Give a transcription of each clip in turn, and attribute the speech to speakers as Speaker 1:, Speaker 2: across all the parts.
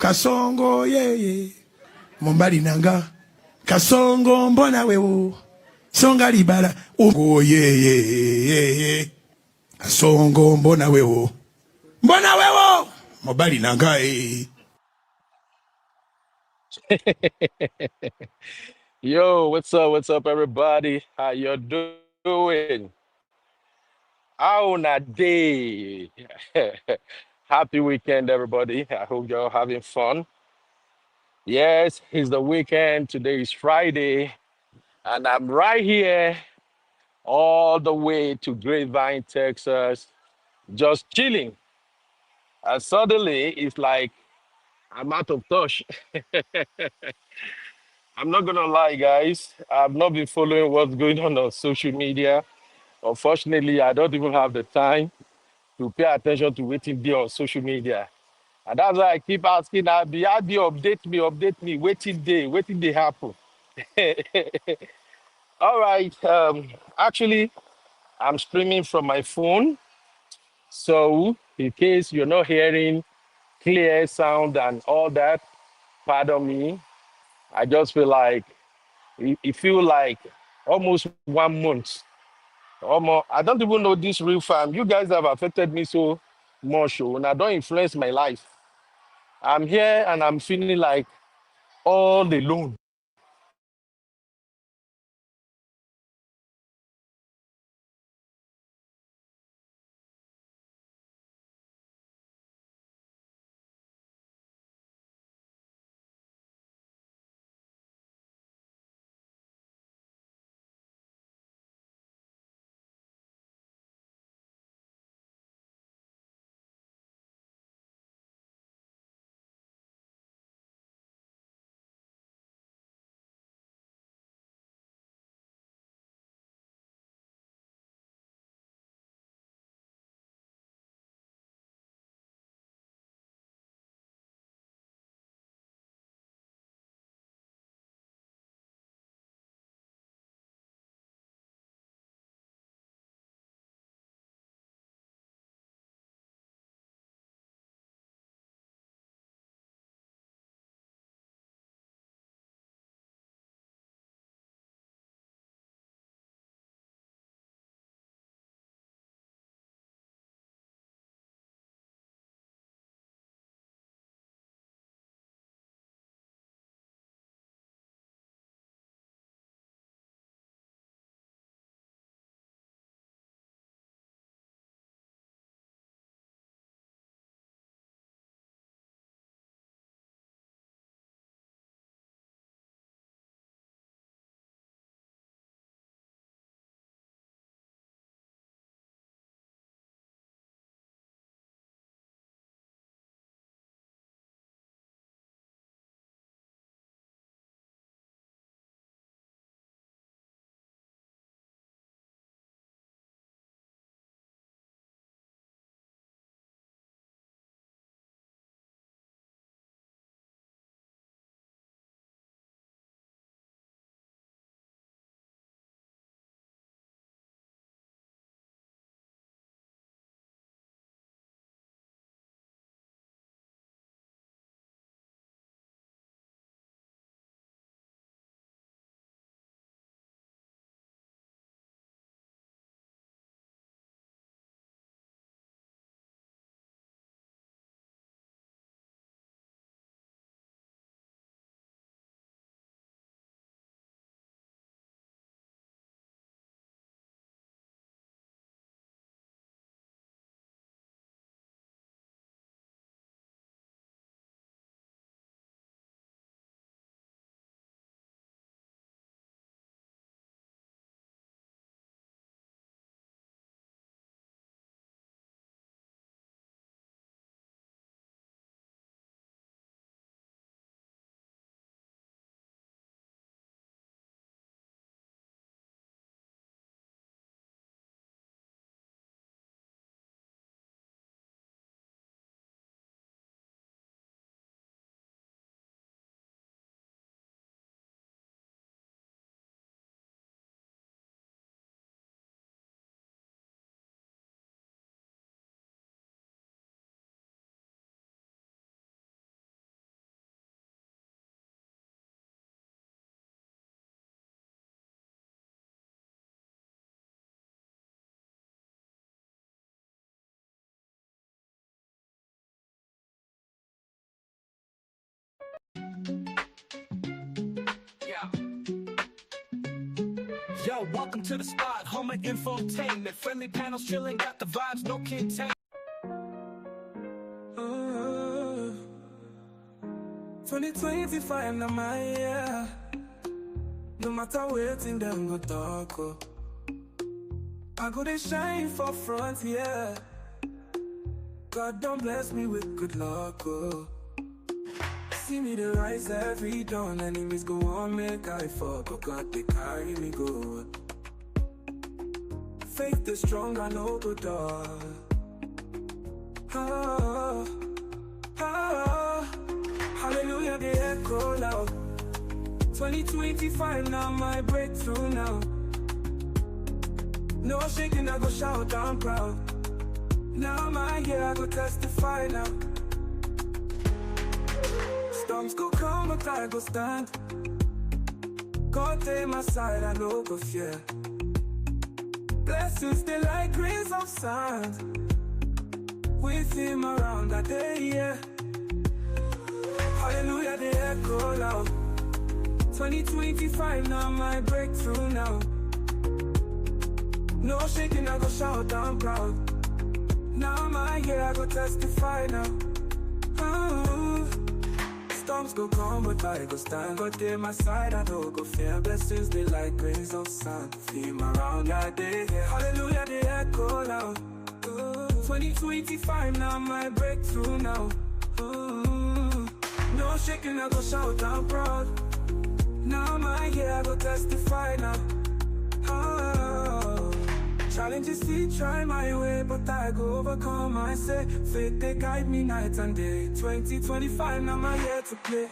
Speaker 1: Kasongo ye Mombali nanga Kasongo mbona wewo Songa libala Ugo ye Kasongo mbona wewo Mombali nanga
Speaker 2: Yo, what's up? What's up, everybody? How you doing? How na day? Happy weekend, everybody. I hope you're having fun. Yes, it's the weekend. Today is Friday, and I'm right here all the way to Grapevine, Texas, just chilling. And suddenly, it's like I'm out of touch. I'm not gonna lie, guys. I've not been following what's going on social media. Unfortunately, I don't even have the time to pay attention to waiting there on social media. And that's why I keep asking Abby, update me, waiting day happen. All right. Actually, I'm streaming from my phone. So in case you're not hearing clear sound and all that, pardon me. I just feel like it feel like almost 1 month. Almost, I don't even know this real farm. You guys have affected me so much, and I don't influence my life. I'm here and I'm feeling like all alone.
Speaker 3: Yo, welcome to the spot, home of infotainment. Friendly panels chilling, got the vibes, no contain. 2025 na my year. No matter waiting, them go talk. Oh. I go to shine for front, yeah. God don't bless me with good luck. Oh. See me the rise every dawn. Enemies go on, make I fall. But God, they carry me go. Faith is strong, I know good dog. Oh, oh, hallelujah, they echo loud. 2025 now, my breakthrough now. No shaking, I go shout, I'm proud. Now my year, I go testify now. Storms go come, but I go stand. God take my side, I no go fear. Blessings, they like grains of sand. With him around that day, yeah. Hallelujah, they echo loud. 2025 now, my breakthrough now. No shaking, I go shout, I'm proud. Now my year, I go testify now. Oh. Storms go come, but I go stand. God take my side, I don't go fear. Blessings, they like grains of sand. Feel around that day, yeah. Hallelujah, they echo loud. 2025 now, my breakthrough now. No shaking, I go shout, I'm proud. Now my year, I go testify now. Oh. Challenges see try my way, but I go overcome. I say faith they guide me night and day. 2025 now my year to play.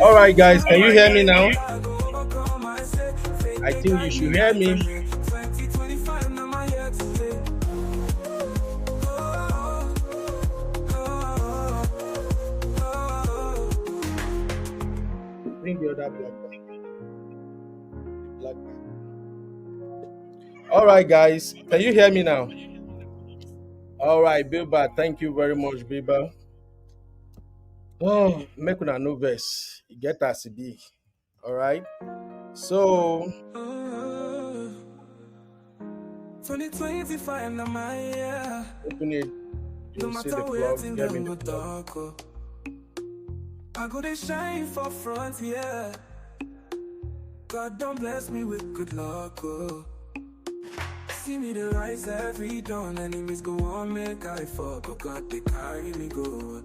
Speaker 4: All right, guys, can you hear me now? I think you should hear me. Bring the other block. All right, guys, can you hear me now? All right, Bilba, thank you very much, Bilba. Oh, make una no verse. Get us big. All right. So
Speaker 3: 2025 na my year.
Speaker 4: open it.
Speaker 3: No
Speaker 4: You see the
Speaker 3: matter
Speaker 4: plug.
Speaker 3: waiting,
Speaker 4: Get me
Speaker 3: them
Speaker 4: the
Speaker 3: go
Speaker 4: plug.
Speaker 3: talk. I go to shine for front, yeah. God don't bless me with good luck. Oh. See me the rise every dawn. Enemies go on, make I fall. But God, they carry me go.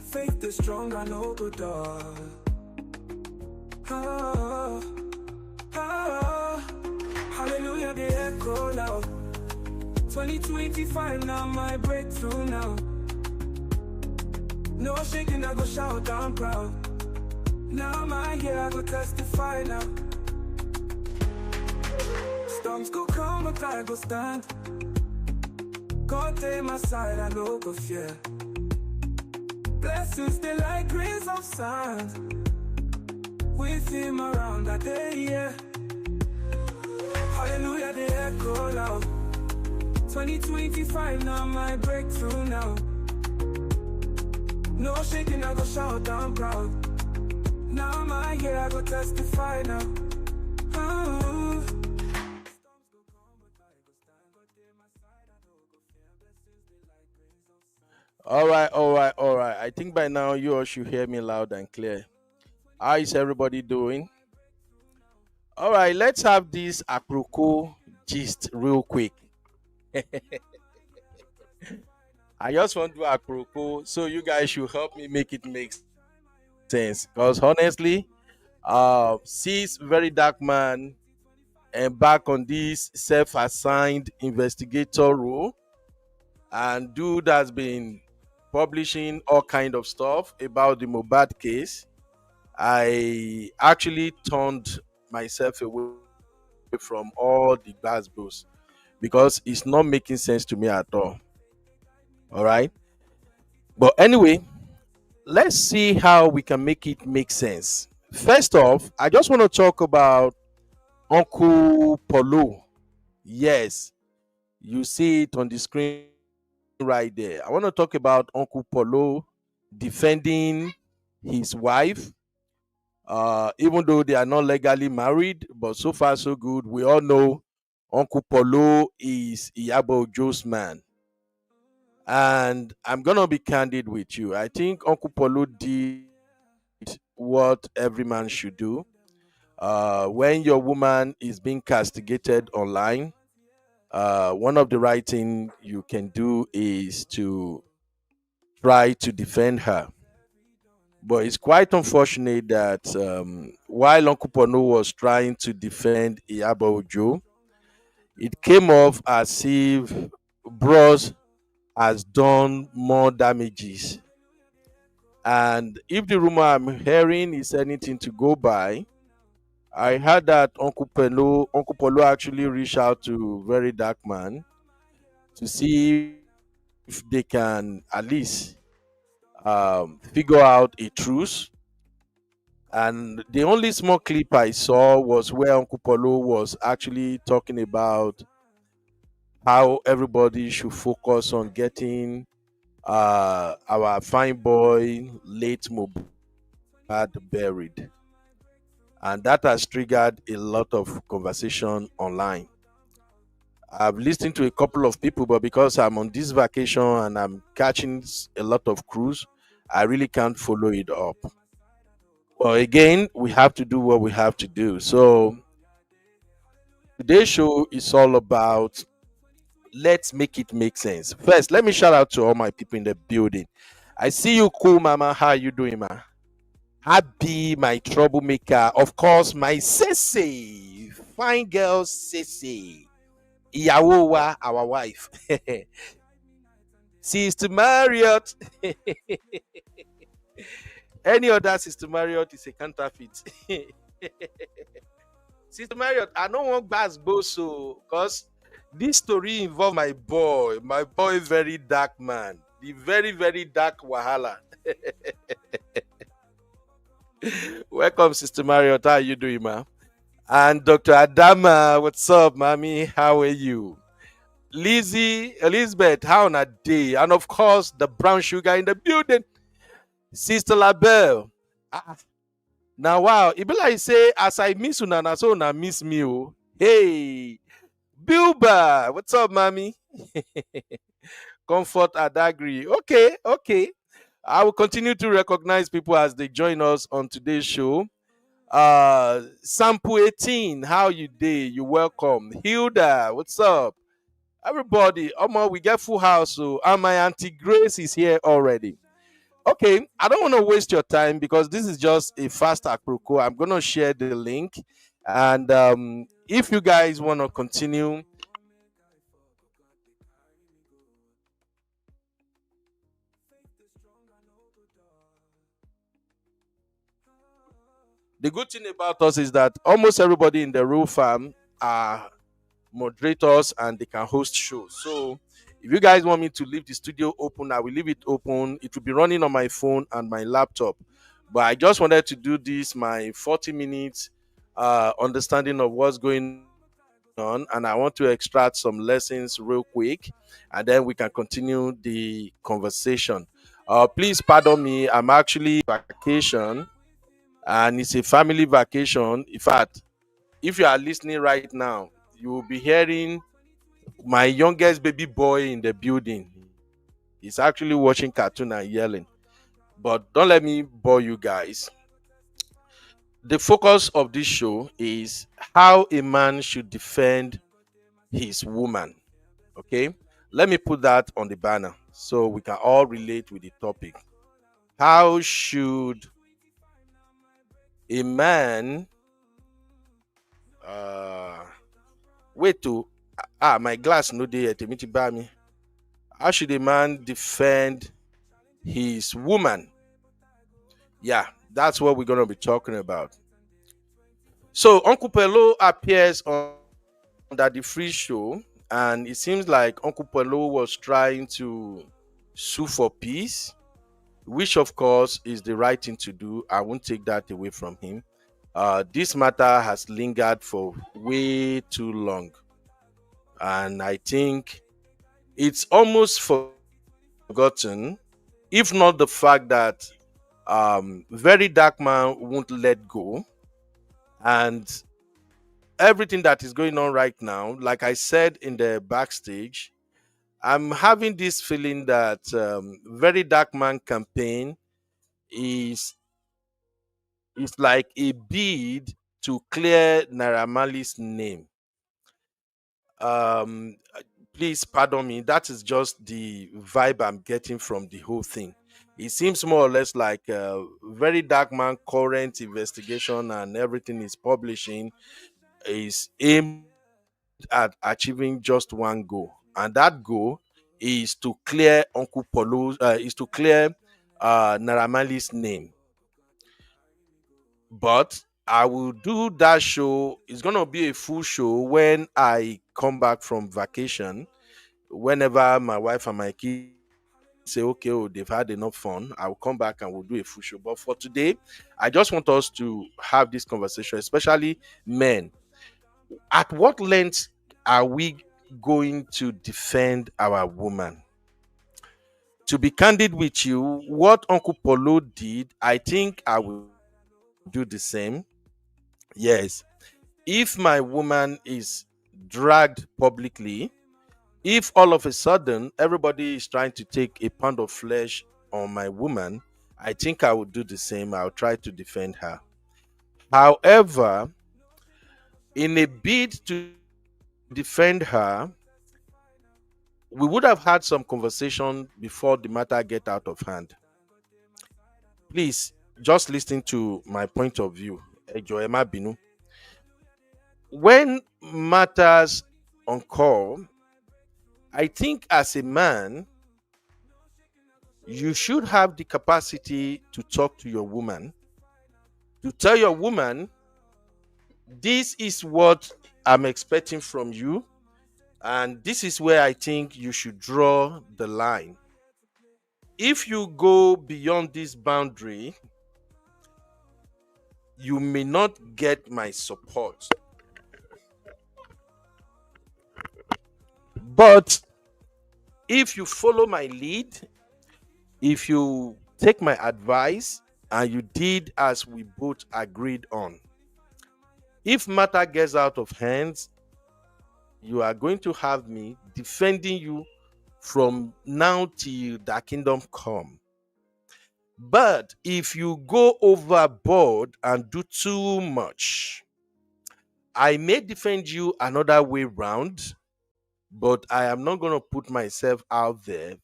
Speaker 3: Faith is strong, I know good dog. Oh, oh, hallelujah, they echo loud. 2025 now, my breakthrough now. No shaking, I go shout, I'm proud. Now my year, I go testify now. Storms go come, but I go stand. God take my side, I no go fear. Blessings, they like grains of sand. With him around that day, yeah. Hallelujah, they echo loud. 2025 now, my breakthrough now. No shaking, I go shout, I'm proud. Now my year, I go testify now. Oh.
Speaker 4: All right, all right, all right. I think by now you all should hear me loud and clear. How is everybody doing? All right, let's have this aproko gist real quick. I just want to do aproko, so you guys should help me make it make sense. Because honestly, sees very dark man and back on this self-assigned investigator role, and dude has been publishing all kind of stuff about the Mohbad case. I actually turned myself away from all the Glasgows because it's not making sense to me at all. All right. But anyway, let's see how we can make it make sense. First off, I just want to talk about Uncle Paulo. Yes, you see it on the screen right there. I want to talk about Uncle Paulo defending his wife, even though they are not legally married, but so far so good. We all know Uncle Paulo is Iyabo Ojo's man. And I'm gonna be candid with you. I think Uncle Paulo did what every man should do. When your woman is being castigated online, one of the right thing you can do is to try to defend her. But it's quite unfortunate that while Uncle Pono was trying to defend Iyabo Ojo, it came off as if Bros has done more damages. And if the rumor I'm hearing is anything to go by, I heard that Uncle Polo actually reached out to Very Dark Man to see if they can at least figure out a truce. And the only small clip I saw was where Uncle Polo was actually talking about how everybody should focus on getting our fine boy late Mohbad buried. And that has triggered a lot of conversation online. I've listened to a couple of people, but because I'm on this vacation and I'm catching a lot of cruise, I really can't follow it up. Well, again, we have to do what we have to do. So today's show is all about let's make it make sense. First, let me shout out to all my people in the building. I see you, cool mama. How you doing, ma? Happy, my troublemaker. Of course, my sissy, fine girl sissy. Ìyàwó wa, our wife. Sister Marriott. Any other Sister Marriott is a counterfeit. Sister Marriott, I don't want Bass Boso because this story involves my boy, very dark man, the very, very dark Wahala. Welcome, Sister Marriott. How are you doing, ma? And Dr. Adama, what's up, mommy? How are you? Lizzie, Elizabeth, how on a day? And of course, the brown sugar in the building, Sister Labelle. Now, wow, it be like say, as I miss you, na so na miss me. Oh. Hey, Bilba, what's up, mommy? Comfort Adagri. Okay. I will continue to recognize people as they join us on today's show. Sample 18, how you day? You welcome. Hilda, what's up? Everybody, we get full house, so and my auntie Grace is here already. Okay, I don't want to waste your time because this is just a fast approach. I'm gonna share the link, and if you guys want to continue. The good thing about us is that almost everybody in the Rule Farm are moderators and they can host shows. So if you guys want me to leave the studio open, I will leave it open. It will be running on my phone and my laptop. But I just wanted to do this, my 40 minutes understanding of what's going on. And I want to extract some lessons real quick. And then we can continue the conversation. Please pardon me. I'm actually on vacation. And it's a family vacation. In fact, if you are listening right now, you will be hearing my youngest baby boy in the building. He's actually watching cartoon and yelling. But don't let me bore you guys. The focus of this show is how a man should defend his woman. Okay? Let me put that on the banner so we can all relate with the topic. How should a man wait to my glass no dey at me buy me. How should a man defend his woman? Yeah, that's what we're gonna be talking about. So Uncle Pelo appears on the free show, and it seems like Uncle Pelo was trying to sue for peace, which of course is the right thing to do. I won't take that away from him. This matter has lingered for way too long, and I think it's almost forgotten, if not the fact that very dark man won't let go, and everything that is going on right now, like I said in the backstage, I'm having this feeling that very dark man campaign is like a bid to clear Naramali's name. Um, please pardon me. That is just the vibe I'm getting from the whole thing. It seems more or less like very dark man current investigation and everything is publishing is aimed at achieving just one goal, and that goal is to clear Uncle Paulo, is to clear Naramali's name. But I will do that show. It's gonna be a full show when I come back from vacation. Whenever my wife and my kids say, okay, oh, they've had enough fun, I'll come back and we'll do a full show. But for today, I just want us to have this conversation, especially men. At what length are we going to defend our woman? To be candid with you, what Uncle Polo did, I think I will do the same. Yes. If my woman is dragged publicly, if all of a sudden everybody is trying to take a pound of flesh on my woman, I think I would do the same. I'll try to defend her. However, in a bid to defend her, we would have had some conversation before the matter get out of hand. Please, just listen to my point of view. Ejo Ema Binu. When matters occur, I think as a man, you should have the capacity to talk to your woman, to tell your woman, this is what I'm expecting from you, and this is where I think you should draw the line. If you go beyond this boundary, you may not get my support. But if you follow my lead, if you take my advice and you did as we both agreed on, if matter gets out of hands, you are going to have me defending you from now till the kingdom come. But if you go overboard and do too much, I may defend you another way round, but I am not going to put myself out there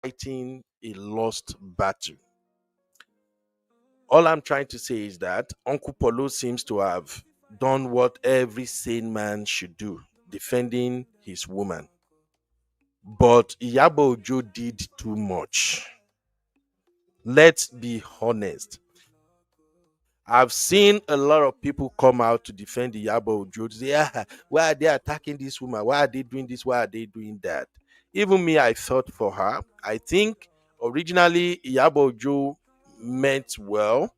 Speaker 4: fighting a lost battle. All I'm trying to say is that Uncle Polo seems to have done what every sane man should do, defending his woman. But Iyabo Ojo did too much. Let's be honest. I've seen a lot of people come out to defend Iyabo Ojo. Say, why are they attacking this woman? Why are they doing this? Why are they doing that? Even me, I felt for her. I think originally Iyabo Ojo meant well.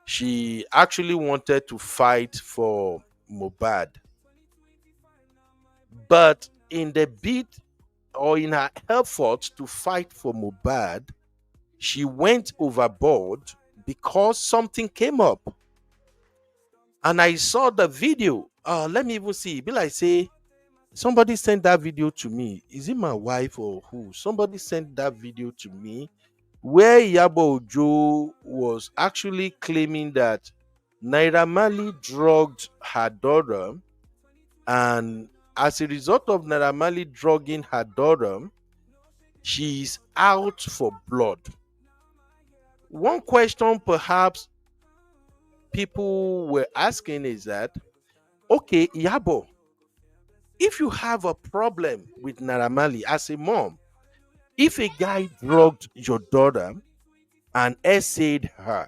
Speaker 4: She actually wanted to fight for Mohbad. But in the bid or in her effort to fight for Mohbad, she went overboard because something came up. And I saw the video. Let me even see. Be like, say, somebody sent that video to me. Is it my wife or who? Somebody sent that video to me where Iyabo Ojo was actually claiming that Naira Marley drugged her daughter, and as a result of Naira Marley drugging her daughter, she's out for blood. One question perhaps people were asking is that, okay, Iyabo, if you have a problem with Naira Marley as a mom, if a guy drugged your daughter and essayed her,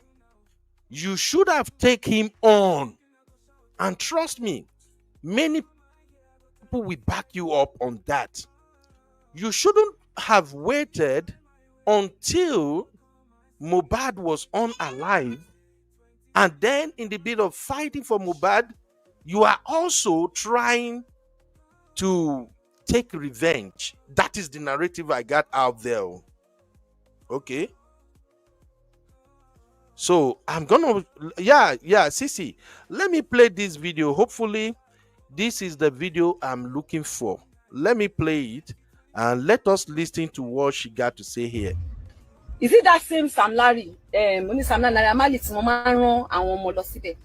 Speaker 4: you should have taken him on. And trust me, many people will back you up on that. You shouldn't have waited until Mohbad was unalive And then in the bit of fighting for Mohbad, you are also trying to take revenge. That is the narrative I got out there. Okay. So I'm gonna, Sisi, let me play this video. Hopefully, this is the video I'm looking for. Let me play it and let us listen to what she got to say here.
Speaker 5: Is it that same Sam Larry? Only Sam Larry Naira Marley tí mo máa ń rán àwọn ọmọ lọ síbẹ̀.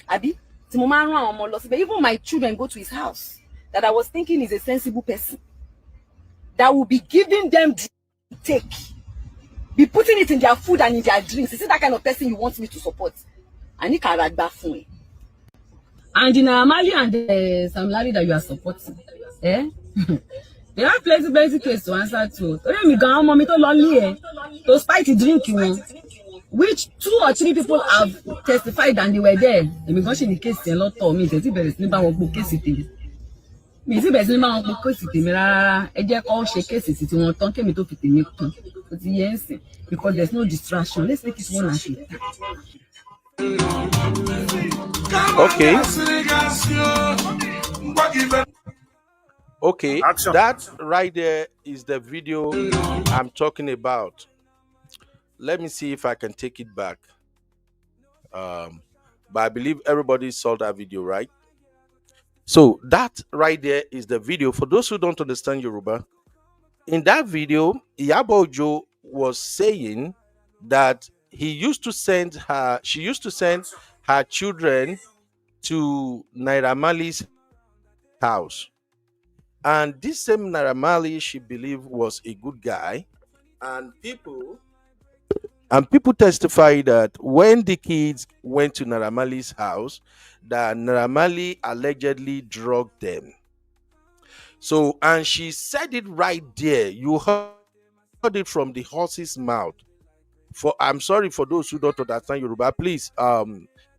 Speaker 5: Àbí tí mo máa ń rán àwọn ọmọ lọ síbẹ̀. Even my children go to his house. That I was thinking is a sensible person. That will be giving them to take. Be putting it in their food and in their drinks. Is it that kind of person you want me to support? I need karagba fún ẹ. And the Naira Marley and the Sam Larry that you are supporting, they have plenty case to answer to. Me gan ọmọ mi tó lọ lé to spite the drink wọn, which 2 or 3 people have testified and they were there. Èmi gan ṣe ní case yẹn lọ́tọ̀ mi tẹ́tí bẹ̀rẹ̀ sí ní bá wọn gbọ́ case tèmi. Mi sì bẹ̀rẹ̀ sí ní bá wọn gbọ́ case tèmi rárá. Ẹ jẹ́ kó ṣe case tí wọ́n tán kémi tó fi tèmi kún. Ó ti yẹ ń sìn because there's no distraction. Let's make it one at a time.
Speaker 4: Okay. Okay,
Speaker 1: Action.
Speaker 4: that right there is the video I'm talking about. Let me see if I can take it back. But I believe everybody saw that video, right? So that right there is the video. For those who don't understand Yoruba, in that video, Iyabo Ojo was saying that she used to send her children to Naira Marley's house. And this same Naira Marley, she believed, was a good guy. And people testify that when the kids went to Naira Marley's house, that Naira Marley allegedly drugged them. So, and she said it right there. You heard it from the horse's mouth. I'm sorry for those who don't understand Yoruba. Please,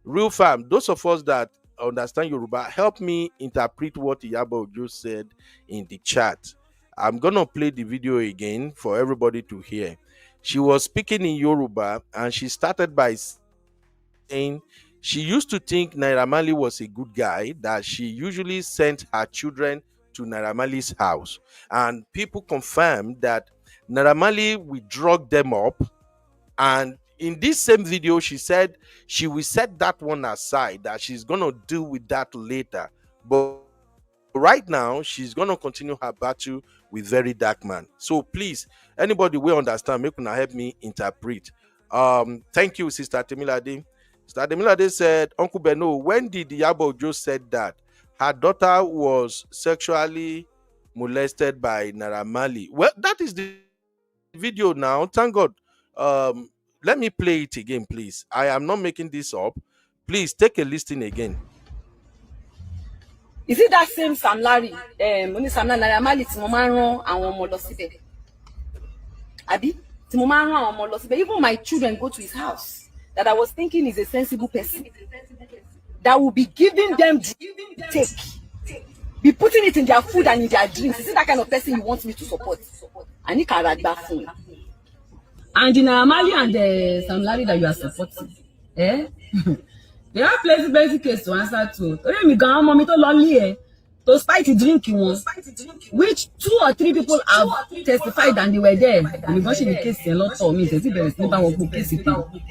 Speaker 4: real fam, those of us that understand Yoruba, help me interpret what Iyabo Ojo said in the chat. I'm gonna play the video again for everybody to hear. She was speaking in Yoruba and she started by saying she used to think Naira Marley was a good guy, that she usually sent her children to Naira Marley's house. And people confirmed that Naira Marley would drug them up. And in this same video, she said she will set that one aside, that she's going to deal with that later. But right now, she's going to continue her battle with Very Dark Man. So please, anybody will understand, make una help me interpret. Thank you, Sister Temilade. Sister Temilade said, Uncle Beno, when did Iyabo Ojo said that her daughter was sexually molested by Naira Marley? Well, that is the video now. Thank God. Let me play it again, please. I am not making this up. Please take a listen again.
Speaker 5: Is it that same Sam Larry? Only Sam Larry Naira Marley tí mo máa ń rán àwọn ọmọ lọ síbẹ̀. Àbí tí mo máa ń rán àwọn ọmọ lọ síbẹ̀. Even my children go to his house. That I was thinking is a sensible person. That will be giving them to take. Be putting it in their food and in their drinks. Is it that kind of person you want me to support? I need karagba fún ẹ. And the Naira Marley and the Sam Larry that you are supporting, they have plenty case to answer to. Me gan ọmọ mi tó lọ lé to spite the drink wọn, which 2 or 3 people have testified and they were there. Èmi gan ṣe ní case yẹn lọ́tọ̀ mi tẹ́tí bẹ̀rẹ̀ sí ní bá wọn gbọ́ case tèmi.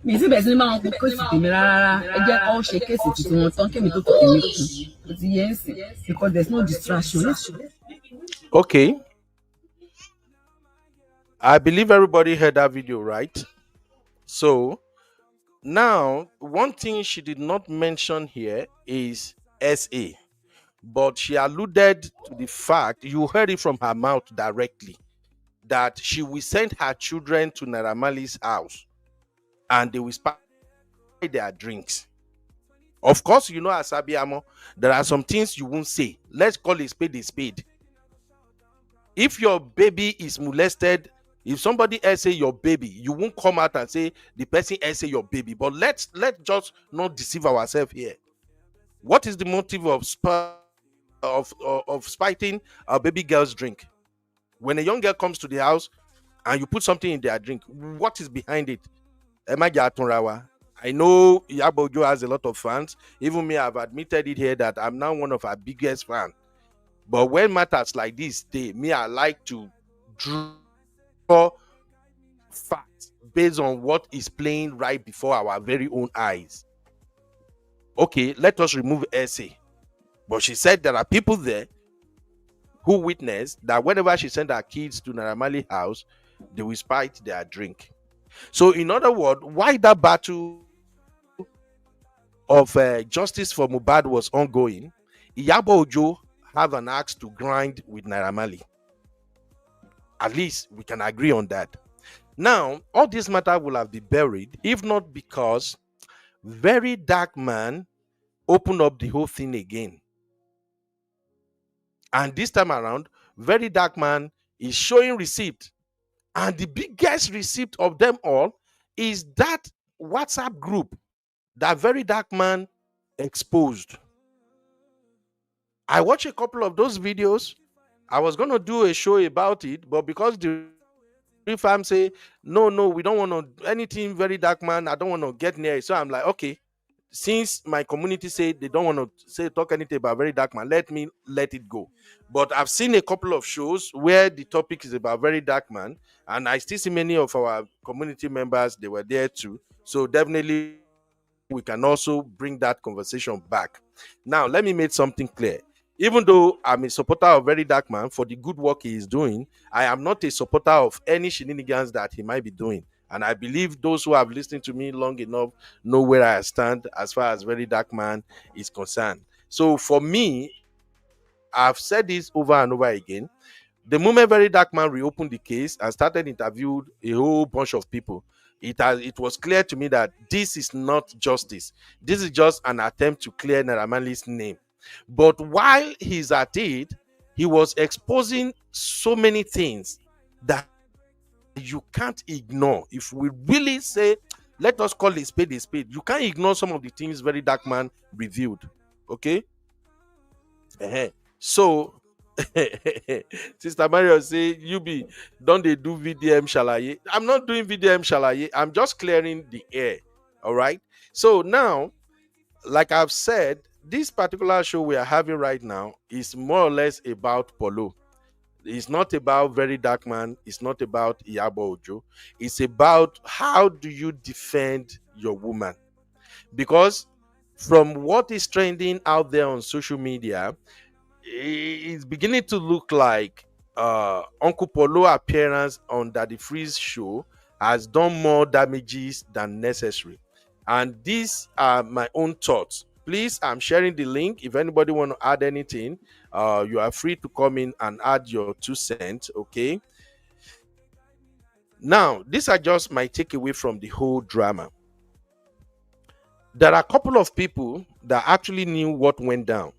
Speaker 5: Mi sì bẹ̀rẹ̀ sí ní bá wọn gbọ́ case tèmi rárá. Ẹ jẹ́ kó ṣe case tí wọ́n tán kémi tó fi tèmi kún. Ó ti yẹ ń sìn because there's no distraction.
Speaker 4: Okay. I believe everybody heard that video, right? So now, one thing she did not mention here is SA, but she alluded to the fact, you heard it from her mouth directly, that she will send her children to Naira Marley's house and they will spy their drinks. Of course, you know, as Abiamo, there are some things you won't say. Let's call a spade a spade. If your baby is molested, if somebody else say your baby, you won't come out and say the person else say your baby. But let's just not deceive ourselves here. What is the motive of spiting a baby girl's drink? When a young girl comes to the house and you put something in their drink, what is behind it? I know Iyabo Ojo has a lot of fans. Even me, I've admitted it here that I'm now one of our biggest fans. But when matters like this, I like to draw facts based on what is playing right before our very own eyes. Okay, let us remove essay. But she said there are people there who witnessed that whenever she sent her kids to Naira Marley house, they will spite their drink. So, in other words, why that battle of justice for Mohbad was ongoing, Iyabo Ojo have an axe to grind with Naira Marley. At least we can agree on that. Now, all this matter will have been buried if not because Very Dark Man opened up the whole thing again. And this time around, Very Dark Man is showing receipt. And the biggest receipt of them all is that WhatsApp group that Very Dark Man exposed. I watched a couple of those videos. I was going to do a show about it, but because the fam say, no, we don't want to anything Very Dark Man, I don't want to get near it. So I'm like, okay, since my community say they don't want to talk anything about Very Dark Man, let me let it go. But I've seen a couple of shows where the topic is about Very Dark Man, and I still see many of our community members, they were there too. So definitely we can also bring that conversation back. Now, let me make something clear. Even though I'm a supporter of Very Dark Man for the good work he is doing, I am not a supporter of any shenanigans that he might be doing. And I believe those who have listened to me long enough know where I stand as far as Very Dark Man is concerned. So for me, I've said this over and over again. The moment Very Dark Man reopened the case and started interviewed a whole bunch of people, it was clear to me that this is not justice. This is just an attempt to clear Naira Marley's name. But while he's at it, he was exposing so many things that you can't ignore. If we really say, let us call a spade, you can't ignore some of the things Very Dark Man revealed. Okay? So, Sister Mario say, don't they do VDM Shalaye? I'm not doing VDM Shalaye. I'm just clearing the air. All right. So now, like I've said, this particular show we are having right now is more or less about Paulo. It's not about Very Dark Man. It's not about Iyabo Ojo. It's about how do you defend your woman? Because from what is trending out there on social media, it's beginning to look like Uncle Paulo appearance on Daddy Freeze show has done more damages than necessary. And these are my own thoughts. Please, I'm sharing the link. If anybody want to add anything, you are free to come in and add your 2 cents. Okay. Now, these are just my takeaway from the whole drama. There are a couple of people that actually knew what went down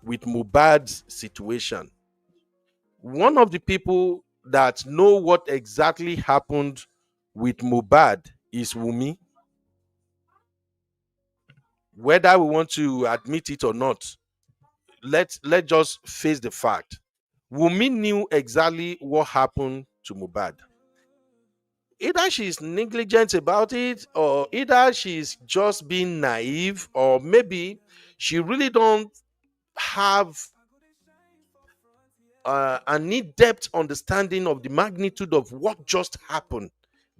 Speaker 4: with Mohbad's situation. One of the people that know what exactly happened with Mohbad is Wunmi. Whether we want to admit it or not, let's just face the fact. Wunmi knew exactly what happened to Mohbad. Either she's negligent about it, or either she's just being naive, or maybe she really don't have an in-depth understanding of the magnitude of what just happened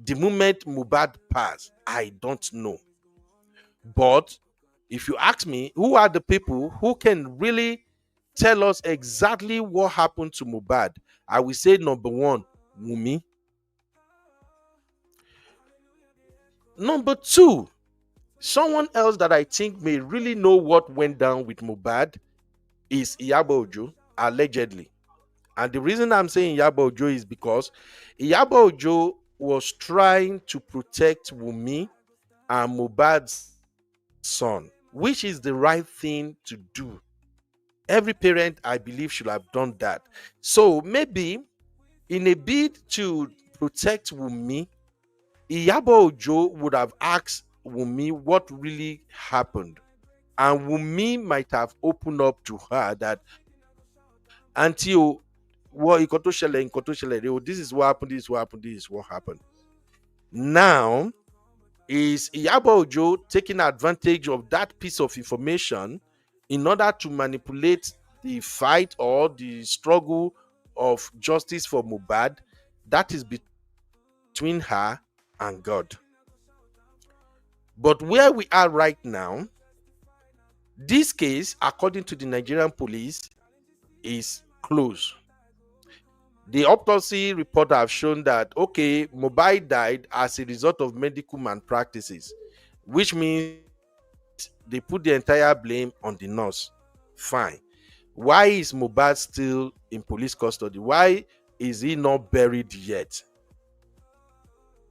Speaker 4: the moment Mohbad passed. I don't know. But if you ask me, who are the people who can really tell us exactly what happened to Mohbad? I will say number one, Wunmi. Number two, someone else that I think may really know what went down with Mohbad is Iyabo Ojo, allegedly. And the reason I'm saying Iyabo Ojo is because Iyabo Ojo was trying to protect Wunmi and Mohbad's son, which is the right thing to do. Every parent, I believe, should have done that. So maybe in a bid to protect Wunmi, Iyabo Ojo would have asked Wunmi what really happened. And Wunmi might have opened up to her that, until this is what happened, this is what happened, this is what happened. Now, Is Iyabo Ojo taking advantage of that piece of information in order to manipulate the fight or the struggle of justice for Mohbad? That is between her and God. But where we are right now, this case, according to the Nigerian police, is closed. The autopsy report have shown that, okay, Mohbad died as a result of medical malpractices, which means they put the entire blame on the nurse. Fine. Why is Mohbad still in police custody? Why is he not buried yet?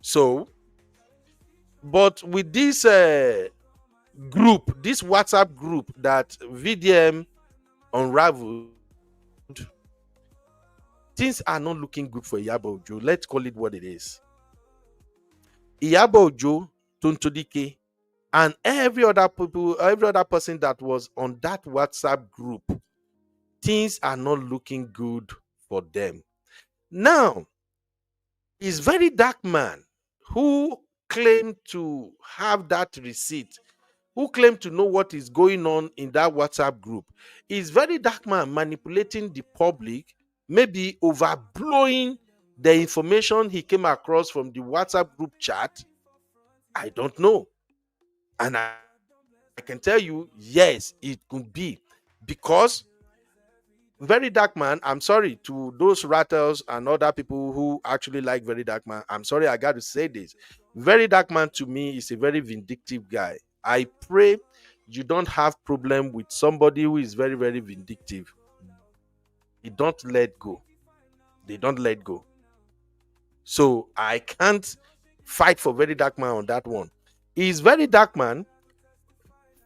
Speaker 4: So, but with this group, this WhatsApp group that VDM unraveled, things are not looking good for Iyabo Ojo. Let's call it what it is. Iyabo Ojo, Tontodike, and every other person that was on that WhatsApp group, things are not looking good for them. Now, is very dark man who claimed to have that receipt, who claimed to know what is going on in that WhatsApp group. Is very dark man manipulating the public, maybe overblowing the information he came across from the WhatsApp group chat? I don't know. And I can tell you, yes, it could be. Because very dark man, I'm sorry to those rattles and other people who actually like very dark man. I'm sorry, I got to say this. Very dark man to me is a very vindictive guy. I pray you don't have problem with somebody who is very, very vindictive. They don't let go. They don't let go. So I can't fight for very dark man on that one. Is very dark man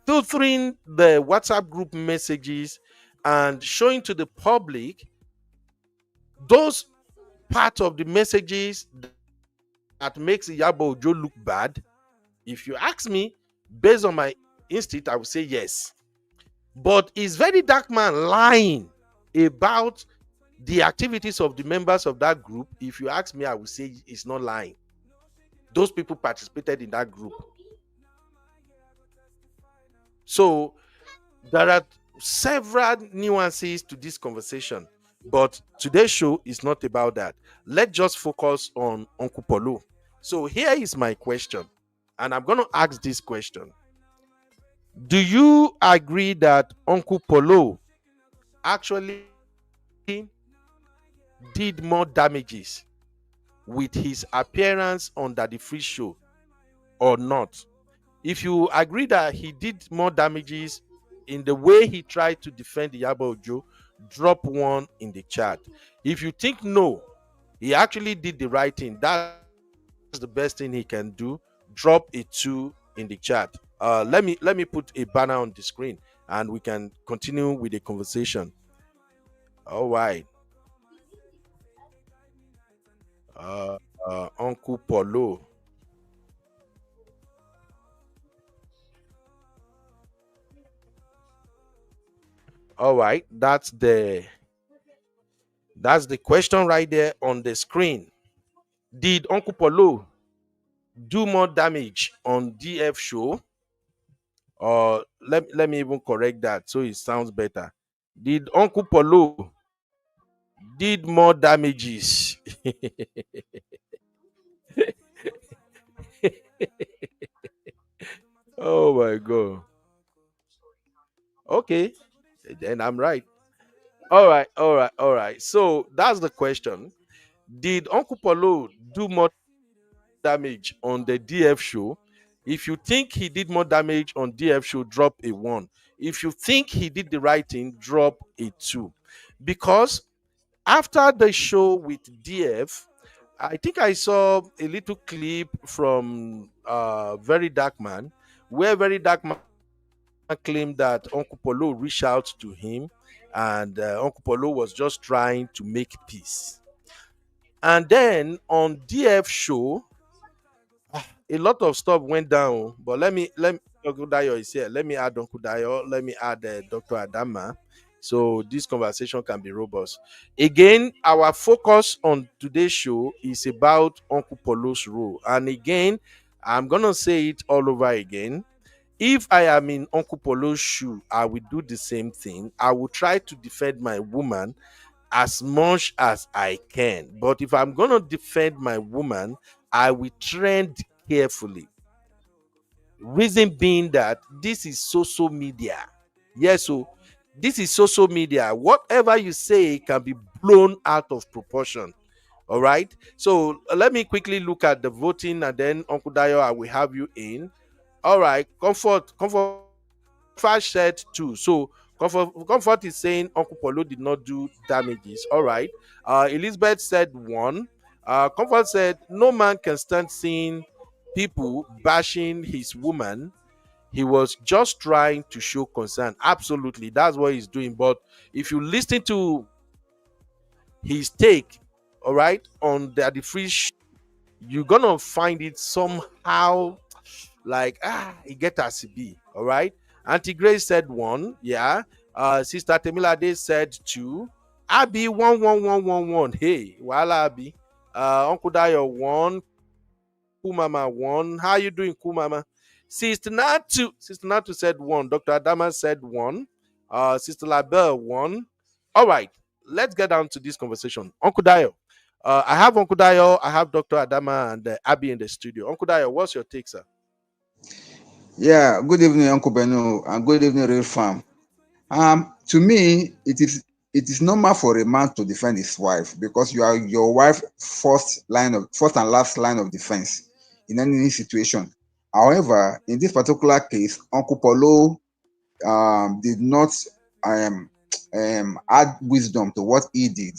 Speaker 4: filtering the WhatsApp group messages and showing to the public those part of the messages that makes Iyabo Ojo look bad? If you ask me, based on my instinct, I would say yes. But is very dark man lying about the activities of the members of that group? If you ask me, I would say it's not lying. Those people participated in that group. So there are several nuances to this conversation, but today's show is not about that. Let's just focus on Uncle Paulo. So here is my question, and I'm going to ask this question. Do you agree that Uncle Paulo actually did more damages with his appearance on Daddy Free Show or not? If you agree that he did more damages in the way he tried to defend Iyabo Ojo, drop 1 in the chat. If you think no, he actually did the right thing, that's the best thing he can do, drop a 2 in the chat. Let me put a banner on the screen and we can continue with the conversation. All right. Uncle Paulo. All right, that's the question right there on the screen. Did Uncle Paulo do more damage on DF show? Or let me even correct that so it sounds better. Did Uncle Paulo did more damages? Oh my god. Okay, then I'm right. All right. So that's the question. Did Uncle Paulo do more damage on the DF show? If you think he did more damage on DF show, drop a 1. If you think he did the right thing, drop a 2. Because after the show with DF, I think I saw a little clip from Very Dark Man, where Very Dark Man claimed that Uncle Paulo reached out to him and Uncle Paulo was just trying to make peace. And then on DF show, a lot of stuff went down. But let me Uncle Dayo is here. Let me add Uncle Dayo. Let me add Dr. Adama. So this conversation can be robust. Again, our focus on today's show is about Uncle Paulo's role. And again, I'm gonna say it all over again. If I am in Uncle Polo's shoe, I will do the same thing. I will try to defend my woman as much as I can. But if I'm gonna defend my woman, I will trend carefully. Reason being that this is social media. Yes, so this is social media. Whatever you say can be blown out of proportion. All right. So let me quickly look at the voting, and then Uncle Dayo, I will have you in. All right. Comfort Fash said two. So Comfort is saying Uncle Polo did not do damages. All right. Elizabeth said one. Comfort said no man can stand seeing people bashing his woman. He was just trying to show concern. Absolutely, that's what he's doing. But if you listen to his take, all right, on the free, you're gonna find it somehow like it get as it be. All right. Auntie Grace said one. Yeah. Sister Temilade said two. Abby 11111. Hey, wala Abby. Uncle Dayo one. Kumama one. How you doing, Kumama? Sister Natu said one. Dr. Adama said one. Sister Labelle one. All right. Let's get down to this conversation. Uncle Dayo. I have Uncle Dayo, I have Dr. Adama and Abby in the studio. Uncle Dayo, what's your take, sir?
Speaker 6: Yeah, good evening, Uncle Beno, and good evening, Real Farm. To me, it is normal for a man to defend his wife because you are your wife first and last line of defense in any situation. However, in this particular case, Uncle Polo did not um, add wisdom to what he did,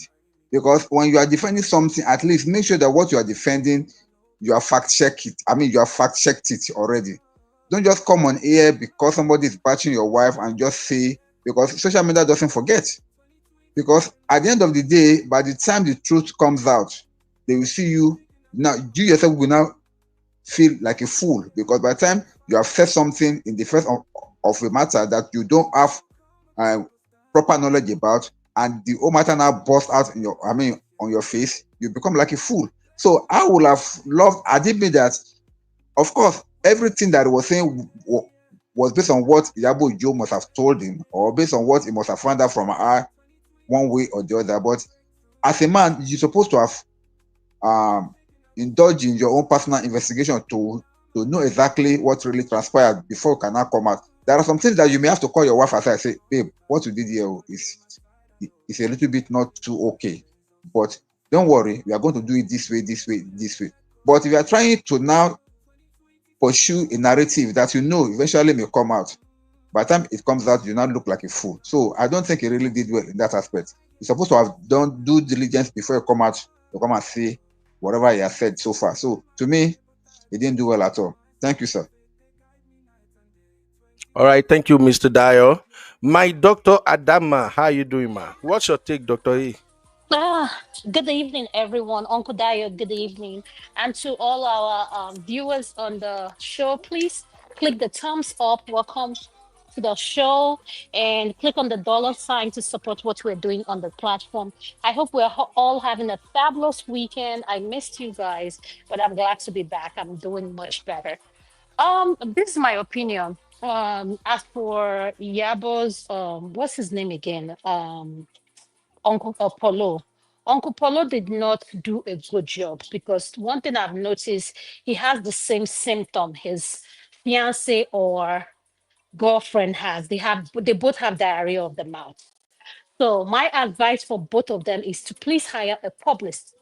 Speaker 6: because when you are defending something, at least make sure that what you are defending, you are fact check it. I mean, you have fact checked it already. Don't just come on air because somebody is batching your wife and just say, because social media doesn't forget. Because at the end of the day, by the time the truth comes out, they will see you now. You yourself will now feel like a fool, because by the time you have said something in defense of a matter that you don't have uh, proper knowledge about, and the whole matter now bursts out in on your face, you become like a fool. So I would have loved, I did mean that, of course, everything that he was saying was based on what Iyabo Ojo must have told him, or based on what he must have found out from her one way or the other. But as a man, you're supposed to have indulge in your own personal investigation to know exactly what really transpired before it can now come out. There are some things that you may have to call your wife aside and say, babe, what you did here is a little bit not too okay. But don't worry, we are going to do it this way, this way, this way. But if you are trying to now pursue a narrative that you know eventually may come out, by the time it comes out, you now look like a fool. So I don't think he really did well in that aspect. He's supposed to have done due diligence before you come out to come and say whatever he has said so far. So to me, he didn't do well at all. Thank you, sir.
Speaker 4: All right, thank you, Mr. Dio. My Dr. Adama, how you doing, ma? What's your take, Dr. E?
Speaker 7: Good evening, everyone. Uncle Dio, good evening. And to all our viewers on the show, please click the thumbs up. Welcome to the show and click on the dollar sign to support what we're doing on the platform. I hope we're all having a fabulous weekend. I missed you guys, but I'm glad to be back. I'm doing much better. This is my opinion. As for Yabo's, what's his name again? Uncle Apollo. Uncle Polo did not do a good job because one thing I've noticed, he has the same symptom his fiance or girlfriend has. They both have diarrhea of the mouth. So my advice for both of them is to please hire a publicist,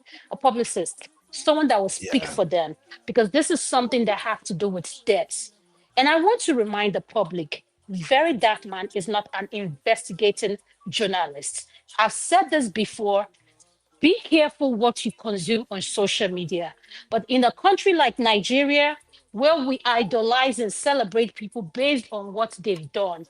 Speaker 7: someone that will speak
Speaker 4: Yeah.
Speaker 7: for them, because this is something that has to do with debts. And I want to remind the public, Very Dark Man is not an investigating journalist. I've said this before. Be careful what you consume on social media. But in a country like Nigeria, where we idolize and celebrate people based on what they've done,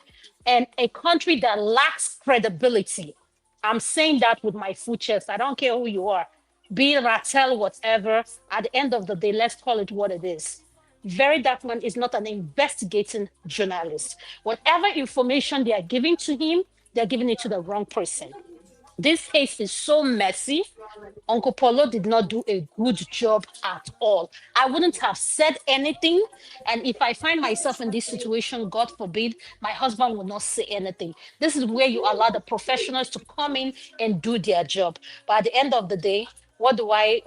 Speaker 7: and a country that lacks credibility, I'm saying that with my full chest. I don't care who you are, be it Rattel, whatever. At the end of the day, let's call it what it is. Very Darkman is not an investigating journalist. Whatever information they are giving to him, they're giving it to the wrong person. This case is so messy. Uncle Paulo did not do a good job at all. I wouldn't have said anything. And if I find myself in this situation, God forbid, my husband will not say anything. This is where you allow the professionals to come in and do their job. But at the end of the day, what do I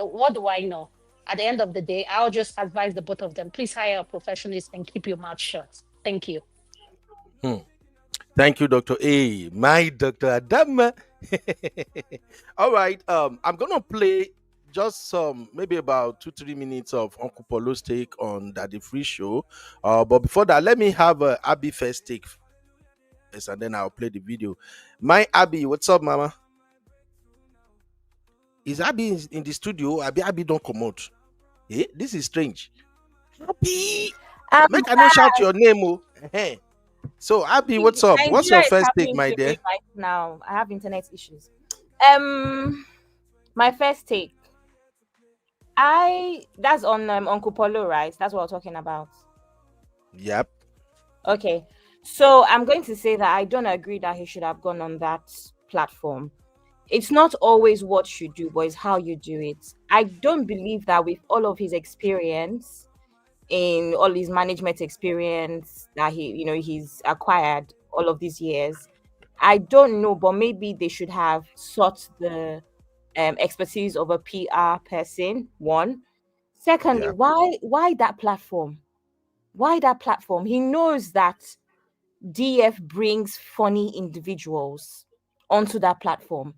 Speaker 7: know? At the end of the day, I'll just advise the both of them. Please hire a professionalist and keep your mouth shut. Thank you.
Speaker 4: Hmm. Thank you, Dr. A. My Dr. Adam. All right. I'm gonna play just some maybe about 2-3 minutes of Uncle Polo's take on Daddy Free Show. But before that, let me have Abby first take first, and then I'll play the video. My Abby, what's up, Mama? Is Abby in the studio? Abby don't come out. Eh, this is strange. Abby,
Speaker 8: Um,
Speaker 4: make I not shout your name, oh. So Abby, what's up? What's your
Speaker 8: Nigeria is
Speaker 4: first take,
Speaker 8: happening
Speaker 4: my
Speaker 8: to me
Speaker 4: dear?
Speaker 8: right now. I have internet issues. My first take. That's on Uncle Polo, right? That's what we're talking about.
Speaker 4: Yep.
Speaker 8: Okay. So I'm going to say that I don't agree that he should have gone on that platform. It's not always what you do, but it's how you do it. I don't believe that with all of his experience, in all his management experience that he's acquired all of these years, I don't know, but maybe they should have sought the expertise of a PR person. One, secondly,
Speaker 4: Yep.
Speaker 8: why that platform? Why that platform? He knows that DF brings funny individuals onto that platform.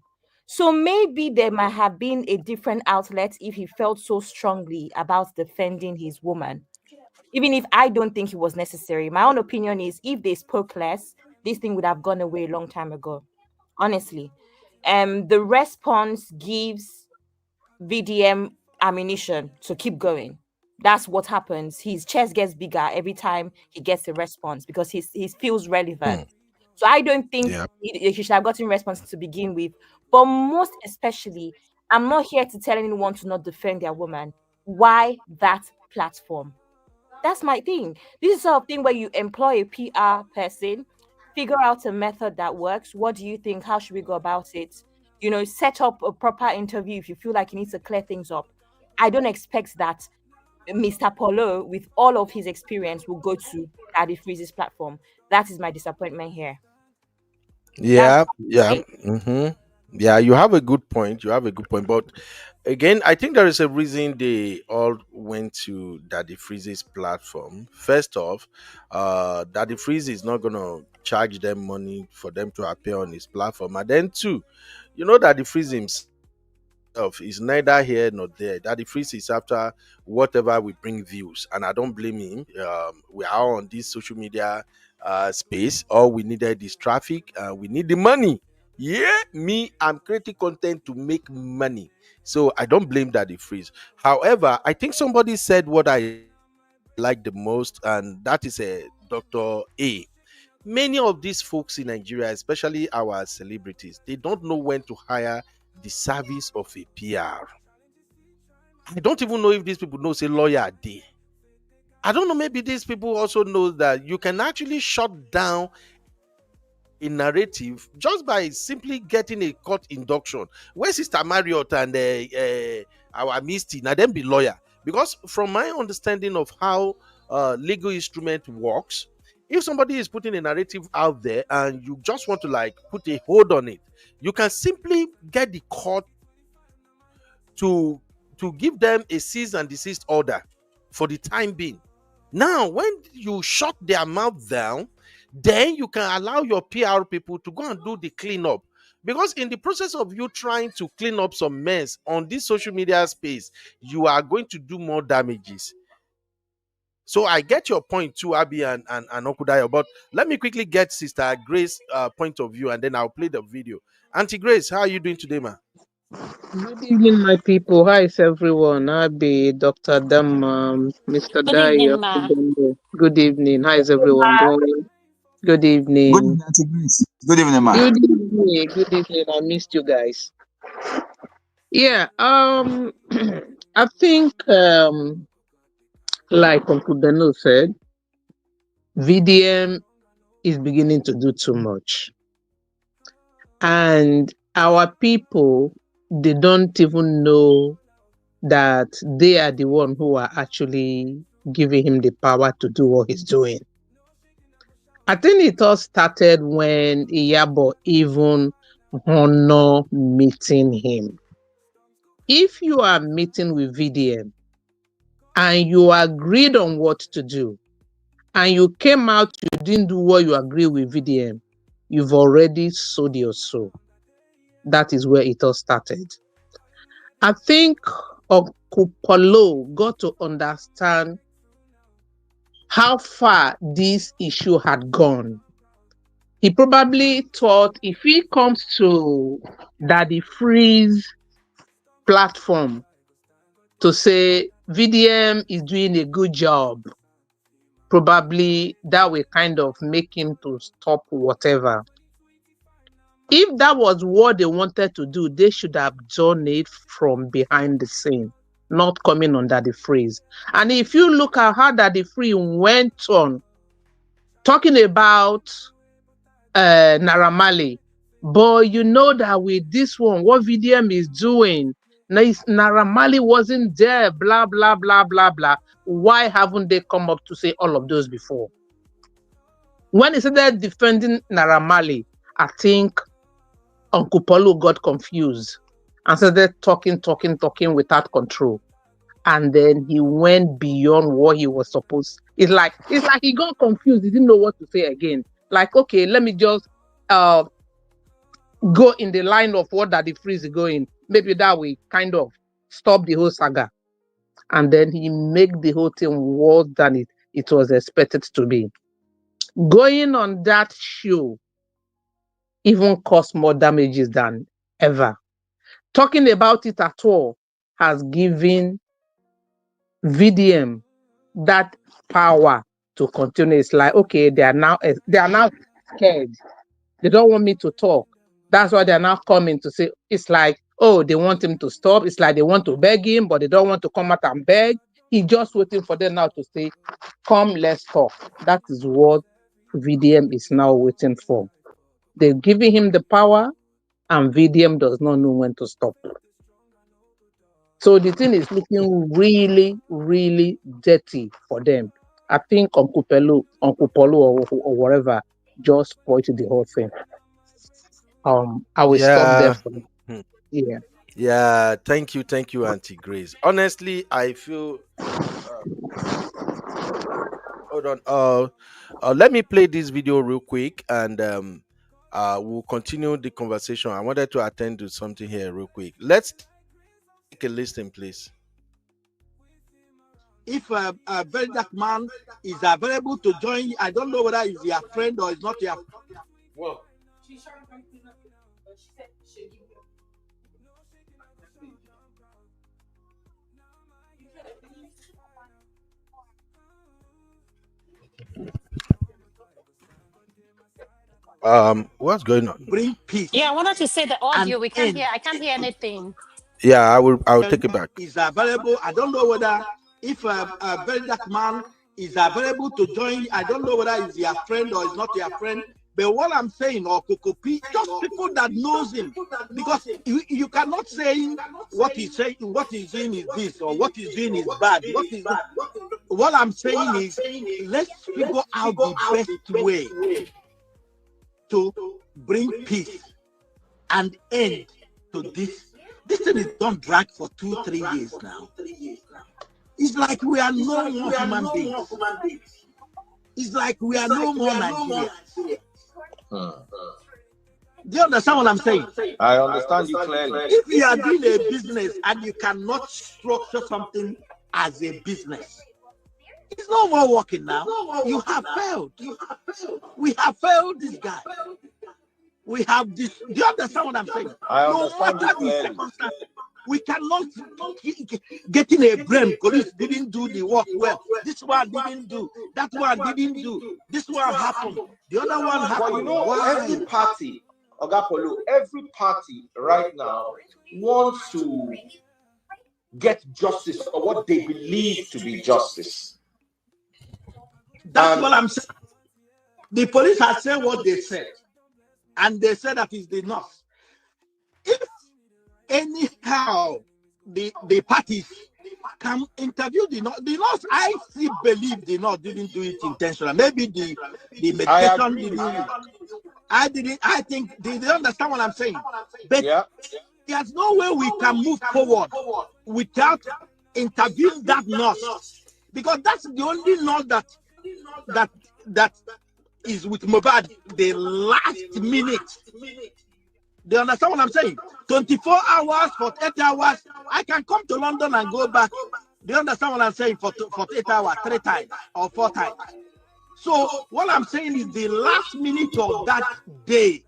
Speaker 8: So maybe there might have been a different outlet if he felt so strongly about defending his woman. Even if I don't think it was necessary. My own opinion is if they spoke less, this thing would have gone away a long time ago. Honestly. The response gives VDM ammunition to keep going. That's what happens. His chest gets bigger every time he gets a response because he feels relevant.
Speaker 4: Hmm.
Speaker 8: So I don't think
Speaker 4: Yep.
Speaker 8: he should have gotten response to begin with. But most especially, I'm not here to tell anyone to not defend their woman. Why that platform? That's my thing. This is sort of thing where you employ a PR person, figure out a method that works. What do you think? How should we go about it? Set up a proper interview if you feel like you need to clear things up. I don't expect that Mr. Polo, with all of his experience, will go to Daddy Freeze's platform. That is my disappointment here. That's
Speaker 4: Yeah, yeah.
Speaker 8: it.
Speaker 4: Yeah, you have a good point. You have a good point. But again, I think there is a reason they all went to Daddy Freeze's platform. First off, Daddy Freeze is not gonna charge them money for them to appear on his platform. And then two, Daddy Freeze himself is neither here nor there. Daddy Freeze is after whatever will bring views, and I don't blame him. We are on this social media space. All we needed is traffic. We need the money. Yeah, me, I'm creating content to make money. So I don't blame Daddy Freeze. However, I think somebody said what I like the most, and that is a Dr. A. Many of these folks in Nigeria, especially our celebrities, they don't know when to hire the service of a PR. I don't even know if these people know say lawyer are there. I don't know, maybe these people also know that you can actually shut down a narrative just by simply getting a court induction. Where Sister Marriott and our Misty, now them be lawyer. Because from my understanding of how legal instrument works, if somebody is putting a narrative out there and you just want to like put a hold on it, you can simply get the court to give them a cease and desist order for the time being. Now, when you shut their mouth down, then you can allow your PR people to go and do the cleanup. Because in the process of you trying to clean up some mess on this social media space, you are going to do more damages. So I get your point too, Abby and Okudayo. But let me quickly get Sister Grace point of view and then I'll play the video. Auntie Grace, how are you doing today, ma?
Speaker 9: Good evening, my people. How is everyone? Abi, Dr. Dam, Mr.
Speaker 7: Good evening,
Speaker 9: Daya.
Speaker 7: ma.
Speaker 9: Good evening. How is everyone doing? Good
Speaker 6: Good
Speaker 9: evening.
Speaker 6: evening, Auntie Grace. Good evening, ma.
Speaker 9: Good evening. Good evening. I missed you guys. Yeah. I think like Uncle Beno said, VDM is beginning to do too much. And our people, they don't even know that they are the one who are actually giving him the power to do what he's doing. I think it all started when Iyabo even honor meeting him. If you are meeting with VDM and you agreed on what to do, and you came out, you didn't do what you agree with VDM, you've already sold your soul. That is where it all started. I think Uncle Paulo got to understand how far this issue had gone. He probably thought if he comes to Daddy Freeze platform to say VDM is doing a good job, probably that will kind of make him to stop whatever. If that was what they wanted to do, they should have done it from behind the scene, not coming under the freeze. And if you look at how Daddy Free went on talking about Naramali, but you know that with this one, what VDM is doing, Naramali wasn't there, blah, blah, blah, blah, blah. Why haven't they come up to say all of those before? When he started defending Naramali, I think Uncle Paulo got confused and started talking without control. And then he went beyond what he was supposed. It's like he got confused. He didn't know what to say again. Like, okay, let me just go in the line of what Daddy Freeze is going. Maybe that will kind of stop the whole saga. And then he make the whole thing worse than it was expected to be. Going on that show even caused more damages than ever. Talking about it at all has given VDM that power to continue. It's like, okay, they are now scared. They don't want me to talk. That's why they're now coming to say, it's like, oh, they want him to stop. It's like they want to beg him, but they don't want to come out and beg. He's just waiting for them now to say, come, let's talk. That is what VDM is now waiting for. They're giving him the power, and VDM does not know when to stop. So the thing is looking really, really dirty for them. I think Uncle Paulo or whatever just spoiled the whole thing. I will stop there for now. Yeah.
Speaker 4: Yeah, thank you, Auntie Grace. Honestly, I feel. Hold on. Let me play this video real quick, and we'll continue the conversation. I wanted to attend to something here real quick. Let's take a listen, please.
Speaker 10: If a very dark man is available to join, I don't know whether he's your friend or he's not your.
Speaker 4: Well. What's going on?
Speaker 10: Bring peace.
Speaker 7: Yeah, I wanted to say the audio. We can't hear. I can't hear anything.
Speaker 4: Yeah, I will take it back.
Speaker 10: Is available. I don't know whether if a very dark man is available to join, I don't know whether he's your friend or he's not your friend. But what I'm saying, or Kokopi, just people that knows him, because you cannot say what he's saying, what he's doing is this, or what he's doing is bad. What I'm saying is, let's figure out the best way to bring peace and end to this. This thing is don't drag for 2-3 years now. It's like we are no more human beings. It's like we are no more Nigerians. Do you understand what I'm saying?
Speaker 11: I understand you clearly.
Speaker 10: If you are doing a business and you cannot structure something as a business, it's no more working now. You have failed. We have failed this guy. We have this. Do you understand what I'm saying?
Speaker 11: I
Speaker 10: No
Speaker 11: understand
Speaker 10: matter
Speaker 11: you
Speaker 10: the
Speaker 11: clearly.
Speaker 10: circumstance, we cannot get in a blame. Police didn't do the work well. This one didn't do. That one didn't do. This one happened. The other one happened.
Speaker 11: But you know,
Speaker 10: Why?
Speaker 11: every party, Oga Paulo, every party right now wants to get justice or what they believe to be justice.
Speaker 10: That's what I'm saying. The police have said what they said, and they said that is enough. anyhow the parties can interview the nurse. I still believe the nurse didn't do it intentionally. Maybe the medication didn't. I think they understand what I'm saying. But there's no way we can move forward without interviewing that nurse, because that's the only nurse that is with Mohbad the last minute. They understand what I'm saying? 24 hours, 48 hours. I can come to London and go back. They understand what I'm saying? For 8 hours, 3 times or 4 times. So what I'm saying is the last minute of that day,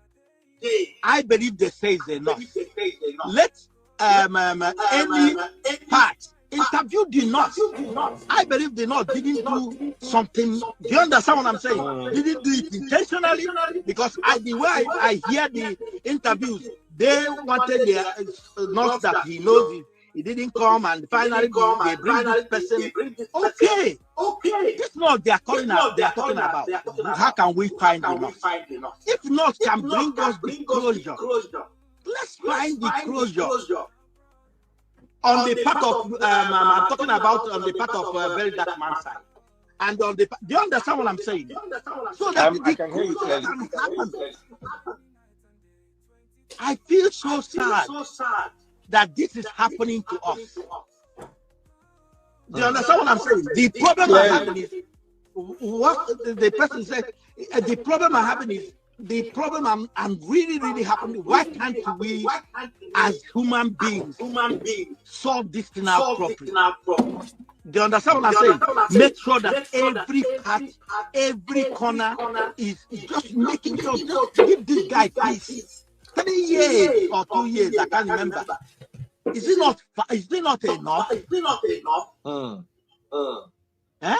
Speaker 10: I believe they say is enough. Let any part interview the nurse. I believe the nurse didn't do something. Do you understand what I'm saying? Didn't do it intentionally, because the way I hear the interviews, they wanted the nurse that he knows he didn't come, and finally they bring this person. Okay. This nurse they are calling out, they are talking about. How can we find the nurse? If nurse can bring us the closure, let's find the closure. On the part of I'm talking about on the part of very dark man side, and on the do you understand what I'm saying? So that
Speaker 11: I can hear you clearly.
Speaker 10: I feel so sad that this is happening to us. Do you understand what I'm saying? The problem I have is what the person said. The problem I have is the problem I'm really happening. Why can't we, as human beings, solve this thing out properly? Do you understand what I'm saying? Make sure that every part, every corner is just making sure, just give this guy peace. 3 years or 2 years, I can't remember. Is it not enough? Huh?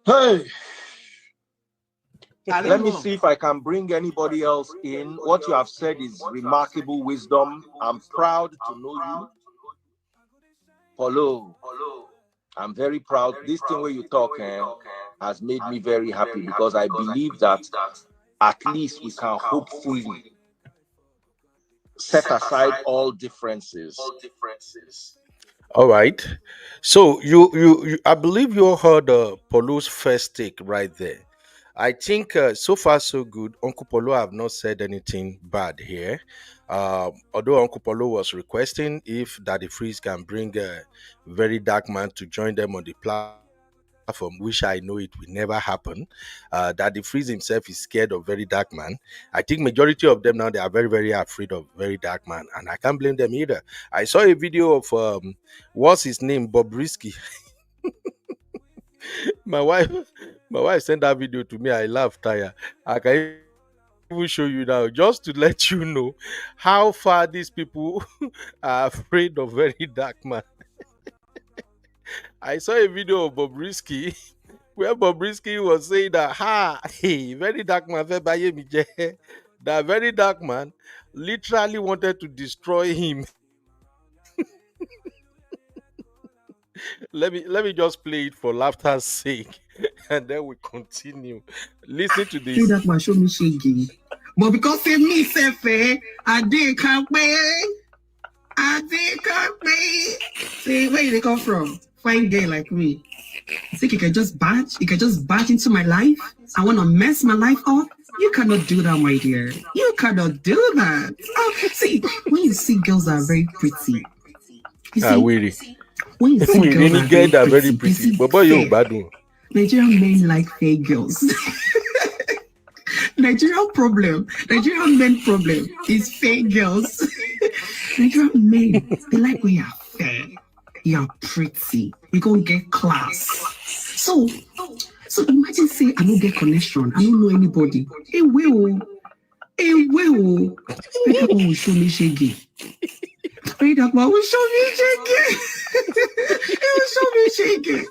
Speaker 11: Hey, let me see if I can bring anybody else in. What you have said is remarkable wisdom. I'm proud to know you, Paulo. I'm very proud. This thing where you talk has made me very happy, because I believe that at least we can hopefully set aside all differences.
Speaker 4: All right. So you I believe you all heard Paulo's first take right there. I think so far so good. Uncle Paulo have not said anything bad here. Although Uncle Paulo was requesting if Daddy Freeze can bring a very dark man to join them on the platform, which I know it will never happen. Daddy Freeze himself is scared of very dark man. I think majority of them now, they are very afraid of very dark man, and I can't blame them either. I saw a video of what's his name, Bob Risky. my wife sent that video to me. I laughed. I can even show you now, just to let you know how far these people are afraid of very dark man. I saw a video of Bob Risky where Bobrisky was saying that, hey, very dark man, that very dark man literally wanted to destroy him. let me just play it for laughter's sake, and then we continue. Listen to this.
Speaker 12: That man show me shaking, but because they me say I did can't pay. Say, where they come from? Fine girl like me. Think you can just barge into my life? I want to mess my life up? You cannot do that, my dear. You cannot do that. Oh, see, when you see girls that are very pretty, you see, when you see girls that are very pretty, but boy, you bad one. Nigerian men like fair girls. Nigerian men problem is fair girls. Nigerian men, they like when you are fair, you are pretty, you gonna get class. So imagine say I don't get connection, I don't know anybody. Hey, will show me shaggy. That man will show me shaggy.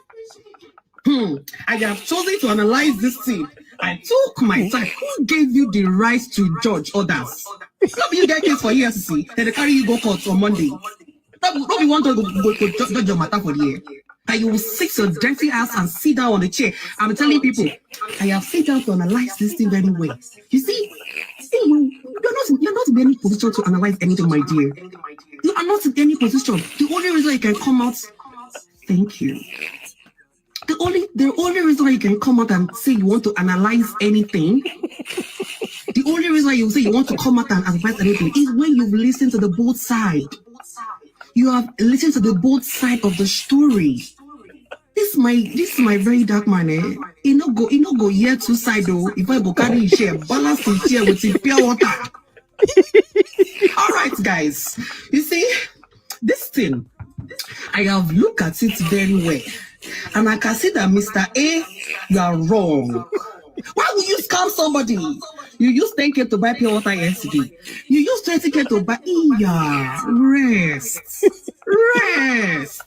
Speaker 12: I have chosen to analyze this thing. I took my time. Who gave you the right to judge others? Not you get case for EFCC, then they carry you go court on Monday. Don't be want to go judge your matter for the year. That you will sit your dirty ass and sit down on the chair. I'm telling people, I have sit down to analyze this thing very well. You see, you're not in any position to analyze anything, my dear. You are not in any position. The only reason you can come out, thank you. The only reason why you can come out and say you want to analyze anything, the only reason why you say you want to come out and advise anything is when you've listened to the both side. You have listened to the both side of the story. This is my very dark man. He no go here two side though. If I go carry his share, balance his share with his pure water. All right, guys. You see, this thing, I have looked at it very well. And I can see that Mr. A, you are wrong. Why would you scam somebody? You used 10K to buy pure water yesterday. You used 20K to buy. Rest.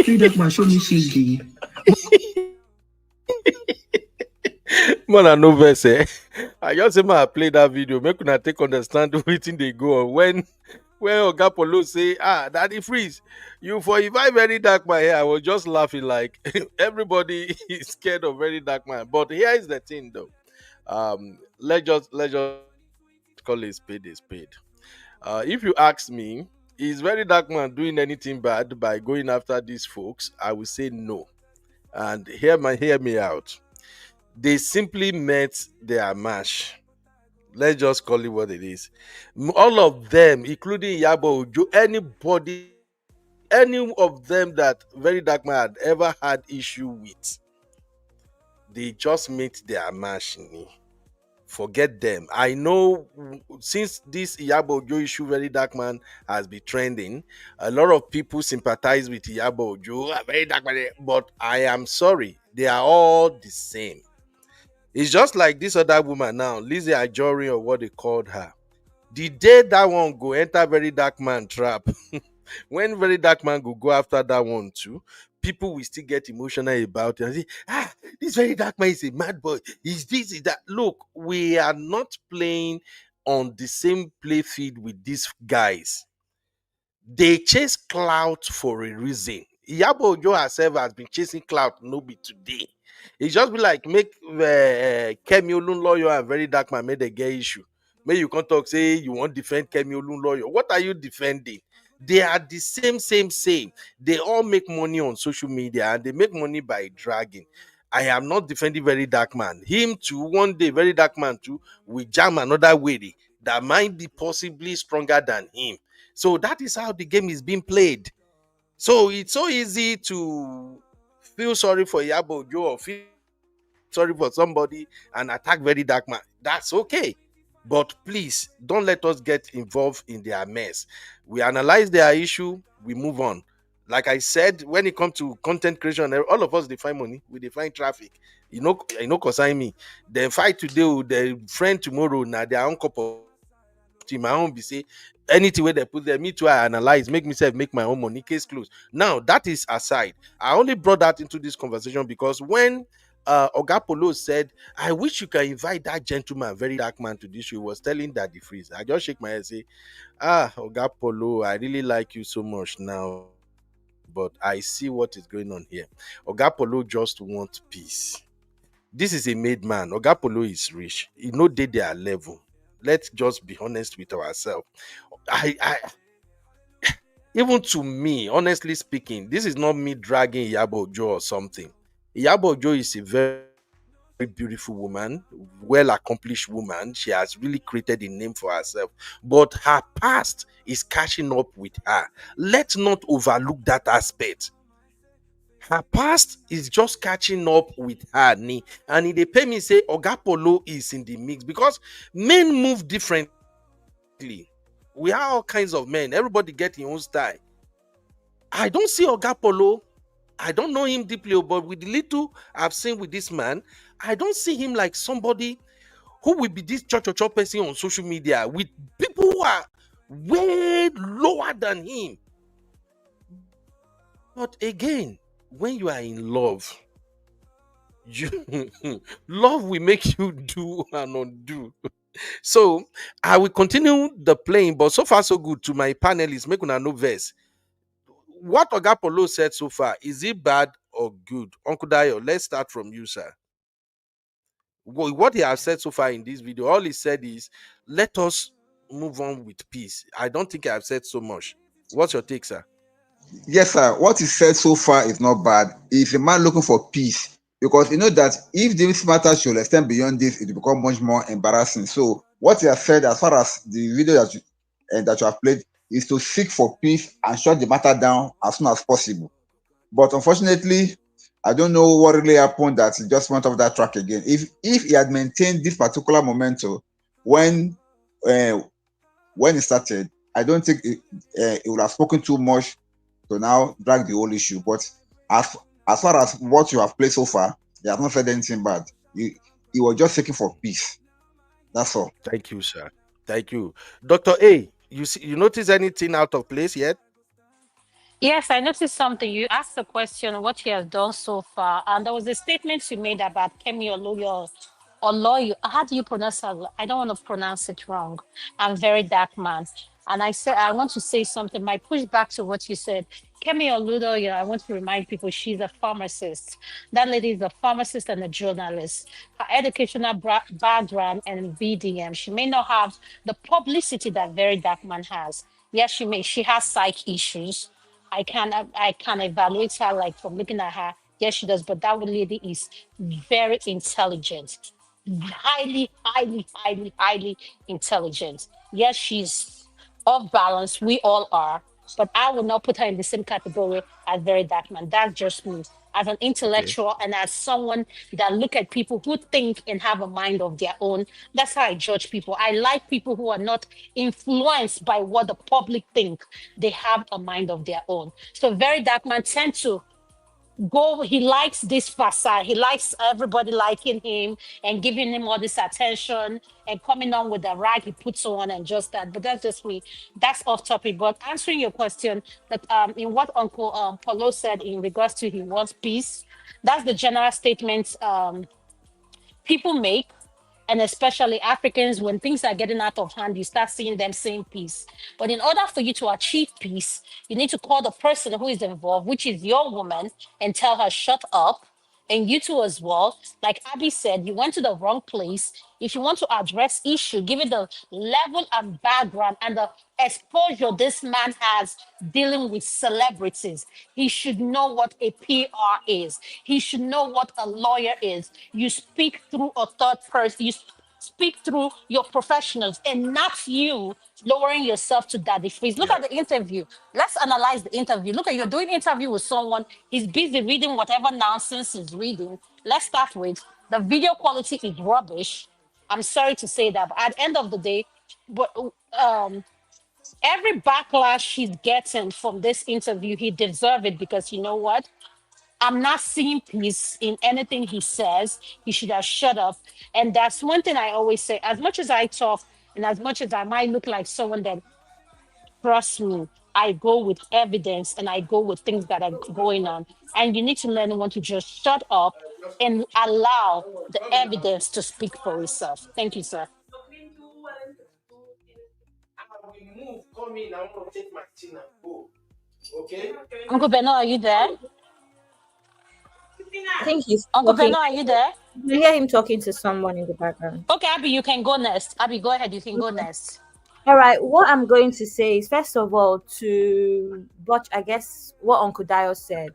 Speaker 12: See that man show me shady.
Speaker 4: Man, I know verse. I just say I play that video. Make una take understand wetin dey go on when Oga Polo say, Daddy Freeze, you for invite very dark man here. I was just laughing like everybody is scared of very dark man. But here is the thing though. Let's just call it spade a spade. If you ask me, is very dark man doing anything bad by going after these folks? I will say no. And hear me out. They simply met their match. Let's just call it what it is. All of them, including Iyabo Ojo, any of them that very dark man had ever had issue with, they just met their match. Forget them. I know since this Iyabo Ojo issue, very dark man, has been trending, a lot of people sympathize with Iyabo Ojo, very dark man, but I am sorry, they are all the same. It's just like this other woman now, Lizzie Ajori, or what they called her. The day that one go enter very dark man trap, when very dark man go after that one too, people will still get emotional about it and say, this very dark man is a mad boy. Is this, is that? Look, we are not playing on the same play field with these guys. They chase clout for a reason. Iyabo Ojo herself has been chasing clout, no be today. It just be like make Kemi Olunloyo and very dark man made a gay issue. May you come talk say you want defend Kemi Olunloyo. What are you defending? They are the same. They all make money on social media and they make money by dragging. I am not defending very dark man. Him too, one day, very dark man too, will jam another way that might be possibly stronger than him. So that is how the game is being played. So it's so easy to feel sorry for Iyabo Ojo or feel sorry for somebody and attack very dark man. That's okay. But please don't let us get involved in their mess. We analyze their issue, we move on. Like I said, when it comes to content creation, all of us define money, we define traffic. You know, consign me. Then fight today with the friend tomorrow. Now their own cup of tea. My own be say anything where they put there, me too, I analyze, make myself make my own money, case closed. Now that is aside. I only brought that into this conversation because when Oga Polo said, I wish you can invite that gentleman, very dark man, to this show, he was telling Daddy Freeze. I just shake my head and say, Oga Polo, I really like you so much now, but I see what is going on here. Oga Polo just wants peace. This is a made man. Oga Polo is rich. He know they their level. Let's just be honest with ourselves. I even to me, honestly speaking, this is not me dragging Iyabo Ojo or something. Iyabo Ojo is a very beautiful woman, well accomplished woman. She has really created a name for herself, but her past is catching up with her. Let's not overlook that aspect. Her past is just catching up with her, and if they pay me say Oga Polo is in the mix because men move differently. We are all kinds of men. Everybody get their own style. I don't see Oga Polo. I don't know him deeply, but with the little I've seen with this man, I don't see him like somebody who will be this church person on social media with people who are way lower than him. But again, when you are in love, love will make you do and undo. So I will continue the playing, but so far so good to my panelists. Make una no verse. what Oga Paulo said so far, is it bad or good? Uncle Dayo, let's start from you, sir. What he has said so far in this video, all he said is, let us move on with peace. I don't think I have said so much. What's your take, sir?
Speaker 6: Yes, sir. What he said so far is not bad. He's a man looking for peace, because you know that if this matter should extend beyond this, it will become much more embarrassing. So what he has said, as far as the video that you have played, is to seek for peace and shut the matter down as soon as possible. But unfortunately, I don't know what really happened that he just went off that track again. If he had maintained this particular momentum when he started, I don't think he would have spoken too much to now drag the whole issue. But as far as what you have played so far, he has not said anything bad. He was just seeking for peace. That's all.
Speaker 4: Thank you, sir. Thank you. Dr. A, you notice anything out of place yet?
Speaker 7: Yes, I noticed something. You asked the question what he has done so far, and there was a statement you made about Kemi Oloyo or Loyo. How do you pronounce that? I don't want to pronounce it wrong. I'm very dark man. And I said I want to say something. My pushback to what you said. Kemi Oludoyo, I want to remind people she's a pharmacist. That lady is a pharmacist and a journalist. Her educational background and VDM, she may not have the publicity that very dark man has. Yes, she has psych issues. I can evaluate her like from looking at her. Yes, she does, but that lady is very intelligent, highly, highly, highly, highly intelligent. Yes, she's off balance. We all are, but I will not put her in the same category as very dark man. That's just me. As an
Speaker 4: Okay.
Speaker 7: intellectual and as someone that look at people who think and have a mind of their own, that's how I judge people. I like people who are not influenced by what the public think. They have a mind of their own. So very dark man tend to go, he likes this facade, he likes everybody liking him and giving him all this attention and coming on with the rag he puts on and just that. But that's just me. That's off topic. But answering your question, that in what Uncle Paulo said in regards to he wants peace, that's the general statement people make, and especially Africans, when things are getting out of hand, you start seeing them saying peace. But in order for you to achieve peace, you need to call the person who is involved, which is your woman, and tell her, shut up. And you too as well. Like Abby said, you went to the wrong place. If you want to address issue, give it the level and background and the exposure this man has dealing with celebrities. He should know what a PR is. He should know what a lawyer is. You speak through a third person. You speak through your professionals and not you lowering yourself to daddy freeze. Look
Speaker 4: Yeah.
Speaker 7: at the interview. Let's analyze the interview. Look at, you're doing interview with someone. He's busy reading whatever nonsense he's reading. Let's start with the video quality is rubbish. I'm sorry to say that, but at the end of the day, but every backlash he's getting from this interview, he deserves it, because you know what? I'm not seeing peace in anything he says. He should have shut up. And that's one thing I always say. As much as I talk and as much as I might look like someone that, trust me, I go with evidence and I go with things that are going on. And you need to learn when to just shut up and allow the evidence to speak for itself. Thank you, sir. Uncle Beno, are you there?
Speaker 8: I think he's
Speaker 7: Uncle
Speaker 8: talking.
Speaker 7: Beno, are you there?
Speaker 8: I hear him talking to someone in the background.
Speaker 7: Okay, Abby, you can go next. Abby, go ahead. You can go
Speaker 8: Okay.
Speaker 7: next.
Speaker 8: All right. What I'm going to say is, first of all, to watch, I guess, what Uncle Dio said.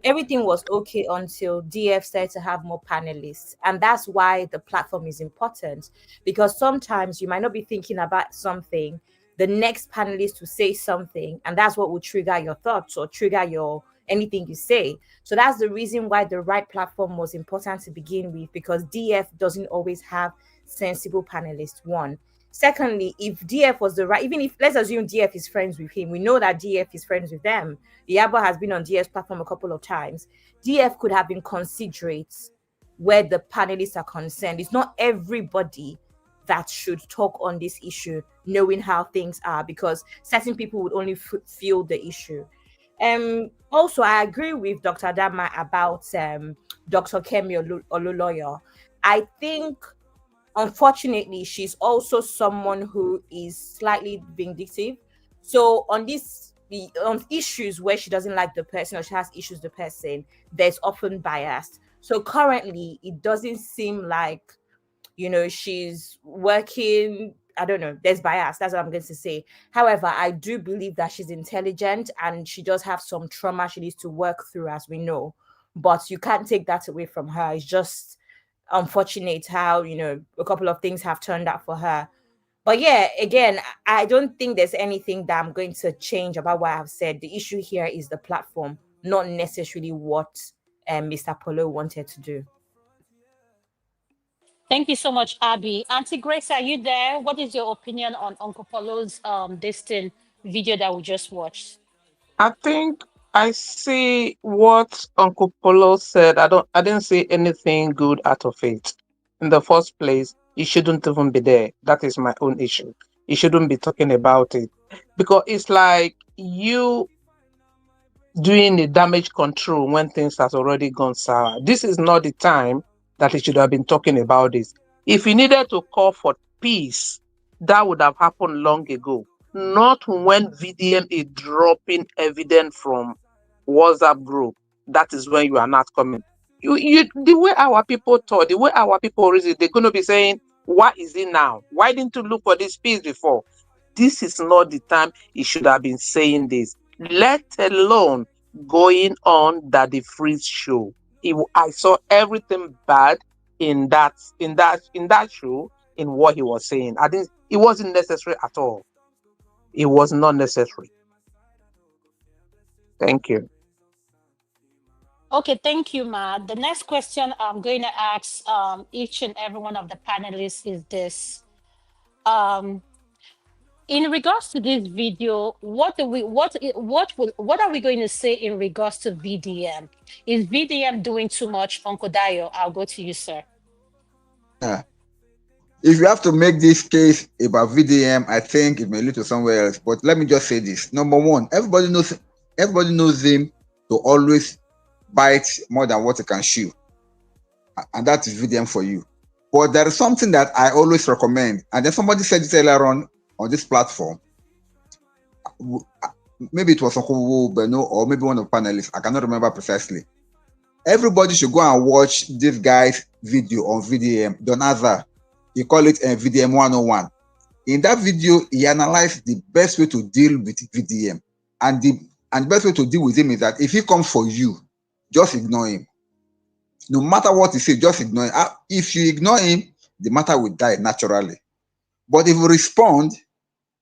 Speaker 8: Everything was okay until DF started to have more panelists. And that's why the platform is important. Because sometimes you might not be thinking about something, the next panelist will say something, and that's what will trigger your thoughts or trigger your anything you say. So that's the reason why the right platform was important to begin with, because DF doesn't always have sensible panelists. One. Secondly, if DF was the right, even if let's assume DF is friends with him, we know that DF is friends with them. Iyabo has been on DF's platform a couple of times. DF could have been considerate where the panelists are concerned. It's not everybody that should talk on this issue, knowing how things are, because certain people would only feel the issue. Also, I agree with Dr. Dama about Dr. Kemi Oluloyo. I think, unfortunately, she's also someone who is slightly vindictive. So on this, issues where she doesn't like the person or she has issues with the person, there's often bias. So currently, it doesn't seem like, she's working. I don't know. There's bias. That's what I'm going to say. However, I do believe that she's intelligent and she does have some trauma she needs to work through, as we know. But you can't take that away from her. It's just unfortunate how, a couple of things have turned out for her. But yeah, again, I don't think there's anything that I'm going to change about what I've said. The issue here is the platform, not necessarily what Mr. Paulo wanted to do.
Speaker 7: Thank you so much, Abby. Auntie Grace, are you there? What is your opinion on Uncle Paulo's video that we just watched?
Speaker 9: I think I see what Uncle Polo said. I didn't see anything good out of it. In the first place, he shouldn't even be there. That is my own issue. He shouldn't be talking about it. Because it's like you doing the damage control when things has already gone sour. This is not the time that he should have been talking about this. If he needed to call for peace, that would have happened long ago. Not when VDM is dropping evidence from WhatsApp group. That is when you are not coming. The way our people thought, the way our people reason, they're going to be saying, why is it now? Why didn't you look for this peace before? This is not the time he should have been saying this. Let alone going on that the freeze show. I saw everything bad in that show, in what he was saying. I think it wasn't necessary at all. It was not necessary. Thank you.
Speaker 7: Okay, thank you, Ma. The next question I'm going to ask each and every one of the panelists is this. In regards to this video, what are we going to say in regards to VDM? Is VDM doing too much? Uncle Dayo, I'll go to you, sir.
Speaker 6: If you have to make this case about VDM, I think it may lead to somewhere else. But let me just say this. Number one, everybody knows him to always bite more than what he can chew. And that is VDM for you. But there is something that I always recommend. And then somebody said it earlier on this platform. Maybe it was Uncle Beno or maybe one of the panelists. I cannot remember precisely. Everybody should go and watch this guy's video on VDM. Donaza. He call it VDM 101. In that video, he analyzed the best way to deal with VDM. And the best way to deal with him is that if he comes for you, just ignore him. No matter what he says, just ignore him. If you ignore him, the matter will die naturally. But if you respond,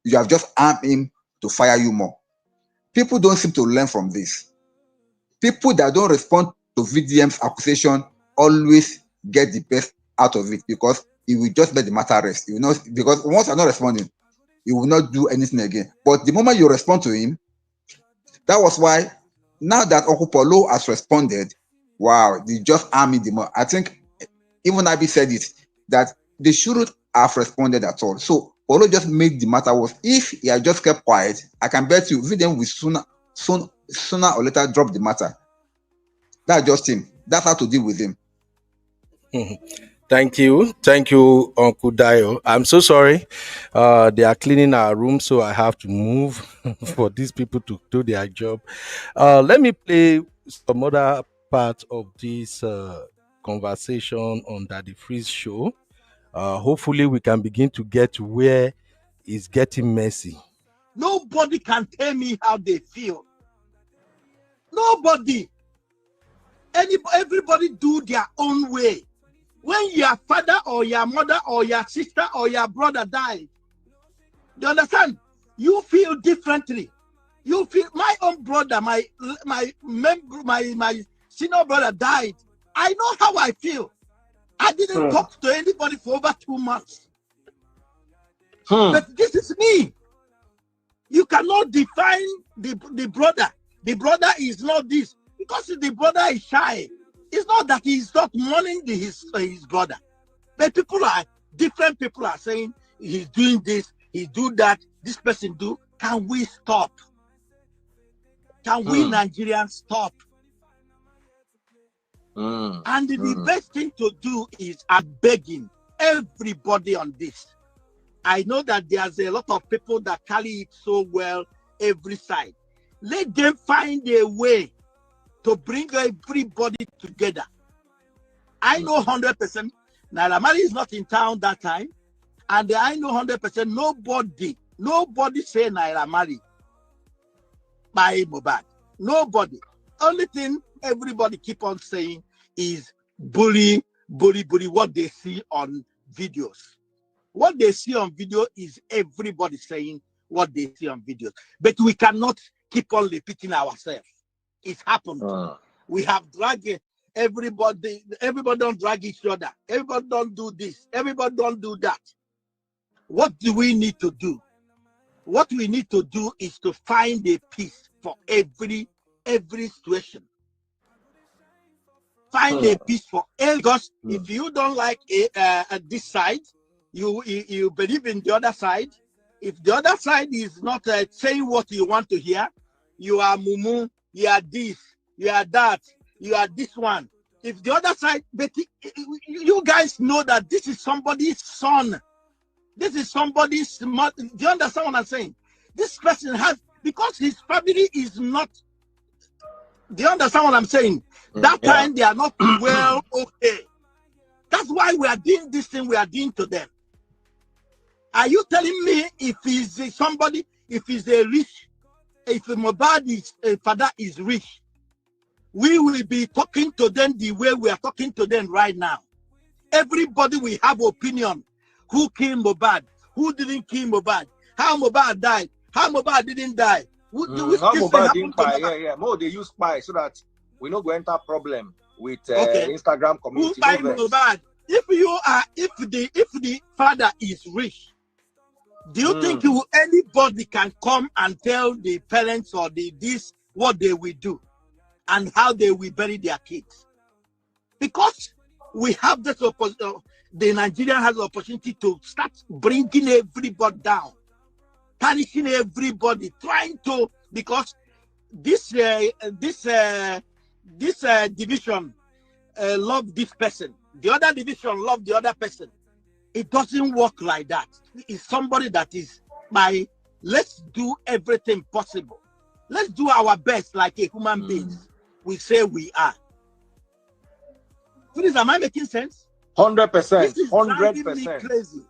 Speaker 6: you have just armed him to fire you more. People don't seem to learn from this. People that don't respond to VDM's accusation always get the best out of it because he will just let the matter rest. You know, because once you're not responding, he will not do anything again. But the moment you respond to him, that was why now that Uncle Paulo has responded, wow, they just arm him the more. I think even Abi said it, that they shouldn't have responded at all. So Paulo just made the matter worse. If he had just kept quiet, I can bet you VDM will sooner or later drop the matter. That's just him. That's how to deal with him.
Speaker 4: Thank you, Uncle Dayo. I'm so sorry. They are cleaning our room, so I have to move for these people to do their job. Let me play some other part of this conversation on Daddy Freeze show. Hopefully, we can begin to get to where it's getting messy.
Speaker 10: Nobody can tell me how they feel. Nobody. Everybody do their own way. When your father or your mother or your sister or your brother died, you understand? You feel differently. You feel my own brother, my senior brother died. I know how I feel. I didn't talk to anybody for over 2 months. But this is me. You cannot define the brother. The brother is not this. Because the brother is shy. It's not that he's not mourning his brother. But different people are saying he's doing this, he do that, this person do. Can we stop? Can we Nigerians stop? And the best thing to do is I'm begging everybody on this. I know that there's a lot of people that carry it so well every side. Let them find a way to bring everybody together. I know 100% Naira Marley is not in town that time, and I know 100% nobody say Naira Marley by Mohbad. Nobody. Only thing everybody keep on saying is bully, what they see on videos. What they see on video is everybody saying what they see on videos. But we cannot keep on repeating ourselves. It's happened. We have dragged everybody don't drag each other. Everybody don't do this. Everybody don't do that. What do we need to do? What we need to do is to find a peace for every situation. Find a peace for every, because if you don't like this side, you believe in the other side. If the other side is not saying what you want to hear, you are mumu, you are this, you are that, you are this one. If the other side, but you guys know that this is somebody's son. This is somebody's mother. Do you understand what I'm saying? This person has, because his family is not, do you understand what I'm saying? That time they are not well, okay. That's why we are doing this thing we are doing to them. Are you telling me if he's somebody, if he's a rich, if Mohbad's father is rich, we will be talking to them the way we are talking to them right now? Everybody will have opinion. Who killed Mohbad? Who didn't kill Mohbad? How Mohbad died? How Mohbad didn't die?
Speaker 11: How Mohbad didn't spy? Yeah. More they use spy so that we not go enter problem with Instagram community.
Speaker 10: Who by Mohbad? If the father is rich, do you think anybody can come and tell the parents or this what they will do and how they will bury their kids? Because we have this opportunity, the Nigerian has the opportunity to start bringing everybody down, punishing everybody, trying to, because this division love this person, the other division love the other person. It doesn't work like that. It's somebody that is let's do everything possible. Let's do our best like a human beings. We say we are. Please, am I making sense?
Speaker 11: 100%.
Speaker 10: This is
Speaker 11: 100%.
Speaker 10: driving me crazy.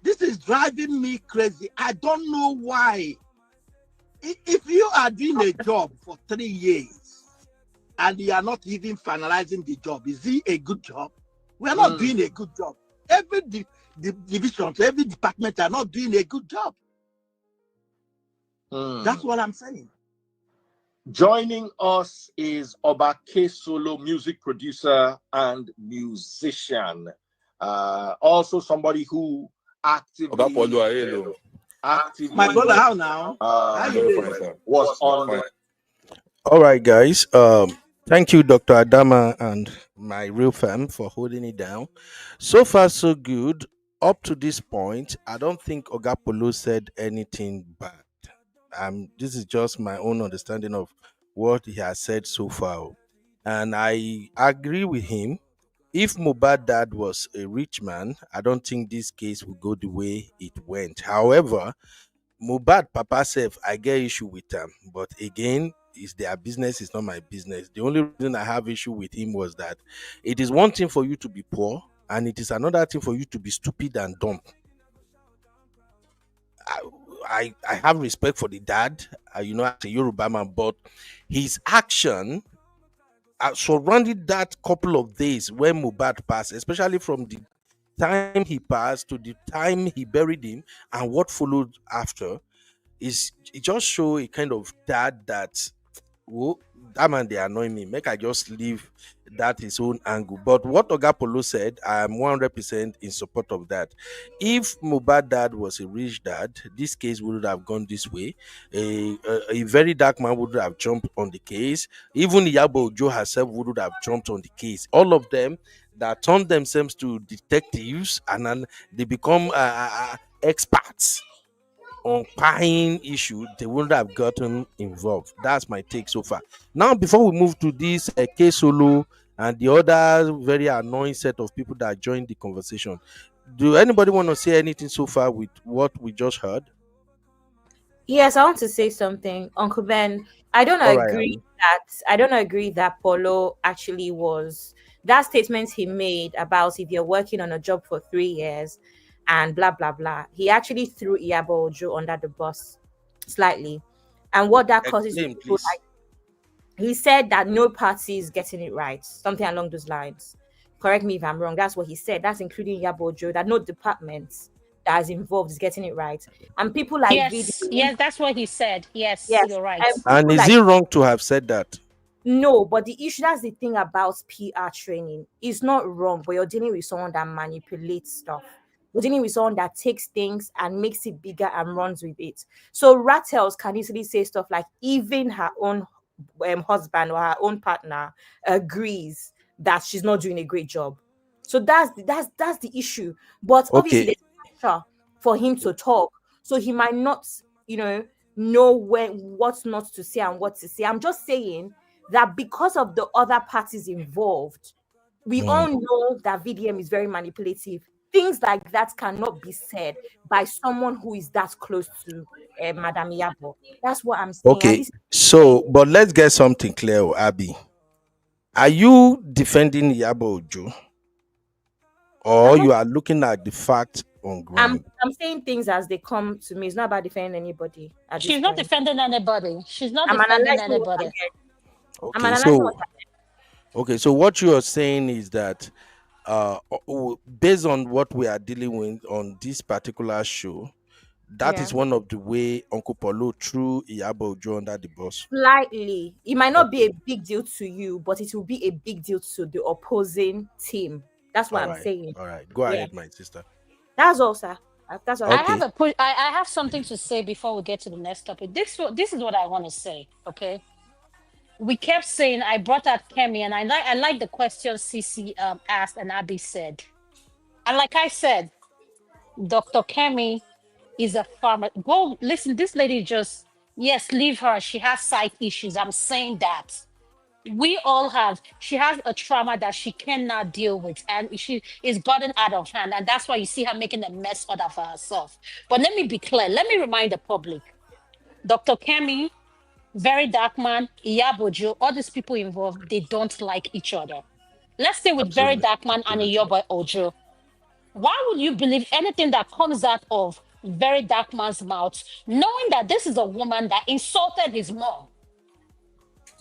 Speaker 10: This is driving me crazy. I don't know why. If you are doing a job for 3 years and you are not even finalizing the job, is it a good job? We are not doing a good job. Every division, every department are not doing a good job. That's what I'm saying.
Speaker 11: Joining us is Obake Solo, music producer and musician. Also somebody who actively
Speaker 2: Oga Paulo,
Speaker 10: my brother, how now? How you doing?
Speaker 11: Was on.
Speaker 4: All right, guys. Thank you, Dr. Adama and my real fam for holding it down. So far, so good. Up to this point, I don't think Oga Polo said anything bad. This is just my own understanding of what he has said so far. And I agree with him. If Mohbad dad was a rich man, I don't think this case would go the way it went. However, Mohbad Papa self, I get issue with them. But again, it's their business, it's not my business. The only reason I have issue with him was that it is one thing for you to be poor, and it is another thing for you to be stupid and dumb. I have respect for the dad, as a Yoruba man, but his action surrounding that couple of days when Mohbad passed, especially from the time he passed to the time he buried him and what followed after, it just show a kind of dad that, that man, they annoy me. Make I just leave that his own angle. But what Oga Polo said, I am 100% in support of that. If Mohbad dad was a rich dad, this case would have gone this way. A very dark man would have jumped on the case. Even Iyabo Ojo herself would have jumped on the case. All of them that turned themselves to detectives and then they become experts on paying issue, they wouldn't have gotten involved. That's my take so far. Now, before we move to this K Solo and the other very annoying set of people that joined the conversation, do anybody want to say anything so far with what we just heard?
Speaker 8: Yes, I want to say something, Uncle Ben. I don't
Speaker 4: All right,
Speaker 8: agree
Speaker 4: Abby.
Speaker 8: that I don't agree that Paulo actually was that statement he made about if you're working on a job for 3 years and blah blah blah. He actually threw Iyabo Ojo under the bus slightly, and what that causes to
Speaker 4: Explain,
Speaker 8: people
Speaker 4: please.
Speaker 8: like he said that no party is getting it right, something along those lines. Correct me if I'm wrong. That's what he said. That's including Iyabo Ojo. That no department that is involved is getting it right, and people like video.
Speaker 7: Yes, yes, that's what he said. Yes,
Speaker 8: Yes,
Speaker 7: you're right.
Speaker 8: and
Speaker 4: And
Speaker 8: people
Speaker 4: is
Speaker 8: like
Speaker 4: it wrong to have said that?
Speaker 8: no, but the issue that's the thing about PR training. It's not wrong, but you're dealing with someone that manipulates stuff. You're dealing with someone that takes things and makes it bigger and runs with it. So Rattles can easily say stuff like even her own husband or her own partner agrees that she's not doing a great job. So that's the issue. But obviously
Speaker 4: Okay.
Speaker 8: there's pressure for him to talk. So he might not, you know when what not to say and what to say. I'm just saying that because of the other parties involved, we all
Speaker 4: Mm.
Speaker 8: know that VDM is very manipulative. Things like that cannot be said by someone who is that close to Madam Yabo. That's what I'm saying. And
Speaker 4: Okay.
Speaker 8: this is
Speaker 4: So, but let's get something clear, oh, Abby. Are you defending Iyabo Ojo,
Speaker 8: I'm
Speaker 4: or
Speaker 8: not
Speaker 4: you are looking at the fact on
Speaker 8: I'm
Speaker 4: ground?
Speaker 8: I'm saying things as they come to me. It's not about defending anybody at this
Speaker 7: She's not
Speaker 8: point.
Speaker 7: defending anybody. She's not
Speaker 8: I'm
Speaker 7: defending
Speaker 8: analyzing what I
Speaker 7: anybody.
Speaker 8: heard. I'm
Speaker 4: Okay.
Speaker 8: analyzing what
Speaker 4: So, okay. So what you are saying is that, based on what we are dealing with on this particular show, that
Speaker 8: yeah.
Speaker 4: is one of the way Uncle Paulo threw Iyabo Ojo under the bus.
Speaker 8: Slightly. It might not be
Speaker 4: Okay.
Speaker 8: a big deal to you, but it will be a big deal to the opposing team. That's what
Speaker 4: All
Speaker 8: I'm
Speaker 4: right.
Speaker 8: saying.
Speaker 4: All right. Go
Speaker 8: Yeah.
Speaker 4: ahead, my sister.
Speaker 8: That's all, sir. That's all I
Speaker 7: I
Speaker 8: have.
Speaker 7: have
Speaker 4: Okay.
Speaker 7: a I have something to say before we get to the next topic. This is what I want to say. Okay, we kept saying I brought out Kemi, and I like the question CC asked and Abby said, and like I said, Dr. Kemi is a farmer. Go listen. This lady just yes, leave her. She has side issues. I'm saying that. We all have. She has a trauma that she cannot deal with, and she is gotten out of hand, and that's why you see her making a mess out of herself. But let me be clear. Let me remind the public: Dr. Kemi, Very Dark Man, Iyabojo, all these people involved, they don't like each other. Let's stay with Very
Speaker 4: Absolutely.
Speaker 7: Dark Man and
Speaker 4: Absolutely.
Speaker 7: Iyabo Ojo. Why would you believe anything that comes out of Very Dark Man's mouth, knowing that this is a woman that insulted his mom?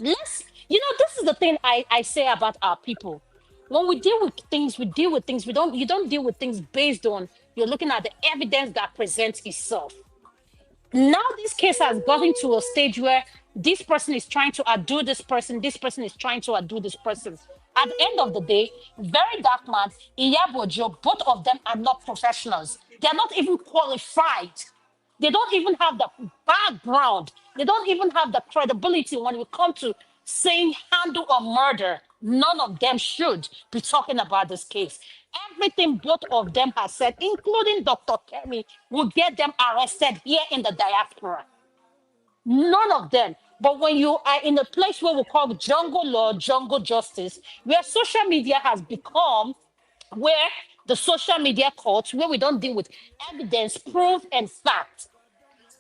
Speaker 7: This is the thing I say about our people. When we deal with things, we deal with things. You don't deal with things based on you're looking at the evidence that presents itself. Now this case has gotten to a stage where this person is trying to outdo this person is trying to outdo this person. At the end of the day, Very Dark Man, Iyabojo, both of them are not professionals. They're not even qualified. They don't even have the background. They don't even have the credibility when we come to saying handle a murder. None of them should be talking about this case. Everything both of them have said, including Dr. Kemi, will get them arrested here in the diaspora. None of them. But when you are in a place where we call jungle law, jungle justice, where social media has become where the social media courts, where we don't deal with evidence, proof, and fact.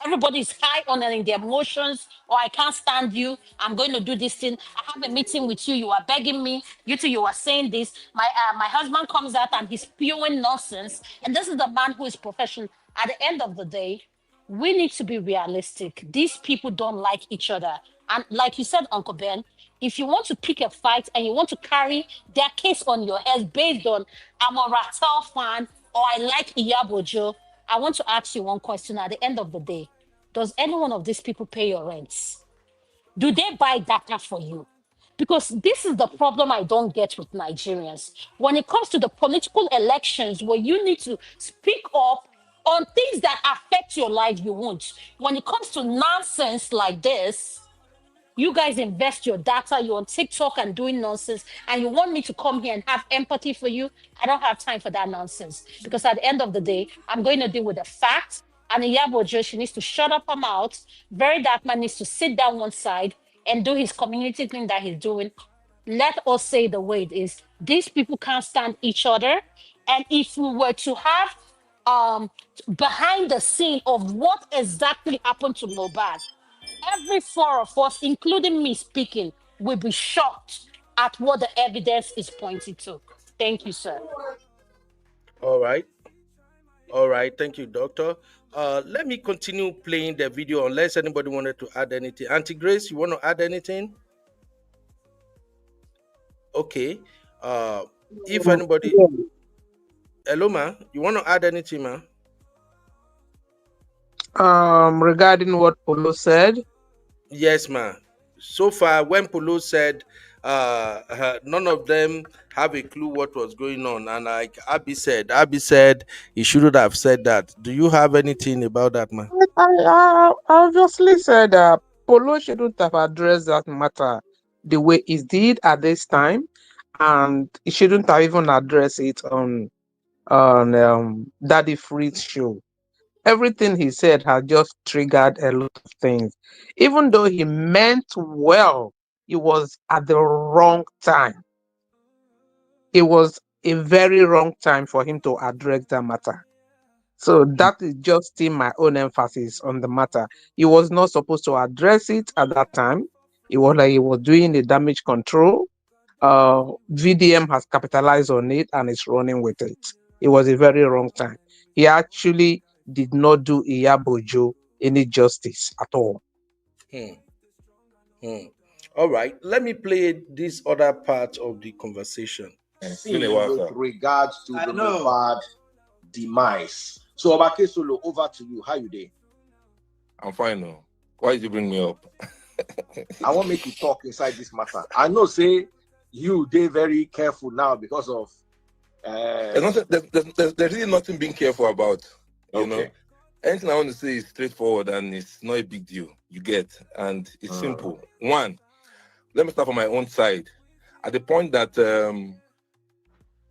Speaker 7: Everybody's high on their emotions. Oh, I can't stand you. I'm going to do this thing. I have a meeting with you. You are begging me. You two, you are saying this. My husband comes out and he's spewing nonsense. And this is the man who is professional. At the end of the day, we need to be realistic. These people don't like each other. And like you said, Uncle Ben, if you want to pick a fight and you want to carry their case on your head based on I'm a Ratel fan or I like Iyabojo, I want to ask you one question at the end of the day. Does any one of these people pay your rents? Do they buy data for you? Because this is the problem I don't get with Nigerians. When it comes to the political elections, where you need to speak up on things that affect your life, you won't. When it comes to nonsense like this, you guys invest your data, you're on TikTok and doing nonsense, and you want me to come here and have empathy for you. I don't have time for that nonsense. Because at the end of the day, I'm going to deal with the facts. And Iyabo Ojo, she needs to shut up her mouth. Very Dark Man needs to sit down one side and do his community thing that he's doing. Let us say the way it is. These people can't stand each other. And if we were to have behind the scene of what exactly happened to Mohbad. Every four of us, including me speaking, will be shocked at what the evidence is pointing to. Thank you, sir.
Speaker 4: All right. All right. Thank you, doctor. Let me continue playing the video unless anybody wanted to add anything. Auntie Grace, you want to add anything? Okay. If anybody,
Speaker 9: Yeah.
Speaker 4: hello, ma, you want to add anything, ma?
Speaker 9: Regarding what Polo said,
Speaker 4: Yes, ma. So far, when Polo said none of them have a clue what was going on, and like Abby said he shouldn't have said that. Do you have anything about that, ma?
Speaker 9: I obviously said Polo shouldn't have addressed that matter the way he did at this time, and he shouldn't have even addressed it on Daddy Free's show. Everything he said has just triggered a lot of things. Even though he meant well, it was at the wrong time. It was a very wrong time for him to address that matter. So that is just still my own emphasis on the matter. He was not supposed to address it at that time. It was like he was doing the damage control. VDM has capitalized on it and is running with it. It was a very wrong time. He actually did not do Iyabo Ojo any justice at all.
Speaker 4: Hmm. Hmm. All right. Let me play this other part of the conversation.
Speaker 11: Scene with regards to the Mohbad demise. So, Obakesolo, over to you. How you doing?
Speaker 13: I'm fine now. Why did you bring me up?
Speaker 11: I want me to talk inside this matter. I know, say you they very careful now because of.
Speaker 13: There's really nothing being careful about. You know,
Speaker 11: Okay.
Speaker 13: anything I want to say is straightforward and it's not a big deal. You get, and it's simple. One, let me start from my own side. At the point that the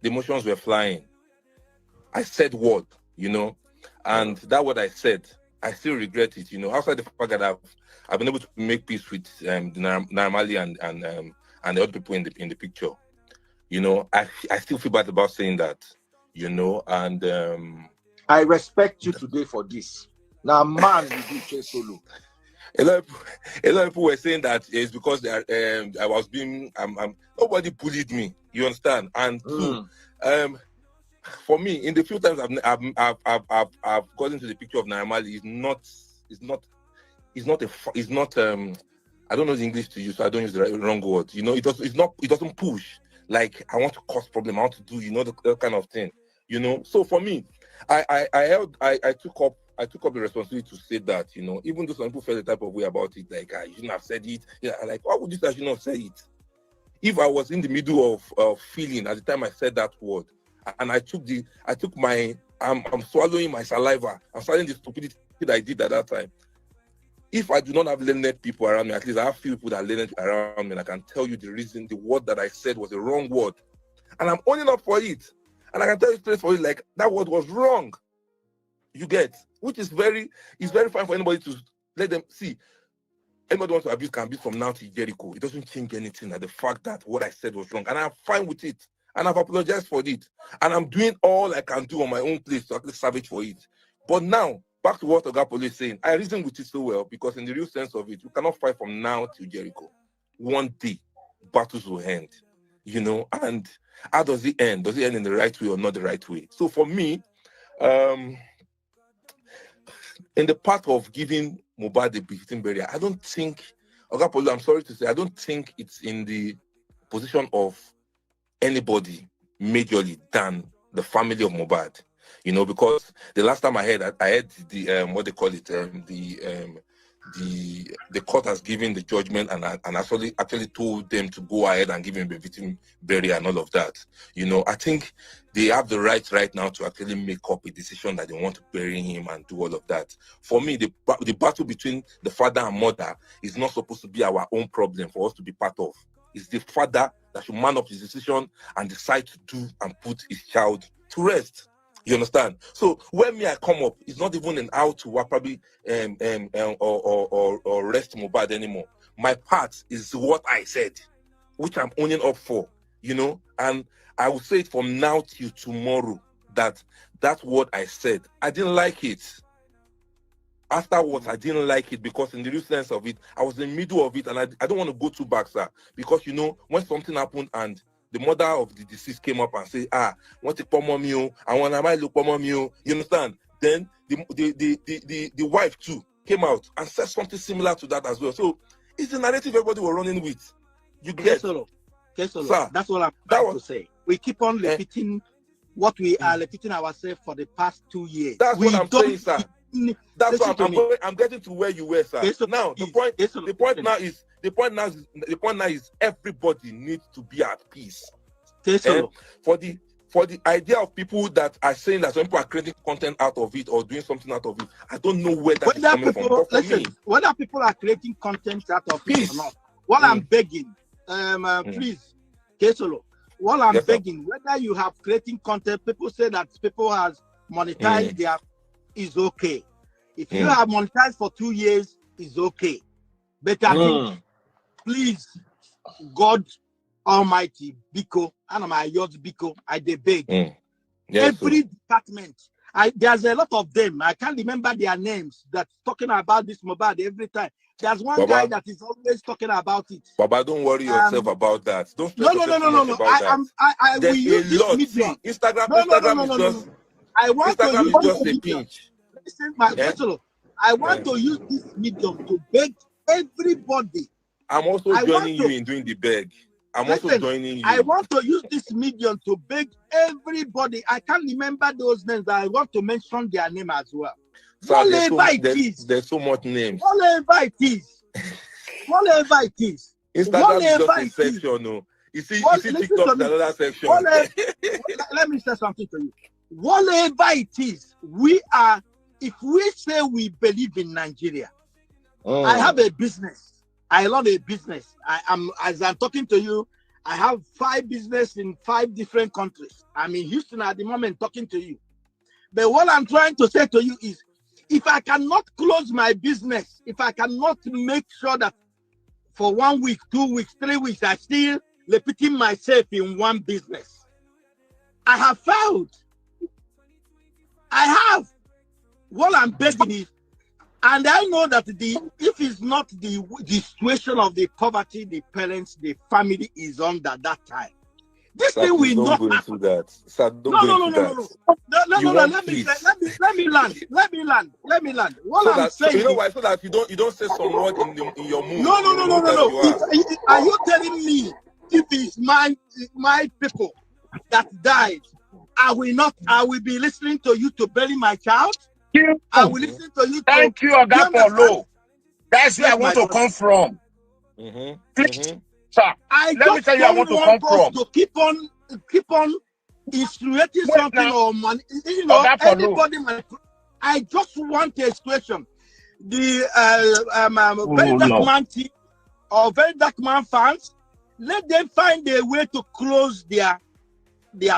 Speaker 13: emotions were flying, I said word, you know, and that what I said, I still regret it, you know. Outside the fact that I've been able to make peace with the Naramali and the other people in the picture, you know, I still feel bad about saying that, you know, and
Speaker 11: I respect you today for this. Now, man, you do say solo.
Speaker 13: A lot of people were saying that it's because I was being nobody bullied me. You understand? And two, for me, in the few times I've got into the picture of Naramali, it's not I don't know the English to use, so I don't use the wrong word. You know, it doesn't push. Like I want to cause problem, I want to do, you know, that kind of thing. You know, so for me, I took up the responsibility to say that, you know, even though some people felt the type of way about it, like you shouldn't have said it. Yeah, like why would you say I should not say it? If I was in the middle of feeling at the time I said that word, and I'm swallowing my saliva, I'm swallowing the stupidity that I did at that time. If I do not have learned people around me, at least I have few people that are learned around me, and I can tell you the reason the word that I said was the wrong word. And I'm owning up for it. And I can tell you straight for it, like that word was wrong. You get, which is very fine for anybody to let them see. Anybody wants to abuse can abuse from now to Jericho. It doesn't change anything at the fact that what I said was wrong. And I'm fine with it. And I've apologized for it. And I'm doing all I can do on my own place to actually salvage for it. But now, back to what Ogapolo is saying, I reason with it so well because in the real sense of it, you cannot fight from now to Jericho. One day, battles will end. You know, and how does it end? Does it end in the right way or not the right way? So for me, in the part of giving Mohbad the victim burial, I don't think, Ogapolo, I'm sorry to say, I don't think it's in the position of anybody majorly than the family of Mohbad. You know, because the last time I heard the what they call it, the court has given the judgment and actually told them to go ahead and give him the victim burial and all of that. You know, I think they have the right now to actually make up a decision that they want to bury him and do all of that. For me, the battle between the father and mother is not supposed to be our own problem for us to be part of. It's the father that should man up his decision and decide to do and put his child to rest. You understand? So when I come up, it's not even an how to probably or rest Mohbad anymore. My part is what I said, which I'm owning up for, you know, and I will say it from now till tomorrow. that that's what I said. I didn't like it. Afterwards, I didn't like it because in the real sense of it, I was in the middle of it, and I don't want to go too back, sir. Because when something happened and the mother of the deceased came up and said, want to pomo me, I want to look pomo me, you understand? Then the wife too came out and said something similar to that as well. So it's the narrative everybody was running with. You get
Speaker 10: Kesolo,
Speaker 13: sir,
Speaker 10: that's what I'm trying to say. We keep on repeating what we are repeating ourselves for the past 2 years.
Speaker 13: That's what I'm saying, sir. That's what I'm getting to where you were, sir. Now the point now is everybody needs to be at peace. For the idea of people that are saying that some people are creating content out of it or doing something out of it, I don't know where that is coming from. But for me,
Speaker 10: whether people are creating content out of it or not, what I'm begging, please, Kesolo, what I'm begging, whether you have creating content, people say that people has monetized their is okay. If you have monetized for 2 years, is okay. But I think, please, God Almighty, Biko, and my yours Biko, I beg. Every department, there's a lot of them. I can't remember their names that's talking about this mobile every time. There's one guy that is always talking about it.
Speaker 13: Baba, don't worry yourself about that. Don't
Speaker 10: no. I will use this medium.
Speaker 13: Instagram is just
Speaker 10: I want
Speaker 13: Instagram
Speaker 10: to use
Speaker 13: is just a pinch.
Speaker 10: Listen, I want to use this medium to beg everybody.
Speaker 13: I'm also joining you in doing the beg. Also joining you.
Speaker 10: I want to use this medium to beg everybody. I can't remember those names. I want to mention their name as well.
Speaker 13: So there's so much names.
Speaker 10: Whatever it is.
Speaker 13: Instagram is just a section, no. You see TikTok is another section.
Speaker 10: Let me say something to you. Whatever it is, if we say we believe in Nigeria, I have a business. I run a business. As I'm talking to you, I have 5 businesses in 5 different countries. I'm in Houston at the moment talking to you. But what I'm trying to say to you is, if I cannot close my business, if I cannot make sure that for 1 week, 2 weeks, 3 weeks, I still repeating myself in one business, I have failed. I have. What I'm begging is, and I know that if it's not the situation of the poverty, the parents, the family is under that time, this thing will not happen.
Speaker 13: That. Sir,
Speaker 10: No. Let me land. What I'm saying,
Speaker 13: you know why? So that you don't say some word in your mood.
Speaker 10: No. Are you telling me if it's my people that died, I will be listening to you to bury my child? I will listen to you.
Speaker 14: Thank you, Oga Paulo. That's where I want to come from. Sir, let me tell you, I want to come from.
Speaker 10: To keep on insinuating something or money. Anybody. I just want a question. The very dark man team or very dark man fans, let them find a way to close their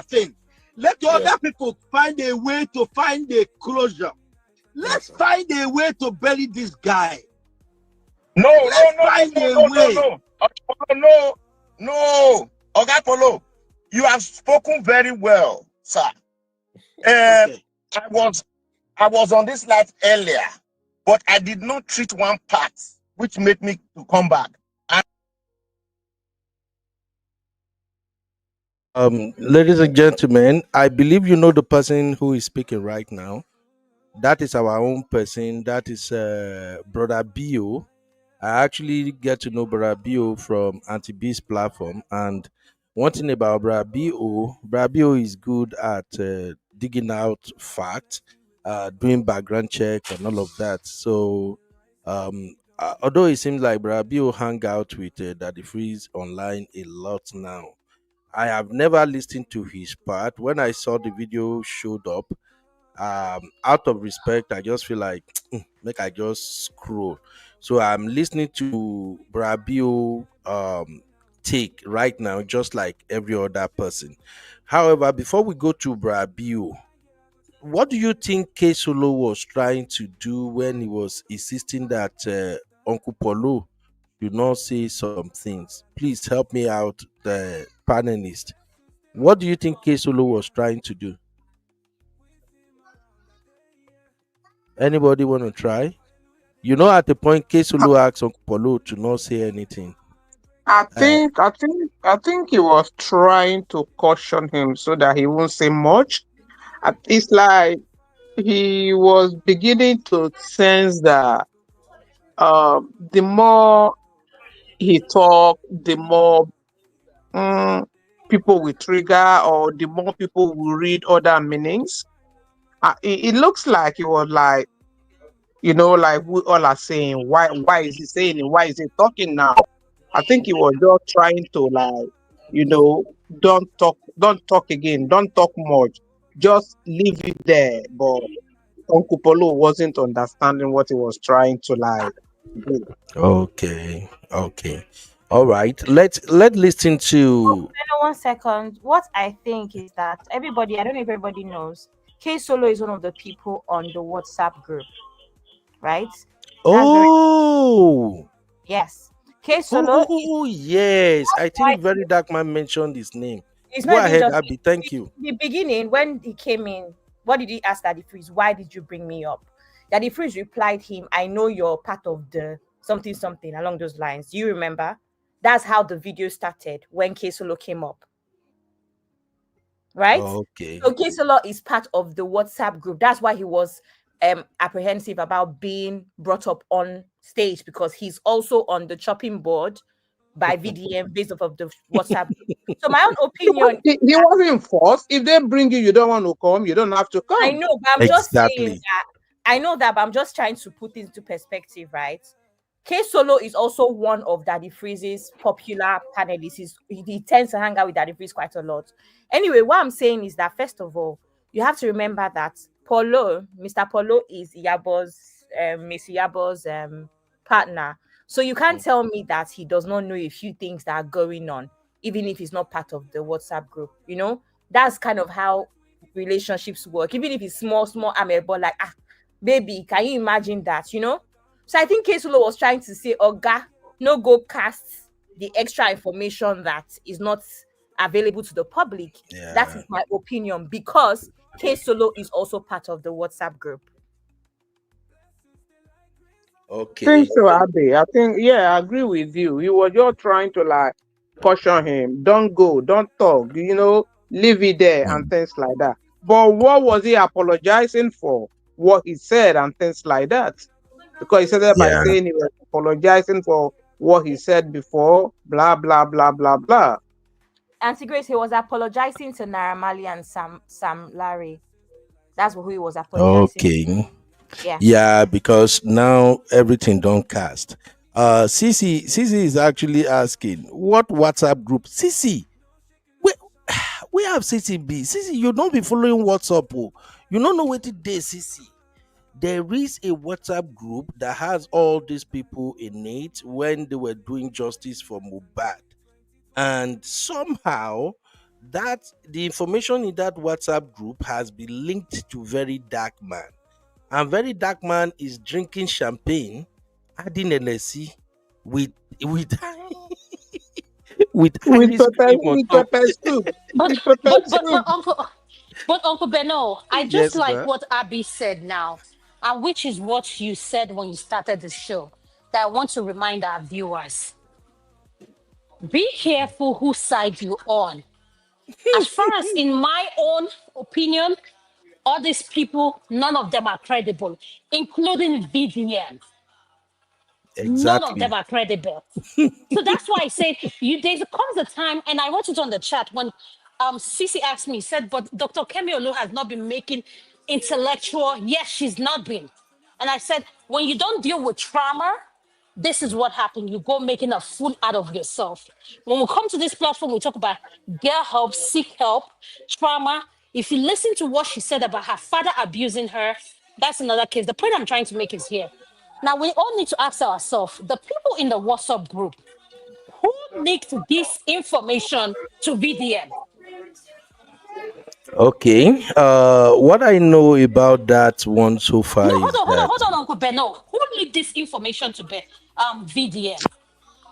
Speaker 10: thing. Let other people find a way to find a closure. Let's find a way to bury this guy.
Speaker 14: No. Oga Paulo, you have spoken very well, sir. I was on this live earlier, but I did not treat one part, which made me to come back.
Speaker 4: Ladies and gentlemen, I believe you know the person who is speaking right now. That is our own person. That is Brother Bio. I actually get to know Brother Bio from Auntie B's platform. And one thing about Brother Bio is good at digging out facts, doing background check and all of that. So, although it seems like Brother Bio hang out with Daddy Freeze online a lot now, I have never listened to his part. When I saw the video showed up, out of respect, I just feel like make I just scroll. So I'm listening to Brabio take right now, just like every other person. However, before we go to Brabio, what do you think K Solo was trying to do when he was insisting that Uncle Paulo do not say some things? Please help me out, the panelist. What do you think K Solo was trying to do? Anybody want to try? At the point, Kesulu asked Uncle Paulo to not say anything. Uh,
Speaker 9: I think he was trying to caution him so that he won't say much. It's like he was beginning to sense that the more he talk, the more mm, people will trigger, or the more people will read other meanings. It looks like he was like, like we all are saying, why is he saying it? Why is he talking now? I think he was just trying to like, you know, don't talk again, don't talk much, just leave it there. But Uncle Polo wasn't understanding what he was trying to like do.
Speaker 4: okay, okay, all right. Let's listen to.
Speaker 8: Hang on 1 second. What I think is that everybody, I don't know if everybody knows, K Solo is one of the people on the WhatsApp group, right? That's very
Speaker 4: Oh,
Speaker 8: yes. K Solo is
Speaker 4: yes. I
Speaker 8: why
Speaker 4: think Very Dark Man mentioned his name.
Speaker 8: it's
Speaker 4: Go
Speaker 8: not even
Speaker 4: ahead,
Speaker 8: just
Speaker 4: Abby. Thank you.
Speaker 8: in the beginning when he came in. What did he ask Daddy Freeze? Why did you bring me up? Daddy Freeze replied him, I know you're part of the something something along those lines. Do you remember? That's how the video started when K Solo came up. Right?
Speaker 4: Okay.
Speaker 8: So Kesolo is part of the WhatsApp group. That's why he was apprehensive about being brought up on stage, because he's also on the chopping board by VDM based off of the WhatsApp group. So my own opinion,
Speaker 9: He wasn't forced. If they bring you don't want to come, you don't have to
Speaker 8: I
Speaker 9: come.
Speaker 8: know, but I'm just saying
Speaker 4: Exactly.
Speaker 8: that I know that, but I'm just trying to put it into perspective, right? K Solo is also one of Daddy Freeze's popular panelists. He tends to hang out with Daddy Freeze quite a lot. Anyway, what I'm saying is that first of all, you have to remember that Mr. Paulo is Miss Iyabo's partner. So you can't tell me that he does not know a few things that are going on, even if he's not part of the WhatsApp group. That's kind of how relationships work. Even if it's small amebo, like baby, can you imagine that? So I think Kesulo was trying to say, Oga, no go cast the extra information that is not available to the public. That
Speaker 4: Yeah.
Speaker 8: is my opinion, because Solo is also part of the WhatsApp group.
Speaker 9: Think
Speaker 4: Okay.
Speaker 9: so, Abby. I think, yeah, I agree with you. You were just trying to like caution him. Don't go, don't talk, leave it there and
Speaker 4: Mm,
Speaker 9: things like that. But what was he apologizing for? What he said and things like that. Because he said that by
Speaker 4: yeah.
Speaker 9: saying he was apologizing for what he said before, blah, blah, blah, blah, blah.
Speaker 8: Auntie Grace, he was apologizing to Naramali and Sam Larry. That's who he was apologizing.
Speaker 4: Okay.
Speaker 8: Yeah.
Speaker 4: Yeah, because now everything don't cast. Cici is actually asking what WhatsApp group. Cici, we we have CCB. Cici, you don't be following WhatsApp. Oh. You don't know what it is, Cici. There is a WhatsApp group that has all these people in it when they were doing justice for Mubad. And somehow that the information in that WhatsApp group has been linked to Very Dark Man. And Very Dark Man is drinking champagne, adding NSC with with with
Speaker 9: With
Speaker 4: ice
Speaker 9: pepper,
Speaker 4: cream on
Speaker 9: with
Speaker 4: top.
Speaker 9: pepper soup.
Speaker 7: But
Speaker 9: With pepper
Speaker 7: but
Speaker 9: soup.
Speaker 7: Uncle Beno, I just
Speaker 4: Yes,
Speaker 7: like
Speaker 4: ma.
Speaker 7: what Abby said now, and which is what you said when you started the show. That I want to remind our viewers: be careful whose side you on. As far as in my own opinion, all these people, none of them are credible, including VDM. None of them
Speaker 4: Exactly.
Speaker 7: are credible. So that's why I said there comes a time, and I wrote it on the chat when Cece asked me, said, but Dr. Kemi Olu has not been making intellectual. Yes, she's not been. And I said, when you don't deal with trauma, this is what happened. You go making a fool out of yourself. When we come to this platform, we talk about get help, seek help, trauma. If you listen to what she said about her father abusing her, that's another case. The point I'm trying to make is here. Now, we all need to ask ourselves, the people in the WhatsApp group, who leaked this information to VDM?
Speaker 4: Okay. What I know about that one so far
Speaker 7: No,
Speaker 4: is that
Speaker 7: hold on, Uncle Beno. Who leaked this information to VDM?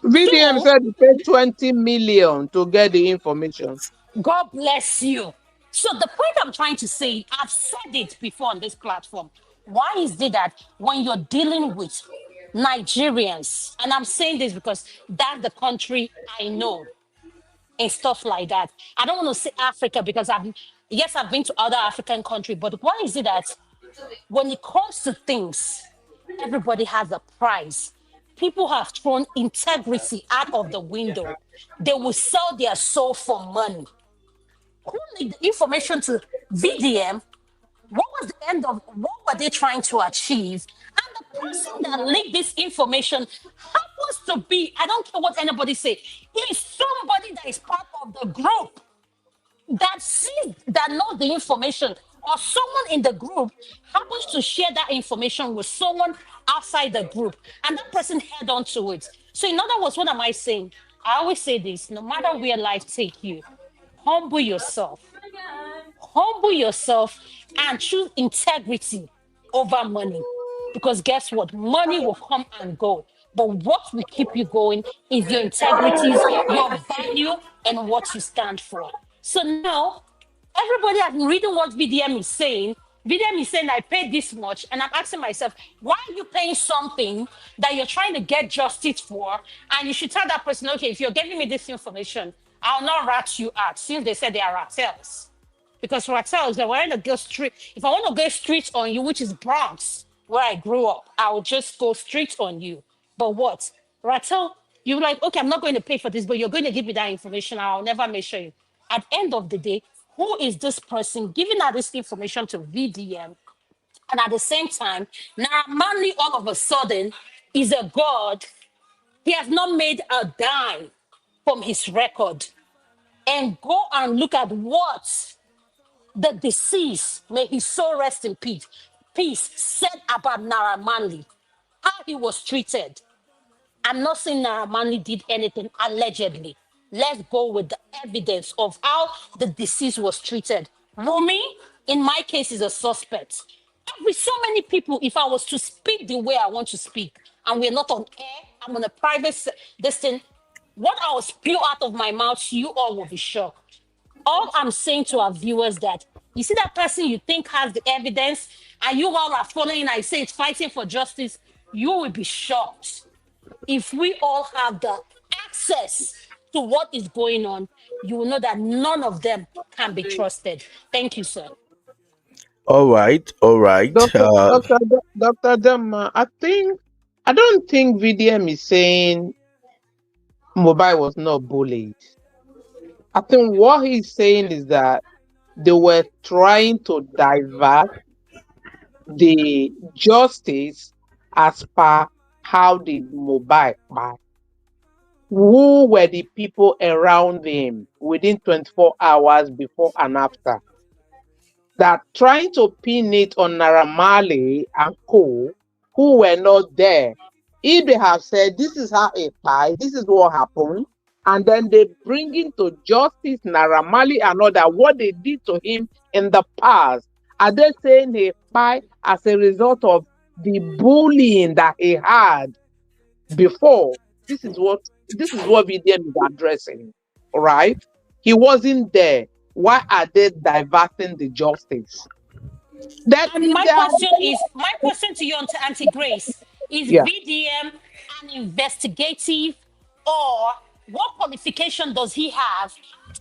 Speaker 9: VDM
Speaker 7: Two,
Speaker 9: said he paid 20 million to get the information.
Speaker 7: God bless you. So the point I'm trying to say, I've said it before on this platform. Why is it that when you're dealing with Nigerians, and I'm saying this because that's the country I know and stuff like that. I don't want to say Africa because I've been to other African countries, but why is it that when it comes to things, everybody has a price? People have thrown integrity out of the window. They will sell their soul for money. Who leaked the information to VDM? What was the end of what were they trying to achieve? And the person that leaked this information happens to be, I don't care what anybody say, is somebody that is part of the group that sees that knows the information, or someone in the group happens to share that information with someone outside the group, and that person held on to it. So in other words, what am I saying? I always say this: no matter where life take you, humble yourself, humble yourself, and choose integrity over money. Because guess what? Money will come and go. But what will keep you going is your integrities, your value, and what you stand for. So now, everybody has been reading what VDM is saying. VDM is saying, I paid this much. And I'm asking myself, why are you paying something that you're trying to get justice for? And you should tell that person, okay, if you're giving me this information, I'll not rat you out, since they said they are rattels. Because Rattels, if I want to go straight, if I want to go straight on you, which is Bronx, where I grew up, I'll just go straight on you. But what? Rattel, you're like, okay, I'm not going to pay for this, but you're going to give me that information. I'll never measure you. At the end of the day, who is this person giving out this information to VDM? And at the same time, now Manly all of a sudden is a god. He has not made a dime from his record. And go and look at what the deceased, may his soul rest in peace, said about Naira Marley, how he was treated. I'm not saying Naira Marley did anything allegedly. Let's go with the evidence of how the deceased was treated. Rumi, in my case, is a suspect. With so many people, if I was to speak the way I want to speak, and we're not on air, I'm on a private this thing, what I will spew out of my mouth, you all will be shocked. All I'm saying to our viewers that you see that person you think has the evidence, and you all are following, I say it's fighting for justice, you will be shocked if we all have the access to what is going on. You will know that none of them can be trusted. Thank you, sir.
Speaker 4: All right, all right.
Speaker 9: Dr. Dama, I don't think VDM is saying mobile was not bullied. I think what he's saying is that they were trying to divert the justice as per how the mobile buy. Who were the people around him within 24 hours before and after? That trying to pin it on Naira Marley and co, who were not there. If they have said this is how it buy, this is what happened, and then they bring into justice Naira Marley and other what they did to him in the past. Are they saying he buy as a result of the bullying that he had before? This is what VDM is addressing, right? He wasn't there. Why are they diverting the justice? That
Speaker 7: And
Speaker 9: if
Speaker 7: my
Speaker 9: they are,
Speaker 7: question to you, Auntie Grace, is
Speaker 9: yeah,
Speaker 7: VDM an investigative, or what qualification does he have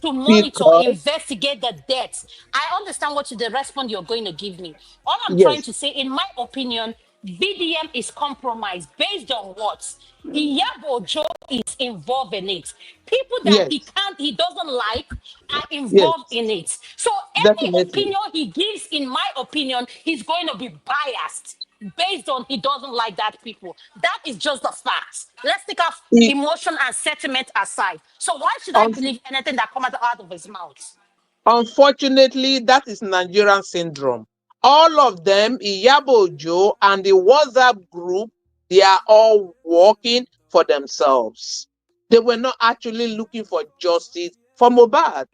Speaker 7: to monitor,
Speaker 9: because
Speaker 7: investigate the deaths? I understand what the response you're going to give me. All I'm trying
Speaker 9: yes,
Speaker 7: to say, in my opinion, VDM is compromised based on what? Iyabo Ojo is involved in it. People that
Speaker 9: yes,
Speaker 7: he doesn't like are
Speaker 9: yes,
Speaker 7: involved in it. So any
Speaker 9: definitely.
Speaker 7: opinion he gives, in my opinion, he's going to be biased based on he doesn't like that people. That is just the facts. Let's take off
Speaker 9: He,
Speaker 7: emotion and sentiment aside. So why should I
Speaker 9: un-
Speaker 7: believe anything that comes out of his mouth?
Speaker 9: Unfortunately, that is Nigerian syndrome. All of them, Iyabo Ojo and the WhatsApp group, they are all working for themselves. They were not actually looking for justice for Mohbad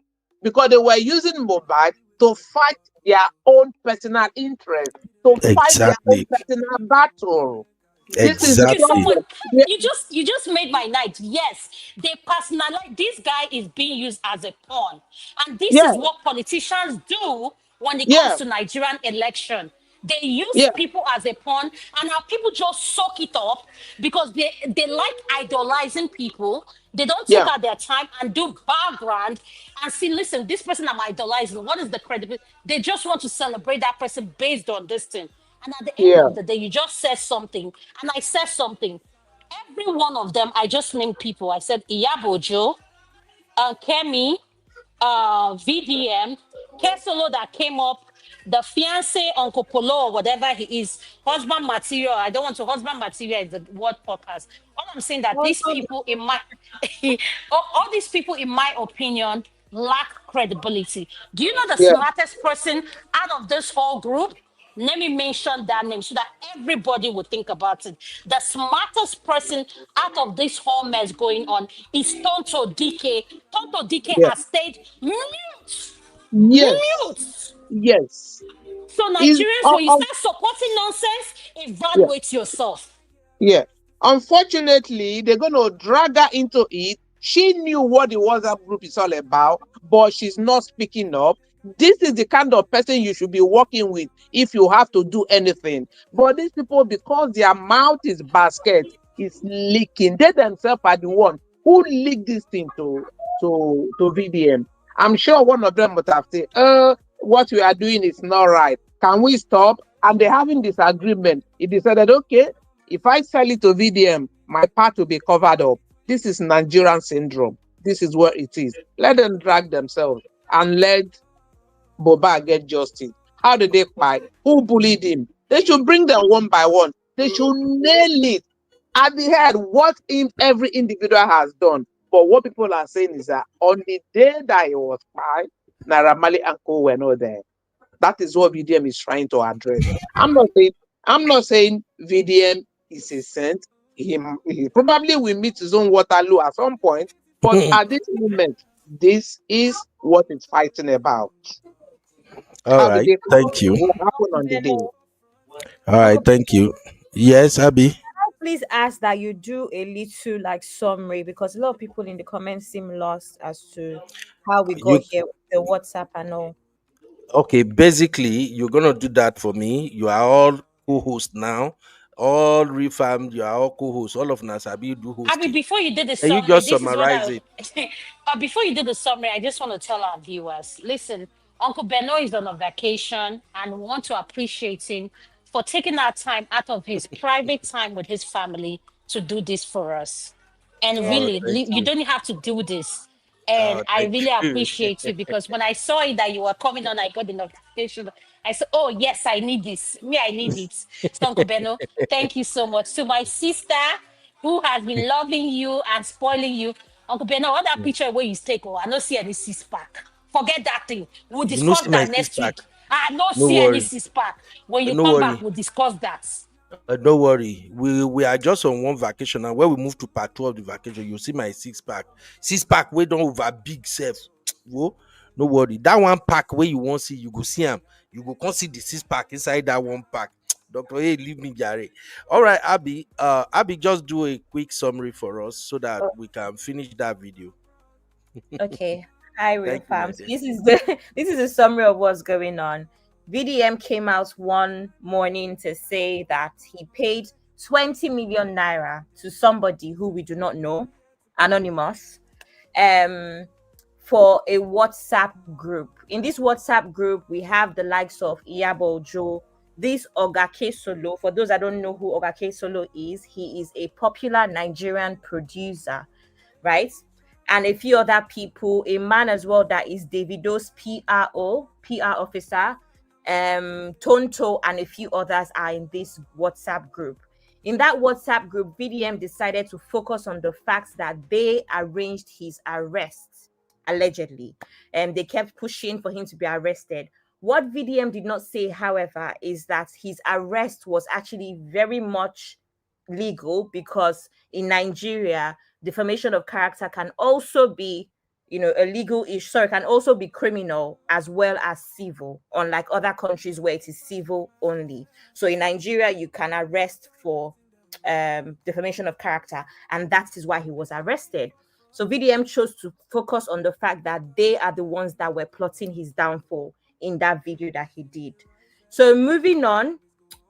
Speaker 9: because they were using Mohbad to fight their own personal interest, to fight their own
Speaker 4: Exactly.
Speaker 9: personal battle. This is
Speaker 7: Thank you so
Speaker 4: Exactly.
Speaker 7: much.
Speaker 9: just the,
Speaker 7: You just made my night. Yes, they personalize. This guy is being used as a pawn, and this
Speaker 9: yeah,
Speaker 7: is what politicians do when it comes
Speaker 9: yeah,
Speaker 7: to Nigerian election. They use
Speaker 9: Yeah,
Speaker 7: people as a pawn, and our people just soak it up because they like idolizing people. They don't take
Speaker 9: yeah,
Speaker 7: out their time and do background and see, listen, this person I'm idolizing, what is the credibility? They just want to celebrate that person based on this thing. And at the end
Speaker 9: yeah.
Speaker 7: of the day, you just said something, and I said something. Every one of them, I just named people. I said Iyabo Ojo, Kemi, VDM, Kesolo that came up, the fiance, Uncle Polo, or whatever he is, husband material. I don't want to husband material is the word podcast. All I'm saying that these
Speaker 8: Also,
Speaker 7: people, in my, all these people, in my opinion, lack credibility. Do you know the
Speaker 9: Yeah.
Speaker 7: smartest person out of this whole group? Let me mention that name so that everybody would think about it. The smartest person out of this whole mess going on is Tonto DK. Tonto DK
Speaker 9: Yeah.
Speaker 7: has stayed mute.
Speaker 9: Yes.
Speaker 7: Mute.
Speaker 9: Yes.
Speaker 7: So
Speaker 9: Is
Speaker 7: Nigerians, when you start supporting nonsense,
Speaker 9: yeah.
Speaker 7: evaluate yourself.
Speaker 9: Yeah. Unfortunately, they're going to drag her into it. She knew what the WhatsApp group is all about, but she's not speaking up. This is the kind of person you should be working with if you have to do anything. But these people, because their mouth is basket, is leaking. They themselves are the one who leaked this thing to VDM. I'm sure one of them would have said, what we are doing is not right. Can we stop? And they're having disagreement. He decided, okay, if I sell it to VDM, my part will be covered up. This is Nigerian syndrome. This is what it is. Let them drag themselves and let Boba get justice. How did they fight? Who bullied him? They should bring them one by one. They should nail it at the head what every individual has done. But what people are saying is that on the day that he was fired, Naira Marley and Co were not there. That is what VDM is trying to address. I'm not saying VDM is a saint. He probably will meet his own Waterloo at some point, but at this moment, this is what it's fighting about.
Speaker 4: All
Speaker 9: How did
Speaker 4: right.
Speaker 9: they fight?
Speaker 4: Thank you.
Speaker 9: What happened
Speaker 8: Uncle
Speaker 9: on the day?
Speaker 8: Bello,
Speaker 4: All right.
Speaker 8: Uncle,
Speaker 4: Thank you. Yes, Abby.
Speaker 8: please ask that you do a little like summary because a lot of people in the comments seem lost as to how we got
Speaker 4: You
Speaker 8: here with the WhatsApp and all.
Speaker 4: okay? Basically, you're gonna do that for me. You are all co-hosts now. All refarmed. You are all co-hosts. All of Nasabi do
Speaker 7: Abby,
Speaker 4: hosting.
Speaker 7: before you did the
Speaker 4: Can you
Speaker 7: summary,
Speaker 4: just
Speaker 7: this is what
Speaker 4: summarize
Speaker 7: I.
Speaker 4: it?
Speaker 7: Before you did the summary, I just want to tell our viewers: listen, Uncle Beno is on a vacation, and we want to appreciate him for taking that time out of his private time with his family to do this for us. And
Speaker 8: Yeah.
Speaker 4: Oh,
Speaker 7: really,
Speaker 4: thank
Speaker 7: you
Speaker 4: you.
Speaker 7: don't have to do this. And
Speaker 4: Oh,
Speaker 7: I
Speaker 4: thank
Speaker 7: really
Speaker 4: you.
Speaker 7: appreciate you because when I saw it that you were coming on, I got the notification. I said, "Oh yes, I need this. Me, I need it." So Uncle Beno, thank you so much. To my sister who has been loving you and spoiling you. Uncle Beno, all that picture where you take, oh, I don't see any six pack. Forget that thing. We'll
Speaker 4: You know,
Speaker 7: discuss
Speaker 4: see my
Speaker 7: that
Speaker 4: six
Speaker 7: next
Speaker 4: pack.
Speaker 7: week. I don't
Speaker 4: No
Speaker 7: see any
Speaker 4: worry.
Speaker 7: six pack. When you
Speaker 4: No
Speaker 7: come back,
Speaker 4: worry.
Speaker 7: we'll discuss that.
Speaker 4: Don't worry. We are just on one vacation, and when we move to part two of the vacation, you'll see my six pack. Six pack we don't over big self. Whoa. No worry. That one pack where you won't see, you go see him. You go come see the six pack inside that one pack. Doctor, hey, leave me, Gary. All right, Abby. Abby, just do a quick summary for us so that we can finish that video.
Speaker 8: Okay. Hi, real
Speaker 4: Thank you, my
Speaker 8: fams.
Speaker 4: dear.
Speaker 8: This is the this is a summary of what's going on. VDM came out one morning to say that he paid 20 million naira to somebody who we do not know, anonymous, um, for a WhatsApp group. In this WhatsApp group, we have the likes of Iyabo Ojo, this Ogake Solo. For those that don't know who Ogake Solo is, he is a popular Nigerian producer, right? And a few other people, a man as well that is Davido's PR officer, Tonto, and a few others are in this WhatsApp group. In that WhatsApp group, VDM decided to focus on the fact that they arranged his arrest, allegedly. And they kept pushing for him to be arrested. What VDM did not say, however, is that his arrest was actually very much legal because in Nigeria, defamation of character can also be, a legal issue. Sorry, can also be criminal as well as civil, unlike other countries where it is civil only. So in Nigeria, you can arrest for defamation of character, and that is why he was arrested. So VDM chose to focus on the fact that they are the ones that were plotting his downfall in that video that he did. So moving on,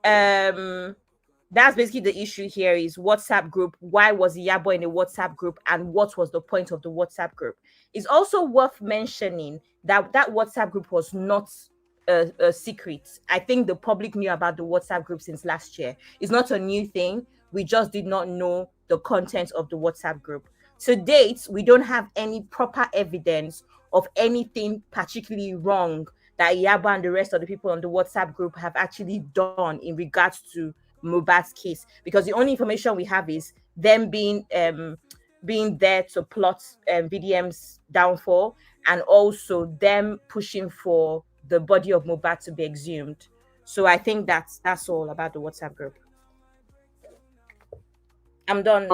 Speaker 8: that's basically the issue here is WhatsApp group. Why was Iyabo in a WhatsApp group and what was the point of the WhatsApp group? It's also worth mentioning that that WhatsApp group was not a secret. I think the public knew about the WhatsApp group since last year. It's not a new thing. We just did not know the content of the WhatsApp group. To date, we don't have any proper evidence of anything particularly wrong that Iyabo and the rest of the people on the WhatsApp group have actually done in regards to Mohbad's case, because the only information we have is them being there to plot VDM's downfall, and also them pushing for the body of Mohbad to be exhumed. So I think that's all about the WhatsApp group. I'm done.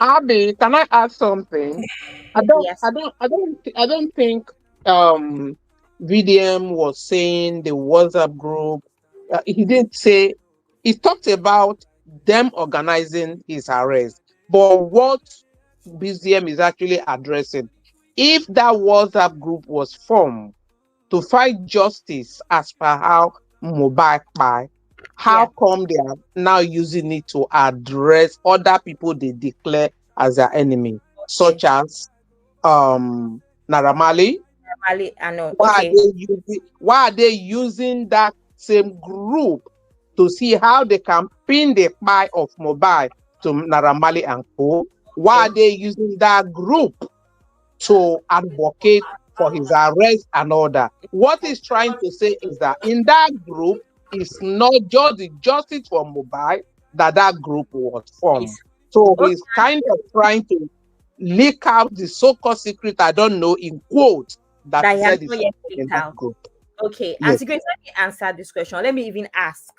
Speaker 9: Abby, can I add something? I don't think VDM was saying the WhatsApp group. He didn't say. He talked about them organizing his arrest, but what VDM is actually addressing, if that WhatsApp group was formed to fight justice as per how Mohbad by, how come they are now using it to address other people they declare as their enemy, such as Naira Marley?
Speaker 8: I know.
Speaker 9: Why are they using that same group to see how they can pin the pie of Mohbad to Naira Marley and co? Why are they using that group to advocate for his arrest and all that? What he's trying to say is that in that group, it's not just the justice for Mohbad that group was formed. So he's kind of trying to leak out the so-called secret, I don't know, in quotes, that said it's in that group.
Speaker 8: Okay,
Speaker 9: Yes.
Speaker 8: Auntie Grace, let me answer this question. Let me even ask.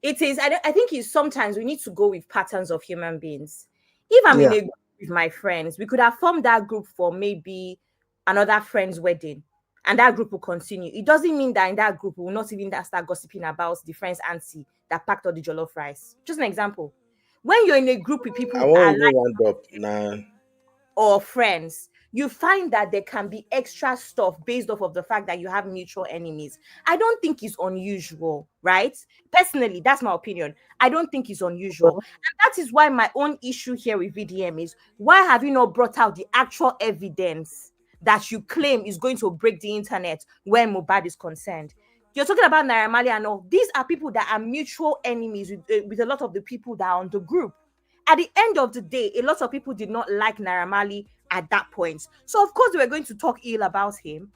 Speaker 8: It is, I think it's sometimes we need to go with patterns of human beings. If I'm in a group with my friends, we could have formed that group for maybe another friend's wedding, and that group will continue. It doesn't mean that in that group we will not even start gossiping about the friend's auntie that packed all the jollof rice. Just an example. When you're in a group with people
Speaker 4: I won't even round up now.
Speaker 8: Or friends, you find that there can be extra stuff based off of the fact that you have mutual enemies. I don't think it's unusual, right? Personally, that's my opinion. I don't think it's unusual. And that is why my own issue here with VDM is, why have you not brought out the actual evidence that you claim is going to break the internet when Mohbad is concerned? You're talking about Naira Marley and all. These are people that are mutual enemies with a lot of the people that are on the group. At the end of the day, a lot of people did not like Naira Marley at that point. So, of course, they were going to talk ill about him.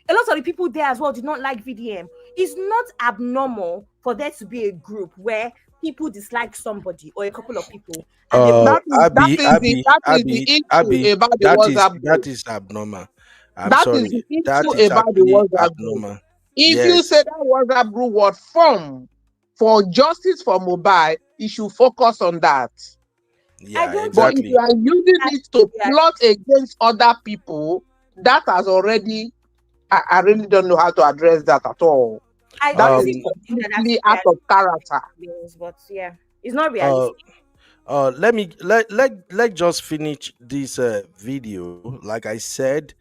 Speaker 8: A lot of the people there as well did not like VDM. It's not abnormal for there to be a group where people dislike somebody or a couple of people. And
Speaker 4: Abby,
Speaker 9: about the WhatsApp group.
Speaker 4: that is abnormal.
Speaker 9: That is the issue about the WhatsApp group. If you say that WhatsApp group was formed for justice for Mohbad, you should focus on that.
Speaker 4: Yeah,
Speaker 9: But if you are using it to plot against other people, that has already, I really don't know how to address that at all. That is completely out of character.
Speaker 8: But yeah, it's not realistic.
Speaker 4: Let just finish this video. Like I said,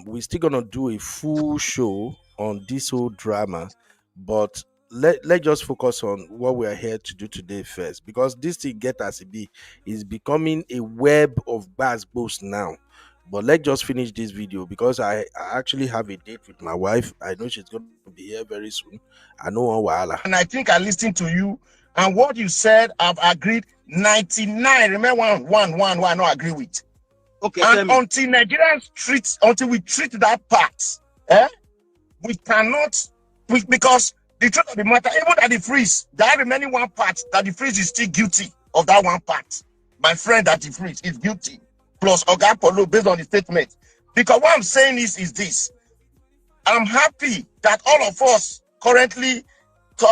Speaker 4: we're still gonna do a full show on this whole drama, but let just focus on what we are here to do today first, because this thing get as it be is becoming a web of bass now. But let's just finish this video because I actually have a date with my wife. I know she's going to be here very soon. I know one wahala.
Speaker 14: And I think I listened to you, and what you said, I've agreed 99. Remember one I don't agree with. Okay. And until Nigerians until we treat that part, we cannot, because the truth of the matter, even at the freeze, there remaining one part that the freeze is still guilty of that one part. My friend at the freeze is guilty, plus Oga Paulo, based on the statement. Because what I'm saying is this: I'm happy that all of us currently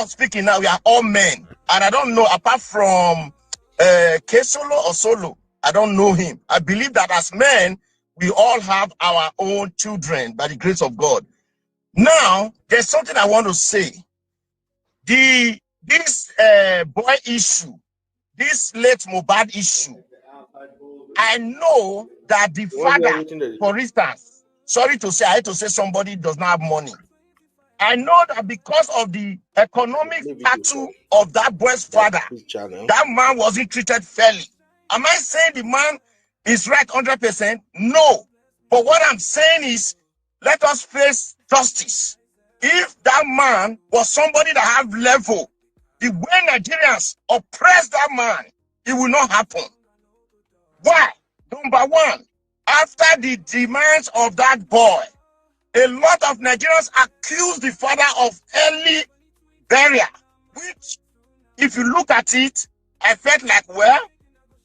Speaker 14: speaking now, we are all men, and I don't know, apart from K-Solo or Solo, I don't know him. I believe that as men, we all have our own children by the grace of God. Now, there's something I want to say. This boy issue, this late Mohbad issue, I know that the father, for instance, sorry to say, I hate to say somebody does not have money. I know that because of the economic battle of that boy's father, that man wasn't treated fairly. Am I saying the man is right 100%? No. But what I'm saying is, let us face justice. If that man was somebody that have level, the way Nigerians oppress that man, it will not happen. Why? Number one, after the demands of that boy, a lot of Nigerians accuse the father of early burial, which, if you look at it, I felt like, well,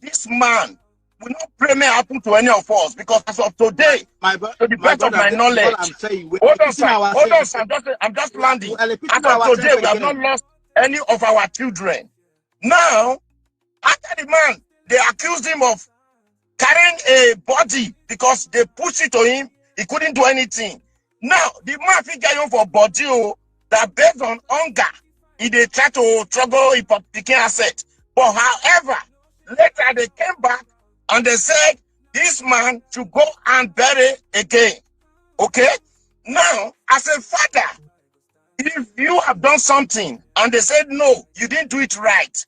Speaker 14: this man will not pray may happen to any of us, because as of today, to the best of my knowledge, hold on, sir, I'm just landing. As of today, we have not lost any of our children. Now, after the man, they accused him of carrying a body because they pushed it to him, he couldn't do anything. Now, the man figure you for body that based on hunger, he they try to struggle, he became asset. But however, later they came back and they said this man should go and bury again. Okay? Now, as a father, if you have done something and they said no, you didn't do it right,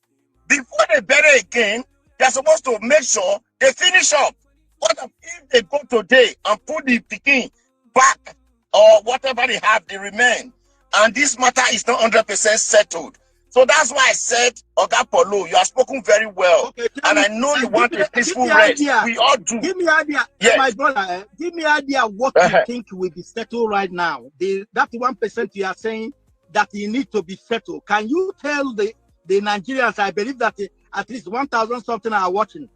Speaker 14: before they bury again, they're supposed to make sure they finish up. What if they go today and put the picking back or whatever they have, they remain, and this matter is not 100% settled? So that's why I said, Oga Paulo, you have spoken very well, okay, and I know you want a peaceful rest. We all do.
Speaker 10: Give me idea, yes. My brother. Give me idea what you think will be settled right now. That 1% you are saying that you need to be settled. Can you tell the Nigerians? I believe that at least 1,000 something are watching.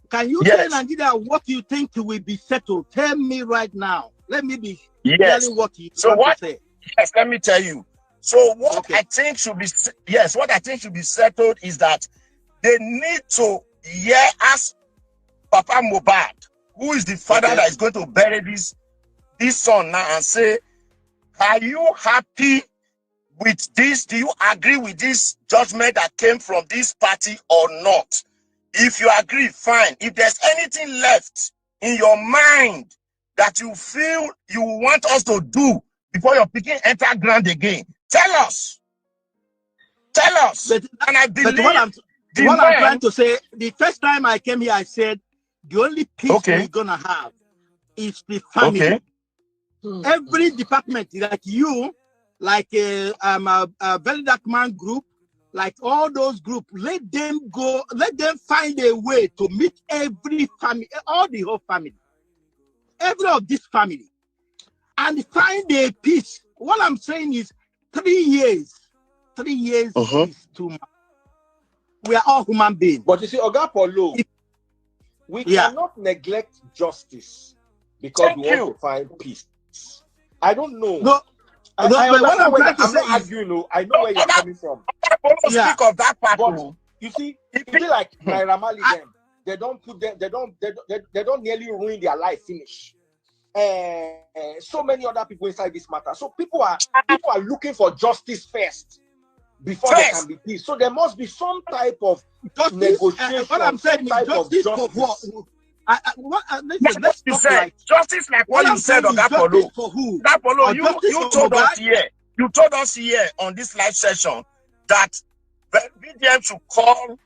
Speaker 10: Can you tell Nigeria what you think will be settled? Tell me right now. Let me be telling what you want to say.
Speaker 14: Yes, let me tell you. So what I think should be what I think should be settled is that they need to ask Papa Mohbad, who is the father that is going to bury this son now, and say, are you happy with this? Do you agree with this judgment that came from this party or not? If you agree, fine. If there's anything left in your mind that you feel you want us to do before your picking enter ground again, tell us. Tell us.
Speaker 10: But
Speaker 14: I believe
Speaker 10: what I'm trying to say, the first time I came here, I said the only peace we're gonna have is the family. Every department, like you, like a very dark man group, like all those groups, let them go, let them find a way to meet every family, all the whole family, every of this family, and find a peace. What I'm saying is 3 years. 3 years is too much. We are all human beings.
Speaker 11: But you see, Oga Paulo, we cannot neglect justice because we want to find peace. I don't know.
Speaker 10: No.
Speaker 11: I'm not arguing. I know where you're coming from.
Speaker 14: Speak of that part.
Speaker 11: But you see, it be like Naira Marley them. They don't put them. They don't nearly ruin their life. Finish. So many other people inside this matter. So people are looking for justice first before there can be peace. So there must be some type of negotiation.
Speaker 10: What I'm saying is justice for what? Let's talk like
Speaker 14: justice, like what you said, Oga Paulo.
Speaker 10: For who?
Speaker 14: Oga Paulo, you told us here. You told us here on this live session that BDM should call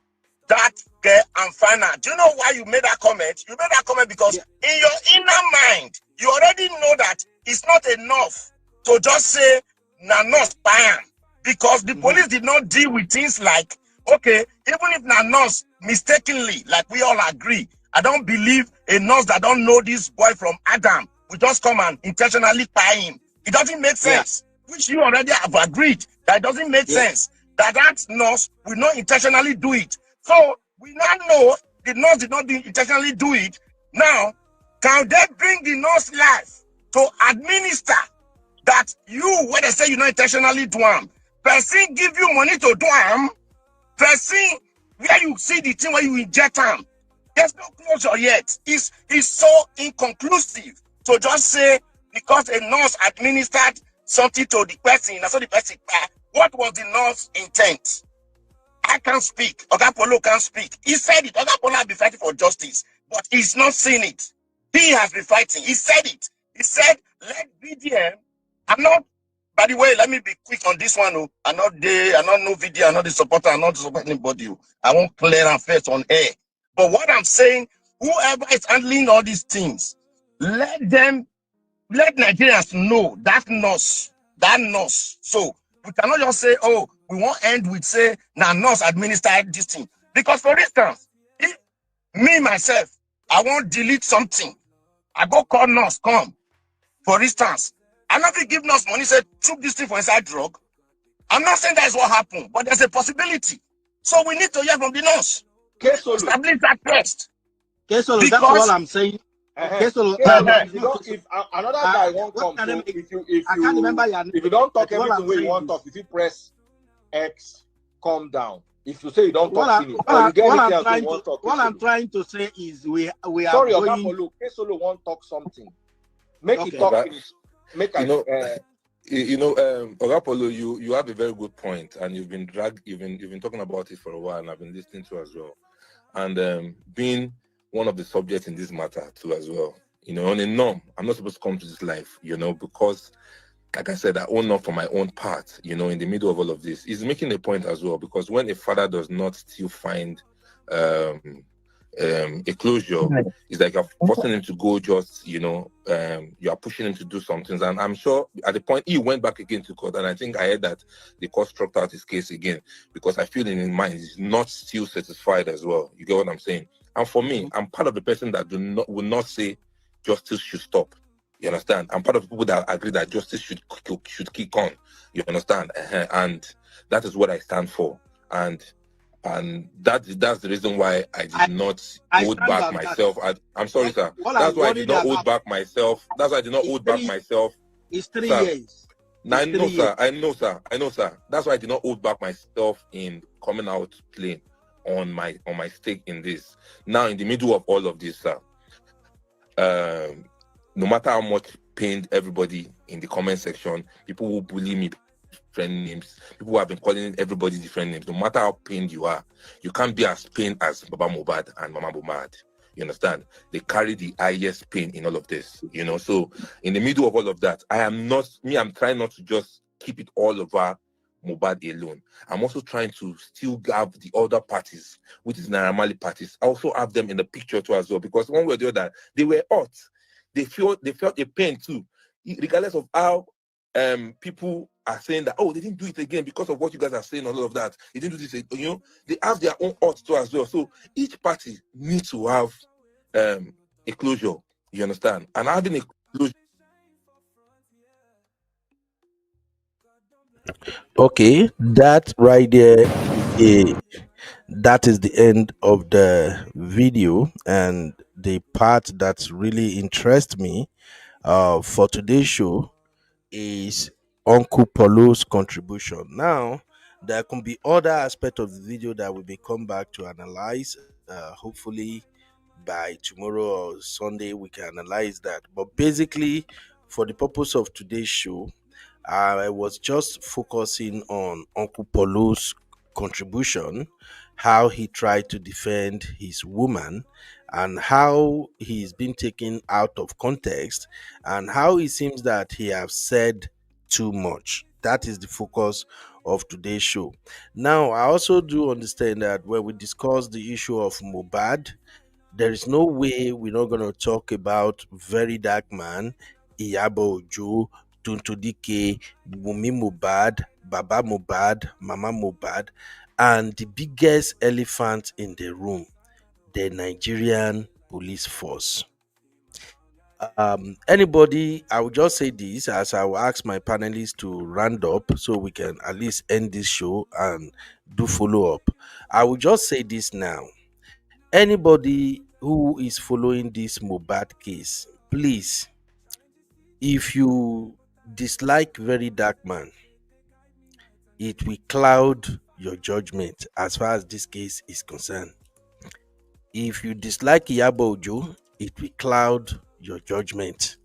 Speaker 14: that girl and find out. Do you know why you made that comment? You made that comment because in your inner mind, you already know that it's not enough to just say Nanos Bayan, because the police did not deal with things like, okay, even if Nanos mistakenly, like we all agree, I don't believe a nurse that don't know this boy from Adam will just come and intentionally buy him. It doesn't make sense, which you already have agreed that it doesn't make sense, that nurse will not intentionally do it. So we now know the nurse did not intentionally do it. Now, can they bring the nurse life to administer that you, when they say you not intentionally do them, person give you money to do them, person where you see the thing where you inject them, there's no closure yet. It's so inconclusive to just say because a nurse administered something to the person, and so the person, what was the nurse intent? I can't speak. Oga Paulo can't speak. He said it. Oga Paulo has been fighting for justice, but he's not seen it. He has been fighting. He said it. He said, let BDM, I'm not By the way, let me be quick on this one. I'm not there, I'm not no video, I'm not the supporter, I'm not support anybody. I won't clear and face on air. But what I'm saying, whoever is handling all these things, let Nigerians know that nurse. So we cannot just say, oh, we won't end with say, now nurse administered this thing. Because for instance, if me myself, I won't delete something, I go call nurse, come. For instance, I'm not going to give nurse money, say, took this thing for inside drug. I'm not saying that's what happened, but there's a possibility. So we need to hear from the nurse. Establish that first.
Speaker 10: Kesolo, that's what I'm saying. Kesolo,
Speaker 11: If another guy won't come, so
Speaker 10: I can't remember your name.
Speaker 11: If you don't talk
Speaker 10: But what
Speaker 11: everything
Speaker 10: I'm
Speaker 11: where you
Speaker 10: saying
Speaker 11: want
Speaker 10: is-
Speaker 11: talk, if you press X, calm down. If you say you don't
Speaker 10: What
Speaker 11: talk
Speaker 10: I-
Speaker 11: finish,
Speaker 10: what
Speaker 11: or
Speaker 10: I-
Speaker 11: you get
Speaker 10: what
Speaker 11: anything
Speaker 10: I'm
Speaker 11: else you
Speaker 10: trying
Speaker 11: want
Speaker 10: to
Speaker 11: talk,
Speaker 10: what I'm
Speaker 11: Kesolo.
Speaker 10: trying to say is we are
Speaker 11: Sorry,
Speaker 10: going.
Speaker 11: Oga Kesolo won't talk something. Make
Speaker 10: Okay.
Speaker 11: it talk
Speaker 13: Oga,
Speaker 11: finish. Make
Speaker 13: you
Speaker 11: I
Speaker 13: know, Oga Paulo, you have a very good point, and you've been talking about it for a while, and I've been listening to as well, and being one of the subjects in this matter too as well. You know, on a norm, I'm not supposed to come to this life, you know, because, like I said, I own up for my own part, you know, in the middle of all of this. He's making a point as well, because when a father does not still find a closure, it's like you're forcing him to go, just, you know, you are pushing him to do some things. And I'm sure at the point he went back again to court, and I think I heard that the court struck out his case again, because I feel in his mind he's not still satisfied as well. You get what I'm saying? And for me, I'm part of the person that will not say justice should stop. You understand? I'm part of the people that agree that justice should kick on. You understand? And that is what I stand for. And that's the reason why I did not hold back myself. I'm sorry, sir. That's why I did not hold back myself. That's why I did not hold back myself.
Speaker 10: It's 3
Speaker 13: sir.
Speaker 10: years.
Speaker 13: I know, sir. I know, sir. That's why I did not hold back myself in coming out plain on my stake in this. Now, in the middle of all of this, sir, no matter how much pained everybody in the comment section, people who bully me different names, people who have been calling everybody different names, no matter how pained you are, you can't be as pained as Baba Mohbad and Mama Mohbad. You understand? They carry the highest pain in all of this, you know. So in the middle of all of that, I'm trying not to just keep it all over Mohbad alone. I'm also trying to still have the other parties, which is Naira Marley parties. I also have them in the picture too as well, because one way or the other, they were hurt. They felt a pain too, regardless of how people are saying that, oh, they didn't do it again because of what you guys are saying, all of that. They didn't do this, you know. They have their own hurt too as well. So each party needs to have a closure. You understand? And having a closure.
Speaker 4: Okay, that right there, that is the end of the video, and the part that really interests me for today's show is Uncle Paulo's contribution. Now, there can be other aspects of the video that we may come back to analyze. Hopefully, by tomorrow or Sunday, we can analyze that. But basically, for the purpose of today's show, I was just focusing on Uncle Paulo's contribution, how he tried to defend his woman, and how he's been taken out of context, and how it seems that he has said too much. That is the focus of today's show. Now, I also do understand that when we discuss the issue of Mobad, there is no way we're not going to talk about Very Dark Man, Iyabo Ojo, Tuntu Dike, Wumi Mubad, Baba Mubad, Mama Mubad, and the biggest elephant in the room, the Nigerian police force. Anybody, I will just say this as I will ask my panelists to round up so we can at least end this show and do follow up. I will just say this now. Anybody who is following this Mobad case, please, if you dislike Very Dark Man, it will cloud your judgment as far as this case is concerned. If you dislike Iyabo Ojo, it will cloud your judgment.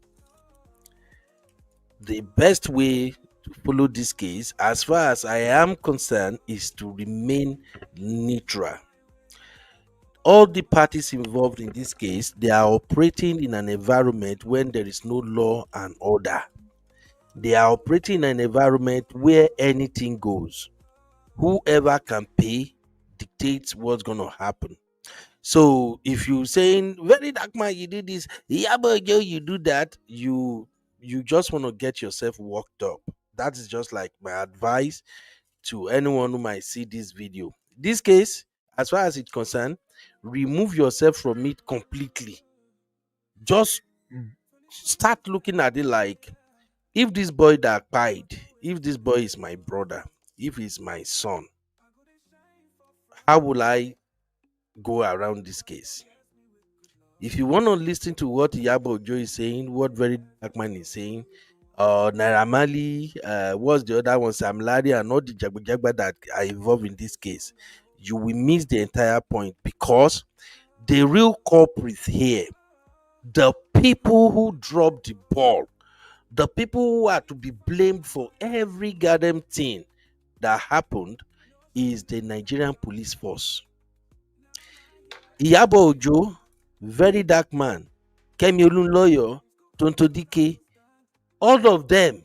Speaker 4: The best way to follow this case, as far as I am concerned, is to remain neutral. All the parties involved in this case, they are operating in an environment when there is no law and order. They are operating in an environment where anything goes. Whoever can pay dictates what's going to happen. So if you saying very dark man, you do this, yeah, but girl, you do that, you just want to get yourself worked up. That is just like my advice to anyone who might see this video. This case, as far as it's concerned, remove yourself from it completely. Just start looking at it like, if this boy that died, if this boy is my brother, if he's my son, how will I go around this case? If you want to listen to what Iyabo Ojo is saying, what Very Dark Man is saying, Naira Marley, what's the other one, Sam Larry, and all the Jagba that are involved in this case, you will miss the entire point, because the real culprits here, the people who dropped the ball, the people who are to be blamed for every goddamn thing that happened, is the Nigerian police force. Iyabo Ojo, Very Dark Man, Kemi Olunloyo, Tonto Dike, all of them,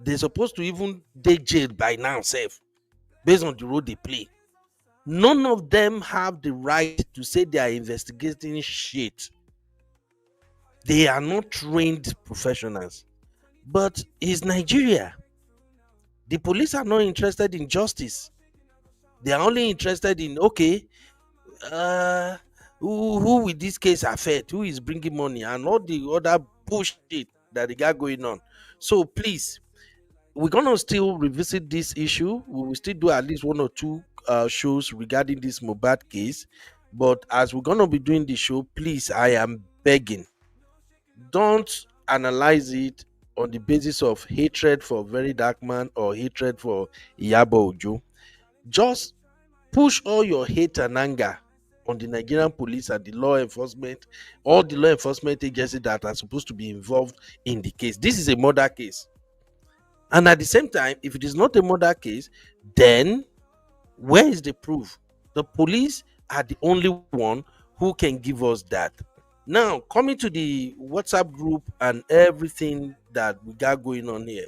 Speaker 4: they're supposed to even dey jailed by now, safe, based on the role they play. None of them have the right to say they are investigating shit. They are not trained professionals. But it's Nigeria. The police are not interested in justice. They are only interested in, okay, who will this case affect? Who is bringing money? And all the other bullshit that they got going on. So please, we're gonna still revisit this issue. We will still do at least one or two shows regarding this Mohbad case. But as we're gonna be doing the show, please, I am begging, don't analyze it on the basis of hatred for Very Dark Man or hatred for Iyabo Ojo. Just push all your hate and anger on the Nigerian police and the law enforcement, all the law enforcement agencies that are supposed to be involved in the case. This is a murder case. And at the same time, if it is not a murder case, then where is the proof? The police are the only one who can give us that. Now, coming to the WhatsApp group and everything that we got going on here,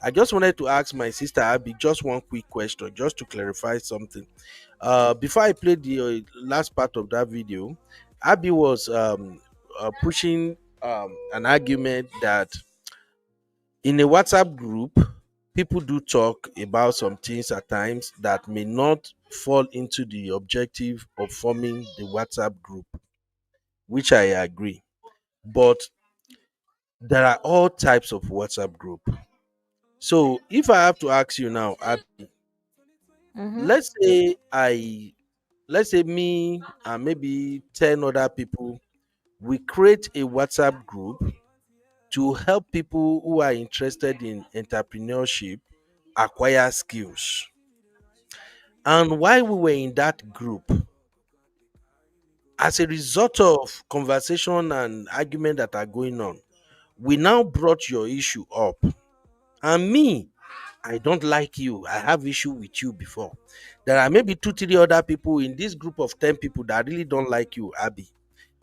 Speaker 4: I just wanted to ask my sister Abby just one quick question, just to clarify something. Before I played the last part of that video, Abby was pushing an argument that in a WhatsApp group, people do talk about some things at times that may not fall into the objective of forming the WhatsApp group, which I agree. But there are all types of WhatsApp group. So if I have to ask you now, Abby,
Speaker 8: Mm-hmm.
Speaker 4: let's say me and maybe 10 other people, we create a WhatsApp group to help people who are interested in entrepreneurship acquire skills. And while we were in that group, as a result of conversation and argument that are going on, we now brought your issue up. And me, I don't like you. I have issue with you before. There are maybe 2, 3 other people in this group of 10 people that really don't like you, Abby.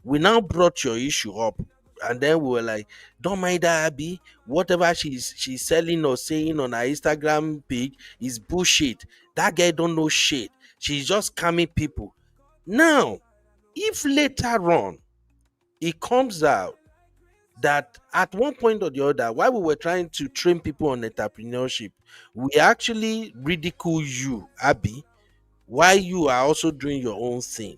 Speaker 4: We now brought your issue up, and then we were like, don't mind her, Abby. Whatever she's selling or saying on her Instagram page is bullshit. That girl don't know shit. She's just scamming people. Now, if later on it comes out that at one point or the other, while we were trying to train people on entrepreneurship, we actually ridicule you, Abby, while you are also doing your own thing,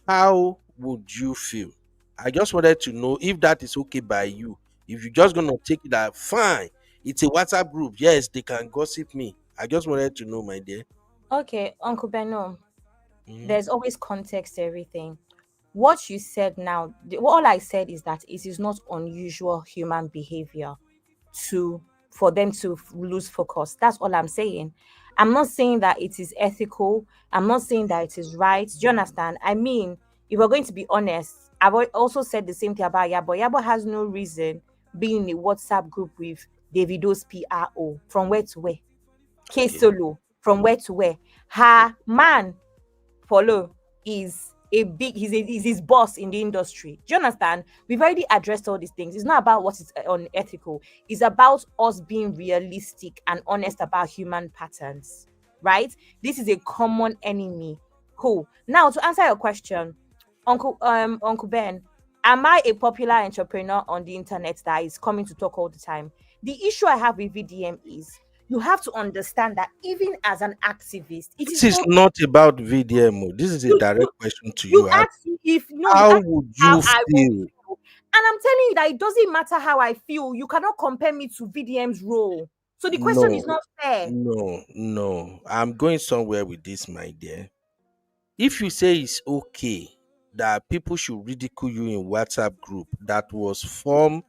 Speaker 4: how would you feel? I just wanted to know if that is okay by you. If you're just gonna take it that fine, it's a WhatsApp group. Yes, they can gossip me. I just wanted to know, my dear.
Speaker 8: Okay, Uncle Beno,
Speaker 4: Mhm.
Speaker 8: there's always context to everything. What you said now, all I said is that it is not unusual human behavior to for them to lose focus. That's all I'm saying. I'm not saying that it is ethical. I'm not saying that it is right. Do you understand? I mean, if we're going to be honest, also said the same thing about Yabo. Yabo has no reason being in a WhatsApp group with Davido's PRO. From where to where? K
Speaker 4: Okay.
Speaker 8: Solo. From where to where? Her man, Paulo, is he's his boss in the industry. Do you understand? We've already addressed all these things. It's not about what is unethical. It's about us being realistic and honest about human patterns, right? This is a common enemy. Cool. Now to answer your question, Uncle Ben, am I a popular entrepreneur on the internet that is coming to talk all the time? The issue I have with VDM is you have to understand that even as an activist, it
Speaker 4: This
Speaker 8: is
Speaker 4: is
Speaker 8: okay.
Speaker 4: not about VDMO. This is a direct question to
Speaker 8: You
Speaker 4: you.
Speaker 8: ask me if no, you
Speaker 4: How
Speaker 8: ask me
Speaker 4: would
Speaker 8: how
Speaker 4: you
Speaker 8: I will
Speaker 4: feel?
Speaker 8: feel. And I'm telling you that it doesn't matter how I feel. You cannot compare me to VDM's role. So the question is
Speaker 4: No,
Speaker 8: not fair.
Speaker 4: no. I'm going somewhere with this, my dear. If you say it's okay that people should ridicule you in WhatsApp group that was formed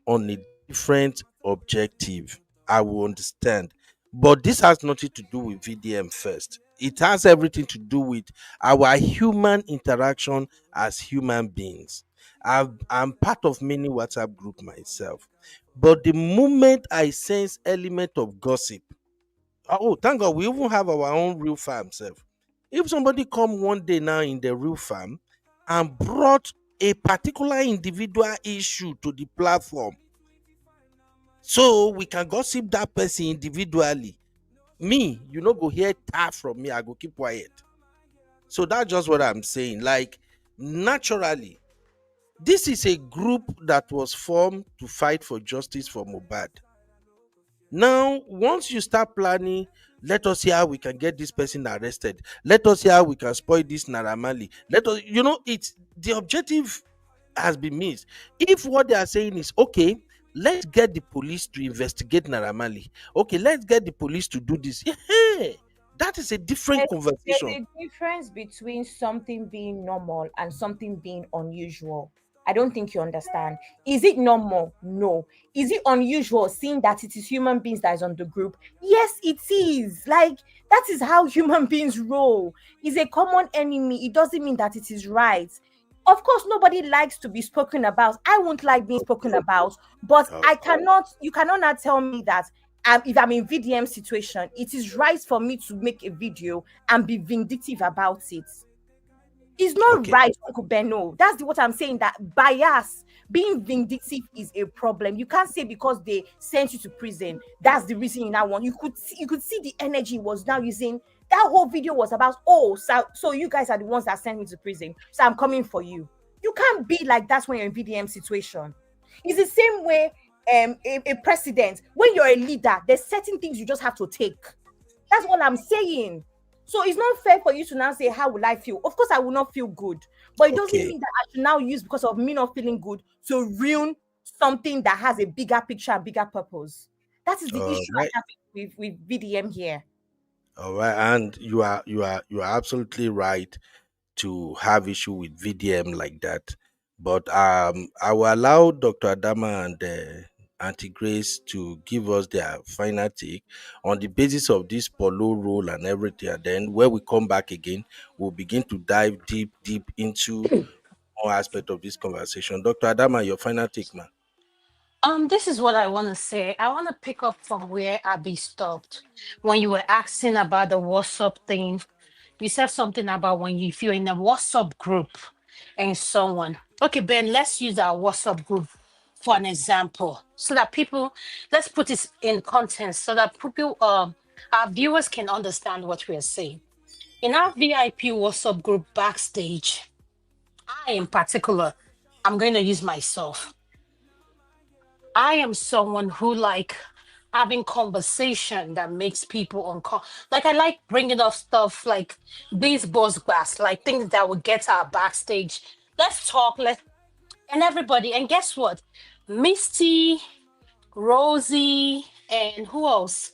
Speaker 4: on a different objective, I will understand. But this has nothing to do with VDM first. It has everything to do with our human interaction as human beings. I'm part of many WhatsApp group myself. But the moment I sense element of gossip, oh, thank God we even have our own real farm self. If somebody come one day now in the real farm and brought a particular individual issue to the platform, so we can gossip that person individually. Me, you know, go hear tar from me, I go keep quiet. So that's just what I'm saying. Like, naturally, this is a group that was formed to fight for justice for Mobad. Now, once you start planning, let us see how we can get this person arrested. Let us see how we can spoil this Naramali. Let us, it's the objective has been missed. If what they are saying is okay, let's get the police to investigate Naramali. Okay, let's get the police to do this. Yeah, that is a different
Speaker 8: There's
Speaker 4: conversation.
Speaker 8: a difference between something being normal and something being unusual. I don't think you understand. Is it normal? No. Is it unusual seeing that it is human beings that is on the group? Yes, it is. Like, that is how human beings roll. It's a common enemy. It doesn't mean that it is right. Of course, nobody likes to be spoken about. I won't like being spoken about, but
Speaker 4: Uh,
Speaker 8: I cannot, you cannot now tell me that if I'm in VDM situation, it is right for me to make a video and be vindictive about it. It's not
Speaker 4: okay,
Speaker 8: right, Uncle Beno. That's what I'm saying. That bias, being vindictive is a problem. You can't say because they sent you to prison, that's the reason you now want. You could see the energy was now using. That whole video was about, oh, so you guys are the ones that sent me to prison, so I'm coming for you. You can't be like that when you're in VDM situation. It's the same way a president, when you're a leader, there's certain things you just have to take. That's what I'm saying. So it's not fair for you to now say, how will I feel? Of course, I will not feel good. But it doesn't
Speaker 4: okay.
Speaker 8: mean that I should now use because of me not feeling good to ruin something that has a bigger picture and bigger purpose. That is the
Speaker 4: All
Speaker 8: issue I
Speaker 4: right.
Speaker 8: have with VDM here.
Speaker 4: All right. And you are absolutely right to have issue with VDM like that. But I will allow Dr. Adama and Auntie Grace to give us their final take on the basis of this Polo role and everything. And then when we come back again, we'll begin to dive deep into more aspect of this conversation. Dr. Adama, your final take, man.
Speaker 7: This is what I want to say. I want to pick up from where Abby stopped when you were asking about the WhatsApp thing. You said something about when if you're in a WhatsApp group and someone. Okay, Ben, let's use our WhatsApp group for an example, so that people, let's put it in context, so that people, our viewers can understand what we are saying. In our VIP WhatsApp group backstage, I in particular, I'm going to use myself. I am someone who like having conversation that makes people uncomfortable. Like I like bringing up stuff like baseball's glass, like things that would get our backstage. Let's talk. Let and everybody. And guess what? Misty, Rosie, and who else?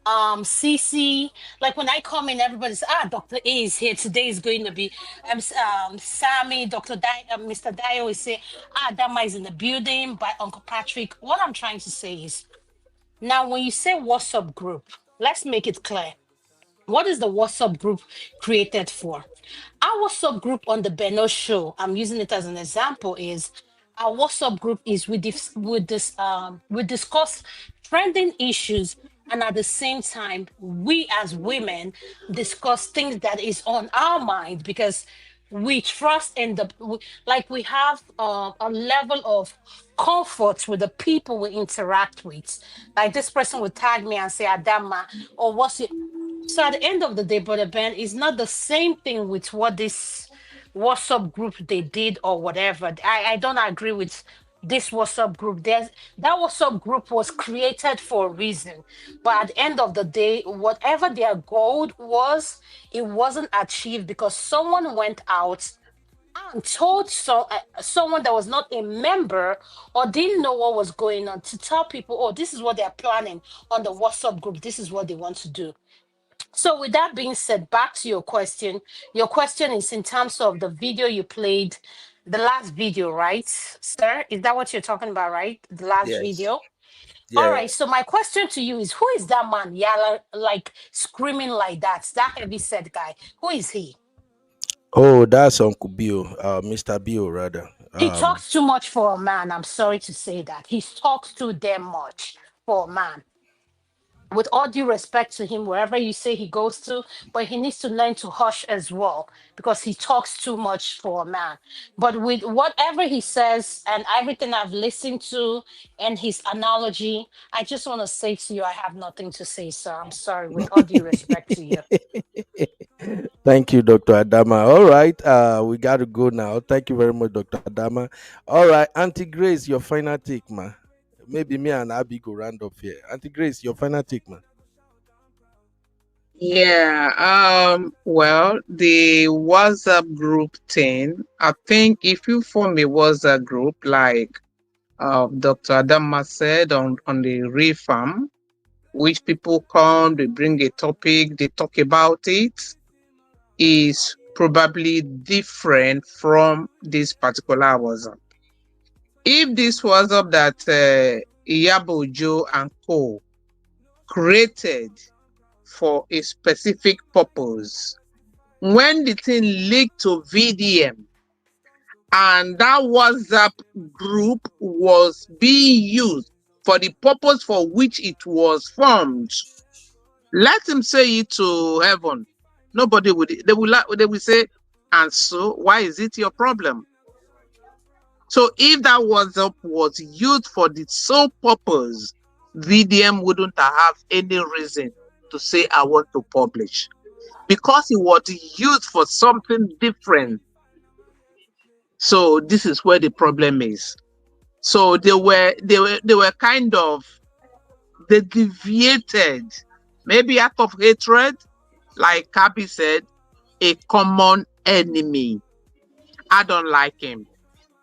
Speaker 7: Cece. Like when I come in, everybody's Dr. A is here. Today is going to be Sammy, Mr. Dio is here. Dama is in the building by Uncle Patrick. What I'm trying to say is now when you say WhatsApp group, let's make it clear. What is the WhatsApp group created for? Our WhatsApp group on the Beno show, I'm using it as an example, is our WhatsApp group is we discuss trending issues, and at the same time, we as women discuss things that is on our mind, because we trust in like we have a level of comfort with the people we interact with. Like this person would tag me and say, Adama, or what's it? So at the end of the day, Brother Ben, it's not the same thing with what this WhatsApp group they did or whatever. I don't agree with this WhatsApp group. That WhatsApp group was created for a reason. But at the end of the day, whatever their goal was, it wasn't achieved because someone went out and told someone that was not a member or didn't know what was going on to tell people, oh, this is what they're planning on the WhatsApp group. This is what they want to do. So, with that being said, back to your question. Your question is in terms of the video you played, the last video, right, sir? Is that what you're talking about, right? The last
Speaker 4: Yes.
Speaker 7: video? All
Speaker 4: Yeah.
Speaker 7: right. So, my question to you is who is that man, like screaming like that heavy set guy? Who is he?
Speaker 4: Oh, that's Uncle Bill, Mr. Bill rather.
Speaker 7: He talks too much for a man. I'm sorry to say that. He talks too damn much for a man. With all due respect to him, wherever you say he goes to, but he needs to learn to hush as well because he talks too much for a man. But with whatever he says and everything I've listened to and his analogy, I just want to say to you, I have nothing to say, sir. I'm sorry, with all due respect to you.
Speaker 4: Thank you, Dr. Adama. All right, we got to go now. Thank you very much, Dr. Adama. All right, Auntie Grace, your final take, ma. Maybe me and Abby go round up here. Auntie Grace, your final take, ma.
Speaker 9: Yeah, well, the WhatsApp group thing, I think if you form a WhatsApp group like Dr. Adama said on the reform, which people come, they bring a topic, they talk about it, is probably different from this particular WhatsApp. If this WhatsApp that Iyabo Ojo and co created for a specific purpose, when the thing leaked to VDM and that WhatsApp group was being used for the purpose for which it was formed, let him say it to heaven. Nobody would. They will say, and so why is it your problem? So if that WhatsApp was used for the sole purpose, VDM wouldn't have any reason to say I want to publish, because it was used for something different. So this is where the problem is. So they were kind of, they deviated, maybe out of hatred, like Kabi said, a common enemy. I don't like him.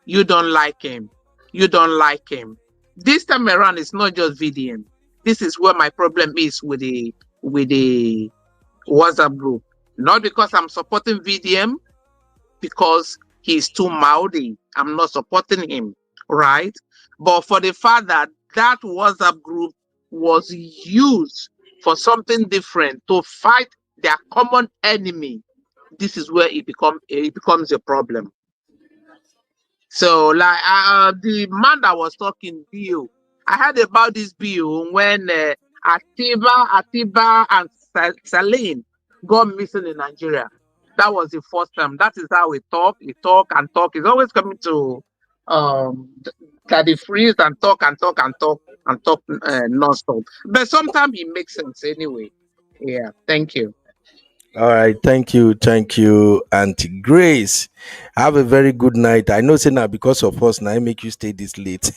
Speaker 9: You don't like him. You don't like him. This time around, it's not just VDM. This is where my problem is with the WhatsApp group. Not because I'm supporting VDM, because he's too mouthy. I'm not supporting him, right? But for the fact that that WhatsApp group was used for something different, to fight their common enemy, this is where it becomes a problem. So, like the man that was talking, Bill, I heard about this Bill when Atiba, and Saline got missing in Nigeria. That was the first time. That is how we talk. He talk and talk. He's always coming to Daddy Freeze and talk and talk and talk and talk non-stop. But sometimes it makes sense anyway. Yeah. Thank you.
Speaker 4: All right, thank you, Auntie Grace. Have a very good night. I know, say now because of us, now I make you stay this late.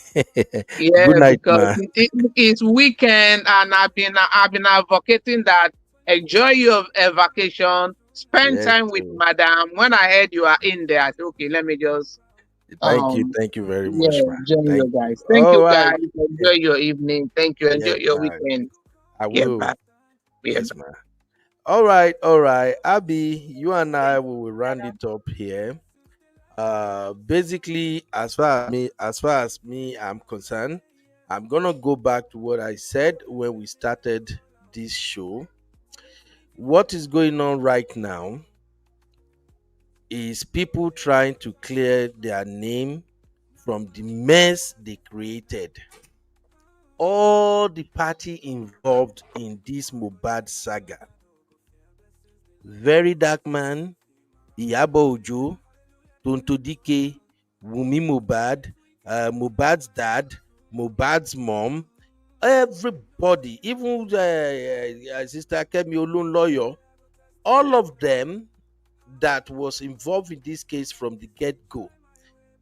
Speaker 9: Yeah,
Speaker 4: Good night,
Speaker 9: because
Speaker 4: ma.
Speaker 9: it's weekend, and I've been advocating that enjoy your vacation, spend
Speaker 4: Yes,
Speaker 9: time with
Speaker 4: sir.
Speaker 9: madam. When I heard you are in there, I said, okay, let me just
Speaker 4: Thank you very
Speaker 9: yeah,
Speaker 4: much, ma.
Speaker 9: join you
Speaker 4: Thank you.
Speaker 9: guys. Thank
Speaker 4: All
Speaker 9: you
Speaker 4: right.
Speaker 9: guys. Enjoy your evening. Thank you. Enjoy
Speaker 4: Yes,
Speaker 9: your
Speaker 4: ma.
Speaker 9: weekend.
Speaker 4: I
Speaker 9: Yeah,
Speaker 4: will.
Speaker 9: bye. Yeah,
Speaker 4: Yes, ma. All right, all right. Abby, you and I will round it up here. Basically, as far as me I'm concerned, I'm gonna go back to what I said when we started this show. What is going on right now is people trying to clear their name from the mess they created. All the party involved in this Mobad saga, Very Dark Man, Iyabo Ojo, Tonto Dike, Wumi Mohbad, Mohbad's dad, Mohbad's mom, everybody, even Sister Kemi Olunloyo, all of them that was involved in this case from the get-go,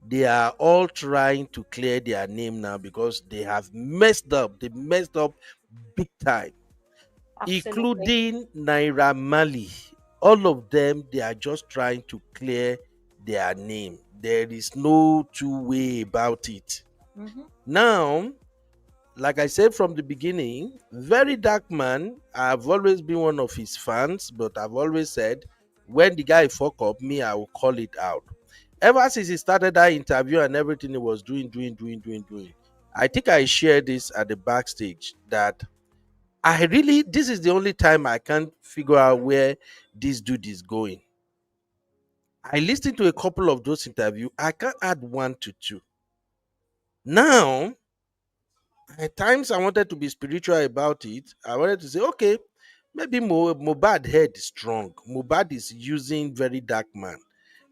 Speaker 4: they are all trying to clear their name now because they have messed up. They messed up big time,
Speaker 8: Absolutely.
Speaker 4: including Naira Mali. All of them, they are just trying to clear their name. There is no two way about it.
Speaker 8: Mhm.
Speaker 4: Now, like I said from the beginning, Very Dark Man, I've always been one of his fans, but I've always said when the guy fuck up, me, I will call it out. Ever since he started that interview and everything he was doing, I think I shared this at the backstage that this is the only time I can't figure out where this dude is going. I listened to a couple of those interviews. I can't add one to two. Now, at times I wanted to be spiritual about it. I wanted to say, okay, maybe Mobad head is strong. Mobad is using Very Dark Man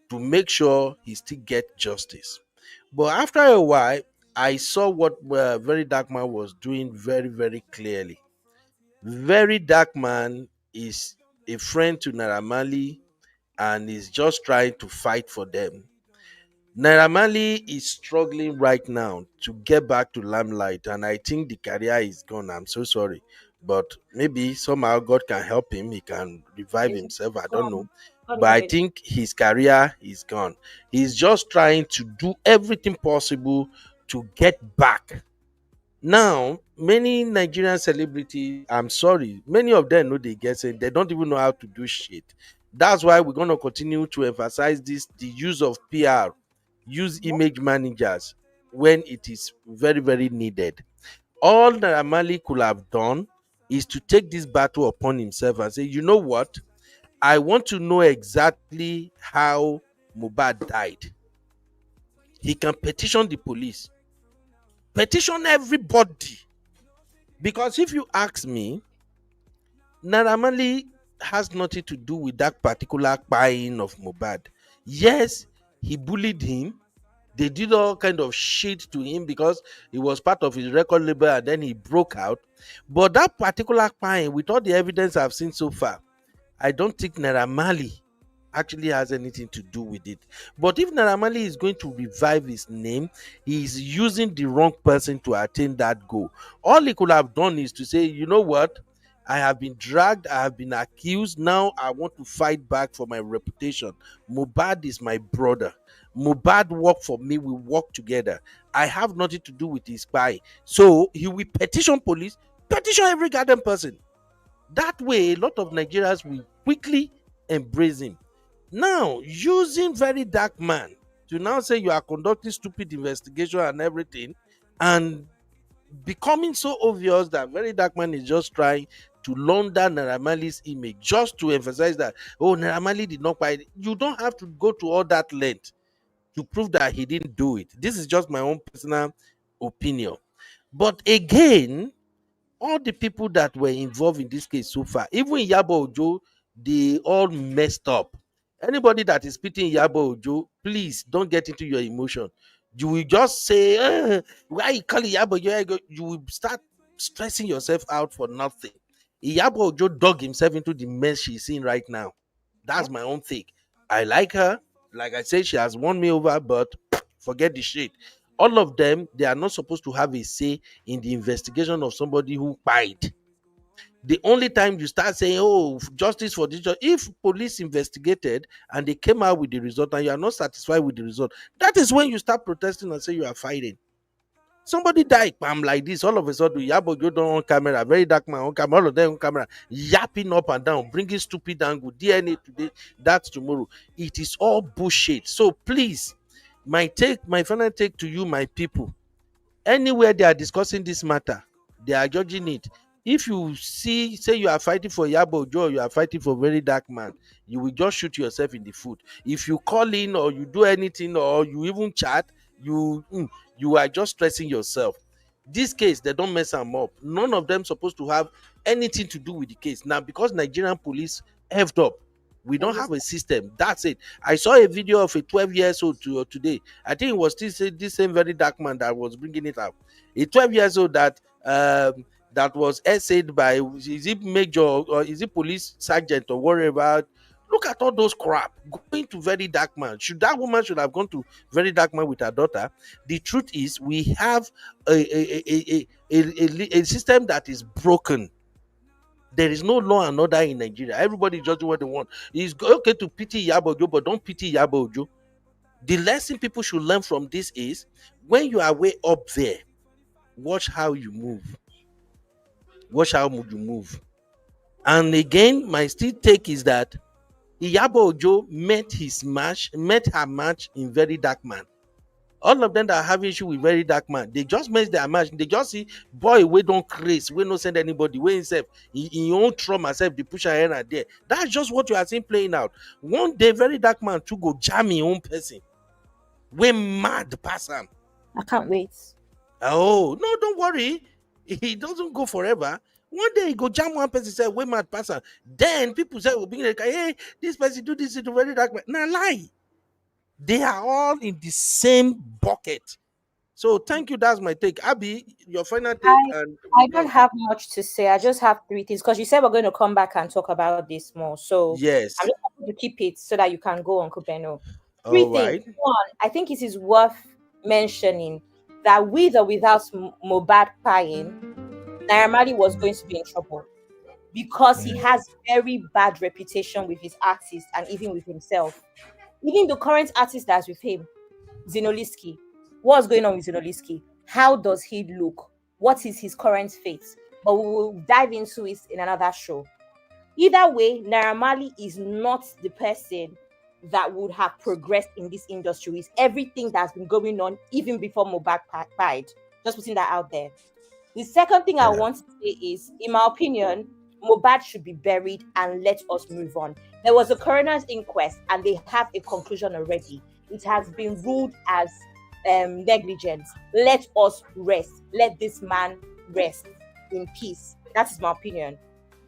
Speaker 4: to make sure he still get justice. But after a while, I saw what Very Dark Man was doing very, very clearly. Very Dark Man is a friend to Naramali and is just trying to fight for them. Naira Marley is struggling right now to get back to limelight, and I think the career is gone. I'm so sorry, but maybe somehow God can help him. He can revive
Speaker 8: It's
Speaker 4: himself. I don't know,
Speaker 8: gone. God
Speaker 4: but I
Speaker 8: already.
Speaker 4: think his career is gone. He's just trying to do everything possible to get back. Now, many Nigerian celebrities, I'm sorry, many of them know they get it. They don't even know how to do shit. That's why we're going to continue to emphasize this the use of PR, use image managers when it is very, very needed. All that Amali could have done is to take this battle upon himself and say, you know what? I want to know exactly how Mubad died. He can petition the police, petition everybody. Because if you ask me, Naramali has nothing to do with that particular buying of Mubad. Yes, he bullied him. They did all kind of shit to him because he was part of his record label and then he broke out. But that particular buying, with all the evidence I've seen so far, I don't think Naramali actually has anything to do with it. But if Naramali is going to revive his name, he is using the wrong person to attain that goal. All he could have done is to say, you know what? I have been dragged, I have been accused. Now I want to fight back for my reputation. Mubad is my brother. Mubad worked for me, we work together. I have nothing to do with his spy. So he will petition police, petition every goddamn person. That way, a lot of Nigerians will quickly embrace him. Now, using Very Dark Man to now say you are conducting stupid investigation and everything, and becoming so obvious that Very Dark Man is just trying to launder Naramali's image, just to emphasize that, oh, Naramali did not buy it. You don't have to go to all that length to prove that he didn't do it. This is just my own personal opinion. But again, all the people that were involved in this case so far, even Iyabo Ojo, they all messed up. Anybody that is pitting Iyabo Ojo, please don't get into your emotion. You will just say, why you call Iyabo Ojo? You will start stressing yourself out for nothing. Iyabo Ojo dug himself into the mess she's in right now. That's
Speaker 8: Yep.
Speaker 4: my own take. I like her. Like I said, she has won me over, but forget the shit. All of them, they are not supposed to have a say in the investigation of somebody who died. The only time you start saying, oh, justice for this, if police investigated and they came out with the result and you are not satisfied with the result, that is when you start protesting and say you are fighting. Somebody died, bam, like this, all of a sudden, Yabo Jodo on camera, Very Dark Man on camera, all of them on camera, yapping up and down, bringing stupid angle, DNA today, that's tomorrow. It is all bullshit. So please, my final take to you, my people, anywhere they are discussing this matter, they are judging it. If you say you are fighting for Yabo Joe, you are fighting for Very Dark Man, you will just shoot yourself in the foot. If you call in or you do anything or you even chat, you are just stressing yourself. This case, they don't mess them up. None of them supposed to have anything to do with the case. Now, because Nigerian police effed up, We don't have a system. That's it. I saw a video of a 12 years old today. I think it was this same very dark man that was bringing it up. A 12 years old that was essayed by, is it major or is it police sergeant or whatever. Look at all those crap going to very dark man. That woman should have gone to very dark man with her daughter. The truth is, we have a system that is broken. There is no law and order in Nigeria. Everybody just do what they want. It's okay to pity Iyabo Ojo, but don't pity Iyabo Ojo. The lesson people should learn from this is, when you are way up there, watch how you move. Watch how you move. And again, my still take is that Iyabo Ojo met her match in very dark man. All of them that have issue with very dark man, they just make their match. They just see boy, we don't craze, we don't send anybody, we himself, in your own trauma self, they push her here and there. That's just what you are seeing playing out. One day, very dark man to go jam his own person. We mad person.
Speaker 8: I can't wait.
Speaker 4: Oh no, don't worry. He doesn't go forever. One day he go jam one person, say we mad person. Then people say, "Will be like, hey, this person do this to very dark man." Nah, lie. They are all in the same bucket. So thank you. That's my take. Abby, your final take.
Speaker 8: I don't have much to say. I just have three things, because you said we're going to come back and talk about this more. So
Speaker 4: yes,
Speaker 8: I'm just going to keep it so that you can go on Kubeno.
Speaker 4: Three
Speaker 8: things. One, I think it is worth mentioning that with or without Mohbad crying, Naira Marley was going to be in trouble, because he has very bad reputation with his artists and even with himself. Even the current artist that's with him, Zinoliski. What's going on with Zinoliski? How does he look? What is his current fate? But we will dive into it in another show. Either way, Naira Marley is not the person that would have progressed in this industry with everything that's been going on even before Mohbad died. Just putting that out there. The second thing I want to say is, in my opinion, Mohbad should be buried and let us move on. There was a coroner's inquest and they have a conclusion already. It has been ruled as negligence. Let us rest. Let this man rest in peace. That is my opinion.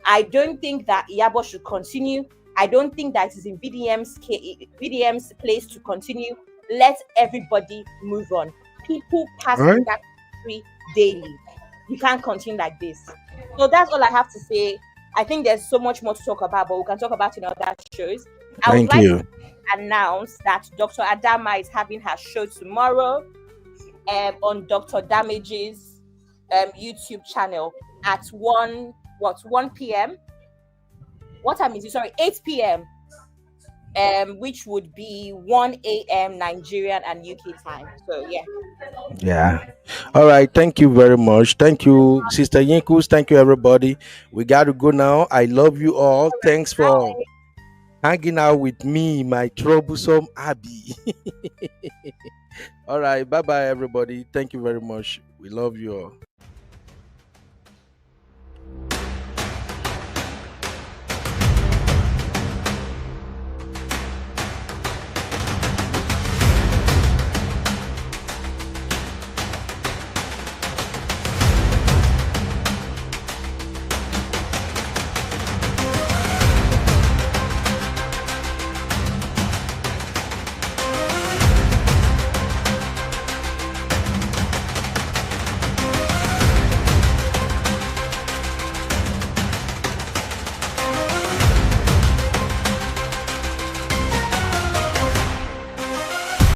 Speaker 8: I don't think that Iyabo should continue. I don't think that it is in VDM's place to continue. Let everybody move on. People pass in that country daily. You can't continue like this. So that's all I have to say. I think there's so much more to talk about, but we can talk about in other shows. I would like to announce that Dr. Adama is having her show tomorrow on Dr. Damage's YouTube channel at 1 p.m. What time is it? Sorry, 8 p.m. Which would be 1 a.m. Nigerian and UK time. So yeah.
Speaker 4: Yeah. All right. Thank you very much. Thank you, Sister Yinkus. Thank you, everybody. We got to go now. I love you all. Thanks for hanging out with me, my troublesome Abby. All right. Bye-bye, everybody. Thank you very much. We love you all.